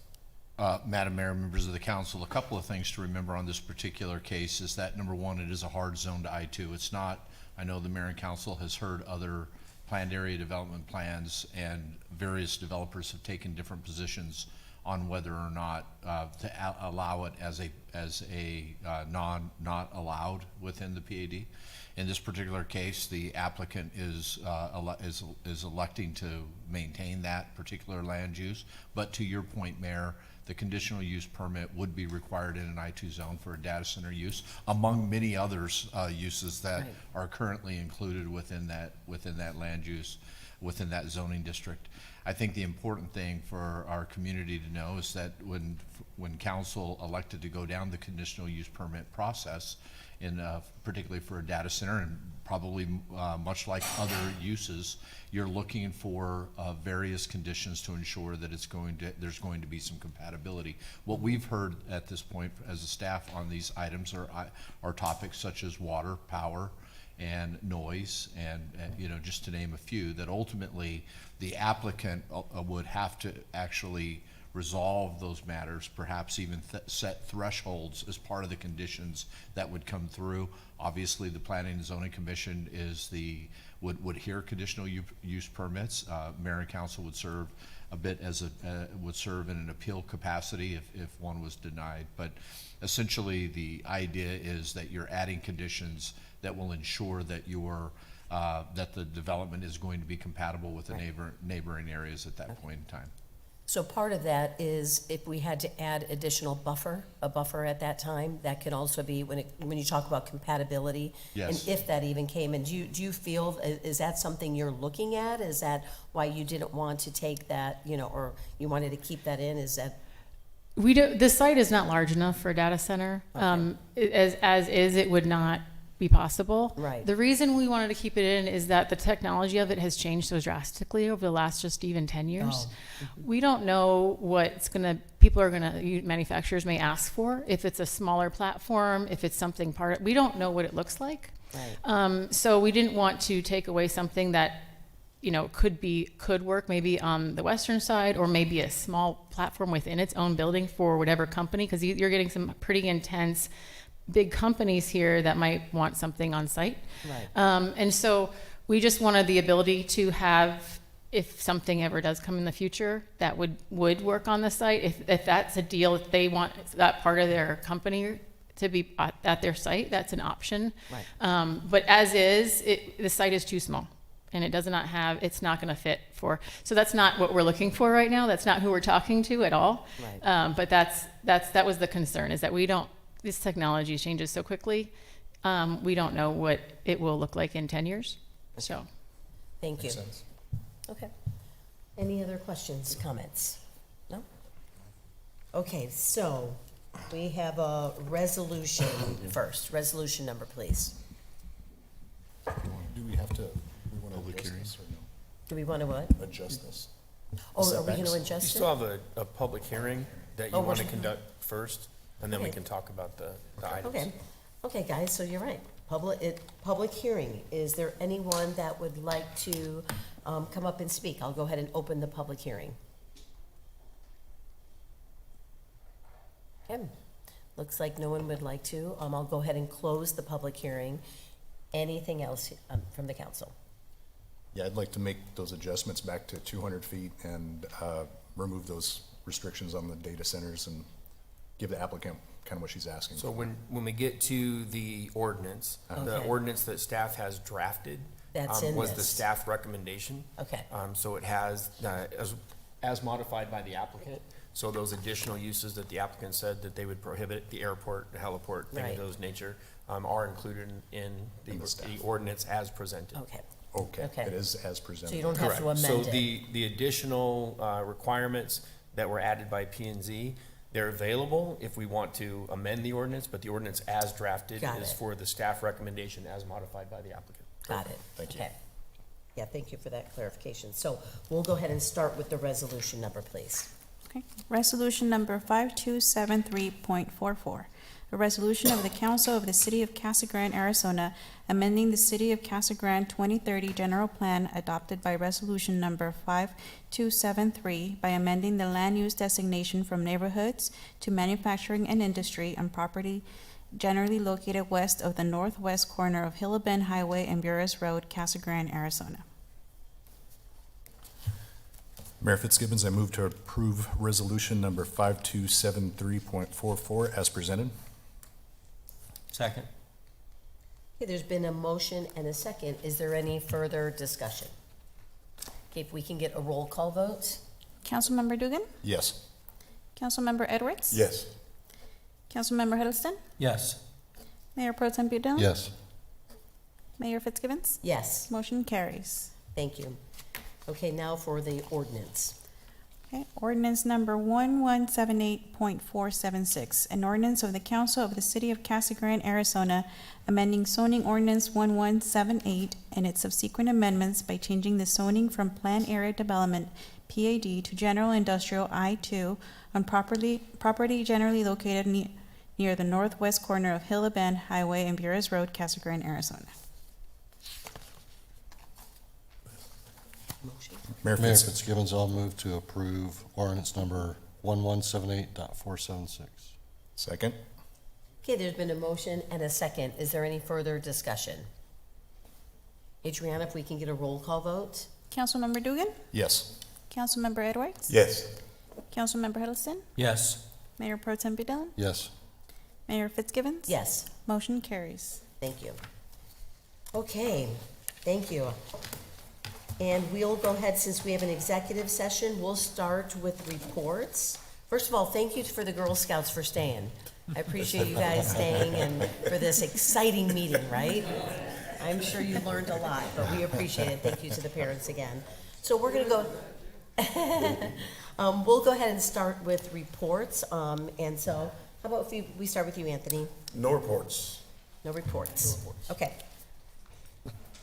Madam Mayor, members of the council, a couple of things to remember on this particular case is that, number one, it is a hard zone to I2. It's not, I know the mayor and council has heard other planned area development plans, and various developers have taken different positions on whether or not to allow it as a not allowed within the PAD. In this particular case, the applicant is electing to maintain that particular land use. But to your point, Mayor, the conditional use permit would be required in an I2 zone for a data center use, among many others uses that are currently included within that land use, within that zoning district. I think the important thing for our community to know is that when council elected to go down the conditional use permit process, particularly for a data center, and probably much like other uses, you're looking for various conditions to ensure that there's going to be some compatibility. What we've heard at this point as a staff on these items are topics such as water, power, and noise, and just to name a few, that ultimately the applicant would have to actually resolve those matters, perhaps even set thresholds as part of the conditions that would come through. Obviously, the Planning and Zoning Commission would hear conditional use permits. Mayor and council would serve a bit would serve in an appeal capacity if one was denied. But essentially, the idea is that you're adding conditions that will ensure that that the development is going to be compatible with the neighboring areas at that point in time. So part of that is if we had to add additional a buffer at that time, that could also be when you talk about compatibility. Yes. And if that even came in, do you feel, is that something you're looking at? Is that why you didn't want to take that, or you wanted to keep that in? Is that? This site is not large enough for a data center. Okay. As is, it would not be possible. Right. The reason we wanted to keep it in is that the technology of it has changed so drastically over the last just even 10 years. Oh. We don't know what manufacturers may ask for, if it's a smaller platform, if it's something we don't know what it looks like. Right. So we didn't want to take away something that could work maybe on the western side, or maybe a small platform within its own building for whatever company, because you're getting some pretty intense big companies here that might want something on site. Right. And so we just wanted the ability to have, if something ever does come in the future, that would work on the site. If that's a deal, if they want that part of their company to be at their site, that's an option. Right. But as is, the site is too small, and it's not going to fit so that's not what we're looking for right now. That's not who we're talking to at all. Right. But that was the concern, is that this technology changes so quickly. We don't know what it will look like in 10 years. So, Thank you. Makes sense. Okay. Any other questions, comments? No? Okay, so we have a resolution first. Resolution number, please. Do we have to, adjust this or no? Do we want to what? Adjust this? Oh, are we going to Setbacks? adjust You it? still have a public hearing that you Oh, want to we're- conduct first, and then we Okay. can talk about the items. Okay. Okay, guys, so you're right. Public hearing. Is there anyone that would like to come up and speak? I'll go ahead and open the public hearing. Okay. Looks like no one would like to. I'll go ahead and close the public hearing. Anything else from the council? Yeah, I'd like to make those adjustments back to 200 feet and remove those restrictions on the data centers and give the applicant kind of what she's asking. So when we get to the ordinance, the Okay. ordinance that staff has drafted That's in was the this. staff recommendation. Okay. So it has, as modified by the applicant, so those additional uses that the applicant said that they would prohibit, the airport, the heliport, thing Right. of those nature, are included in the ordinance as presented. Okay. Okay, Okay. it is as presented. So you don't have to Correct. amend So it. the additional requirements that were added by P and Z, they're available if we want to amend the ordinance, but the ordinance as drafted Got is it. for the staff recommendation as modified by the applicant. Got it. Thank you. Okay. Yeah, thank you for that clarification. So we'll go ahead and start with the resolution number, please. Okay. Resolution number 5273.44. A resolution of the Council of the City of Casa Grande, Arizona, amending the City of Casa Grande 2030 General Plan adopted by Resolution number 5273 by amending the land use designation from neighborhoods to manufacturing and industry on property generally located west of the northwest corner of Hilla Bend Highway and Buras Road, Casa Grande, Arizona. Mayor Fitzgibbons, I move to approve resolution number 5273.44 as presented. Second. Okay, there's been a motion and a second. Is there any further discussion? Okay, if we can get a roll call vote? Councilmember Dugan? Yes. Councilmember Edwards? Yes. Councilmember Huddleston? Yes. Mayor Pro Tem Dillon? Yes. Mayor Fitzgibbons? Yes, Motion carries. thank you. Okay, now for the ordinance. Okay, ordinance number 1178.476, an ordinance of the Council of the City of Casa Grande, Arizona, amending zoning ordinance 1178 and its subsequent amendments by changing the zoning from Plan Area Development, PAD, to General Industrial I-2 on property generally located near the northwest corner of Hilla Bend Highway and Buras Road, Casa Grande, Arizona. Mayor Mayor Fitz, Fitzgibbons, I'll move to approve ordinance number 1178.476. second. Okay, there's been a motion and a second. Is there any further discussion? Adriana, if we can get a roll call vote? Councilmember Dugan? Yes. Councilmember Edwards? Yes. Councilmember Huddleston? Yes. Mayor Pro Tem Dillon? Yes. Mayor Fitzgibbons? Yes, Motion carries. thank you. Okay, thank you. And we'll go ahead, since we have an executive session, we'll start with reports. First of all, thank you for the Girl Scouts for staying. I appreciate you guys staying and for this exciting meeting, right? I'm sure you learned a lot, but we appreciate it. Thank you to the parents again. So we're gonna go, we'll go ahead and start with reports. And so, how about if we start with you, Anthony? No reports. No reports. Okay.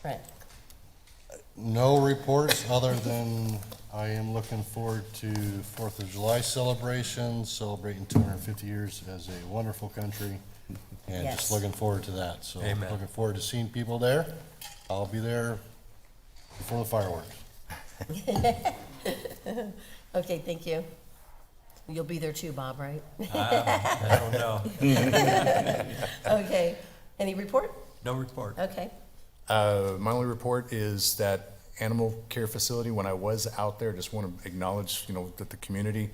Brett? No reports, other than I am looking forward to 4th of July celebrations, celebrating 250 years as a wonderful country, and Yes. just looking forward to that. So Amen. looking forward to seeing people there. I'll be there before the fireworks. Okay, thank you. You'll be there too, Bob, right? I don't know. Okay. Any report? No report. Okay. My only report is that animal care facility, when I was out there, just want to acknowledge, that the community,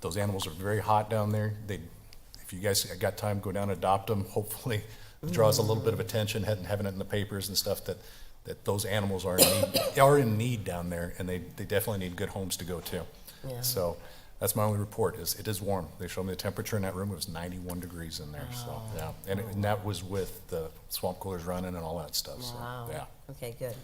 those animals are very hot down there. If you guys got time, go down and adopt them. Hopefully it draws a little bit of attention, having it in the papers and stuff, that those animals are in need down there, and they definitely need good homes to go to. Yeah. So that's my only report, is it is warm. They showed me the temperature in that room, it was 91 degrees in there, so, yeah. And that was with the swamp coolers running and all that stuff, so, Wow. yeah. Okay, good.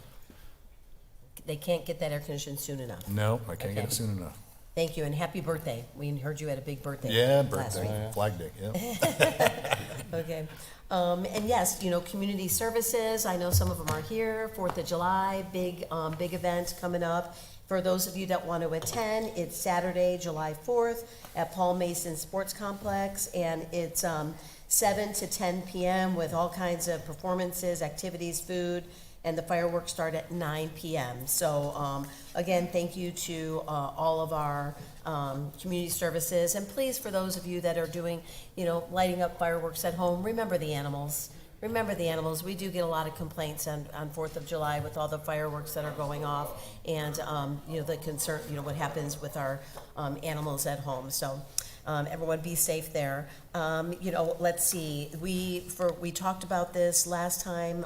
They can't get that air conditioned soon enough. No, I can't get Okay. it soon enough. Thank you, and happy birthday. We heard you had a big birthday. Yeah, last birthday, week. Flag Day, yeah. Okay. And yes, community services, I know some of them are here, 4th of July, big event coming up. For those of you that want to attend, it's Saturday, July 4th at Paul Mason Sports Complex, and it's 7 to 10 p.m. with all kinds of performances, activities, food, and the fireworks start at 9 p.m. So again, thank you to all of our community services. And please, for those of you that are doing, lighting up fireworks at home, remember the animals. Remember the animals. We do get a lot of complaints on 4th of July with all the fireworks that are going off, and the concern, what happens with our animals at home. So Everyone be safe there. Let's see, we talked about this last time,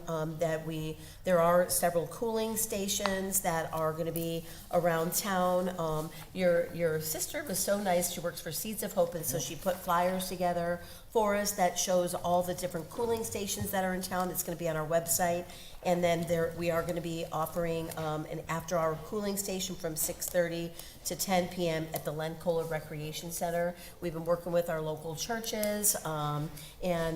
there are several cooling stations that are gonna be around town. Your sister was so nice, she works for Seeds of Hope, and so she put flyers together for us that shows all the different cooling stations that are in town. It's gonna be on our website. And then we are gonna be offering, an after-hour cooling station from 6:30 to 10 PM at the Lencola Recreation Center. We've been working with our local churches, and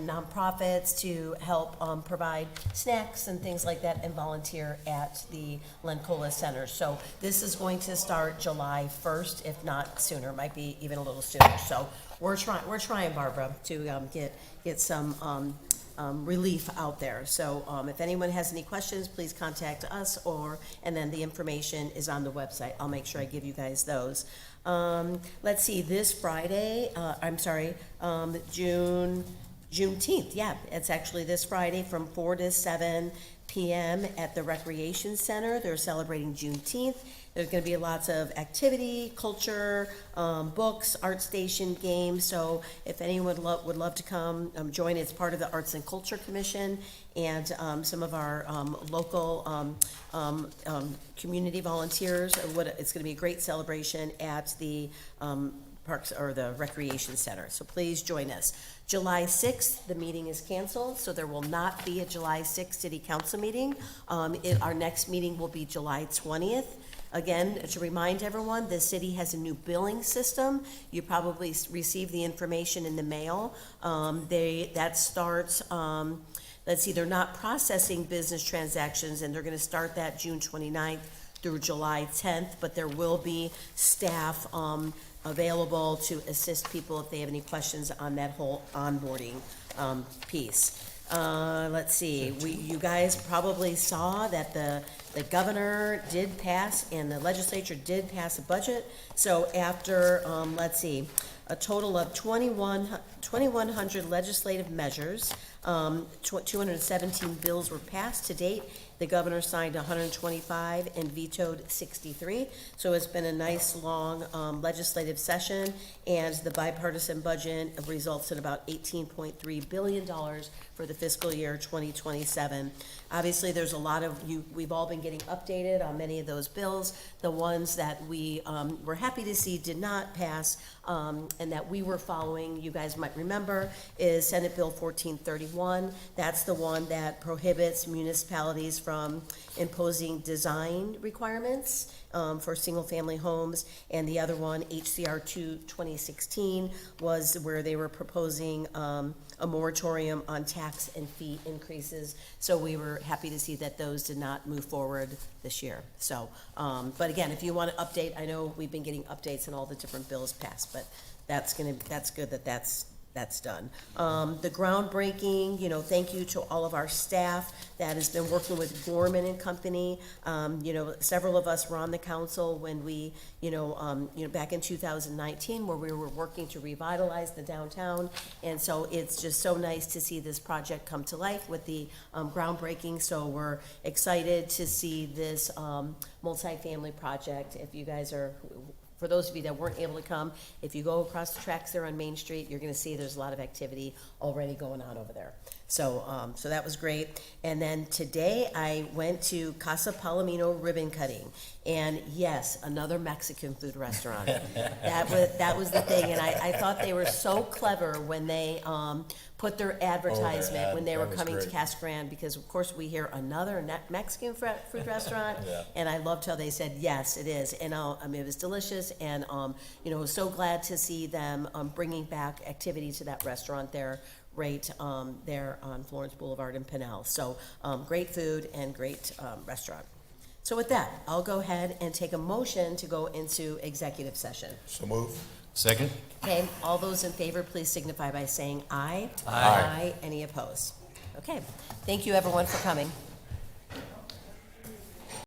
nonprofits to help, provide snacks and things like that and volunteer at the Lencola Center. So this is going to start July 1st, if not sooner, might be even a little sooner. So we're trying, Barbara, to, get some, relief out there. So if anyone has any questions, please contact us, and then the information is on the website. I'll make sure I give you guys those. Let's see, this Friday, Juneteenth, yeah, it's actually this Friday from 4 to 7 PM at the Recreation Center. They're celebrating Juneteenth. There's going to be lots of activity, culture, books, art station, games. So if anyone would love to come join, it's part of the Arts and Culture Commission and some of our local community volunteers. It's going to be a great celebration at the parks or the Recreation Center. So please join us. July 6th, the meeting is canceled, so there will not be a July 6th City Council meeting. Our next meeting will be July 20th. Again, to remind everyone, the city has a new billing system. You probably received the information in the mail. That starts, let's see, they're not processing business transactions, and they're gonna start that June 29th through July 10th, but there will be staff available to assist people if they have any questions on that whole onboarding piece. Let's see, you guys probably saw that the governor did pass and the legislature did pass a budget. So after, let's see, a total of 2,100 legislative measures, 217 bills were passed to date. The governor signed 125 and vetoed 63. So it's been a nice, long legislative session, and the bipartisan budget results in about $18.3 billion for the fiscal year 2027. Obviously, there's a lot of, we've all been getting updated on many of those bills. The ones that we were happy to see did not pass, and that we were following, you guys might remember, is Senate Bill 1431. That's the one that prohibits municipalities from imposing design requirements for single-family homes, and the other one, HCR 2016, was where they were proposing a moratorium on tax and fee increases. So we were happy to see that those did not move forward this year. So, but again, if you want to update, I know we've been getting updates on all the different bills passed, but that's good that that's done. The groundbreaking, thank you to all of our staff that has been working with Gorman and Company. Several of us were on the council when we, back in 2019, where we were working to revitalize the downtown. And so it's just so nice to see this project come to life with the groundbreaking. So we're excited to see this multifamily project. If you guys are, for those of you that weren't able to come, if you go across the tracks there on Main Street, you're gonna see there's a lot of activity already going on over there. So, so that was great. And then today I went to Casa Palomino ribbon cutting. And yes, another Mexican food restaurant. That was the thing. And I thought they were so clever when they put their advertisement when they were coming to Casa Grande, because of course we hear another Mexican food restaurant. And I loved how they said, yes, it is. And it was delicious. And, was so glad to see them bringing back activity to that restaurant there. Right there on Florence Boulevard in Pinell. So great food and great restaurant. So with that, I'll go ahead and take a motion to go into executive session. So move. Second? Okay, all those in favor, please signify by saying aye. Aye. Any opposed? Okay, thank you everyone for coming.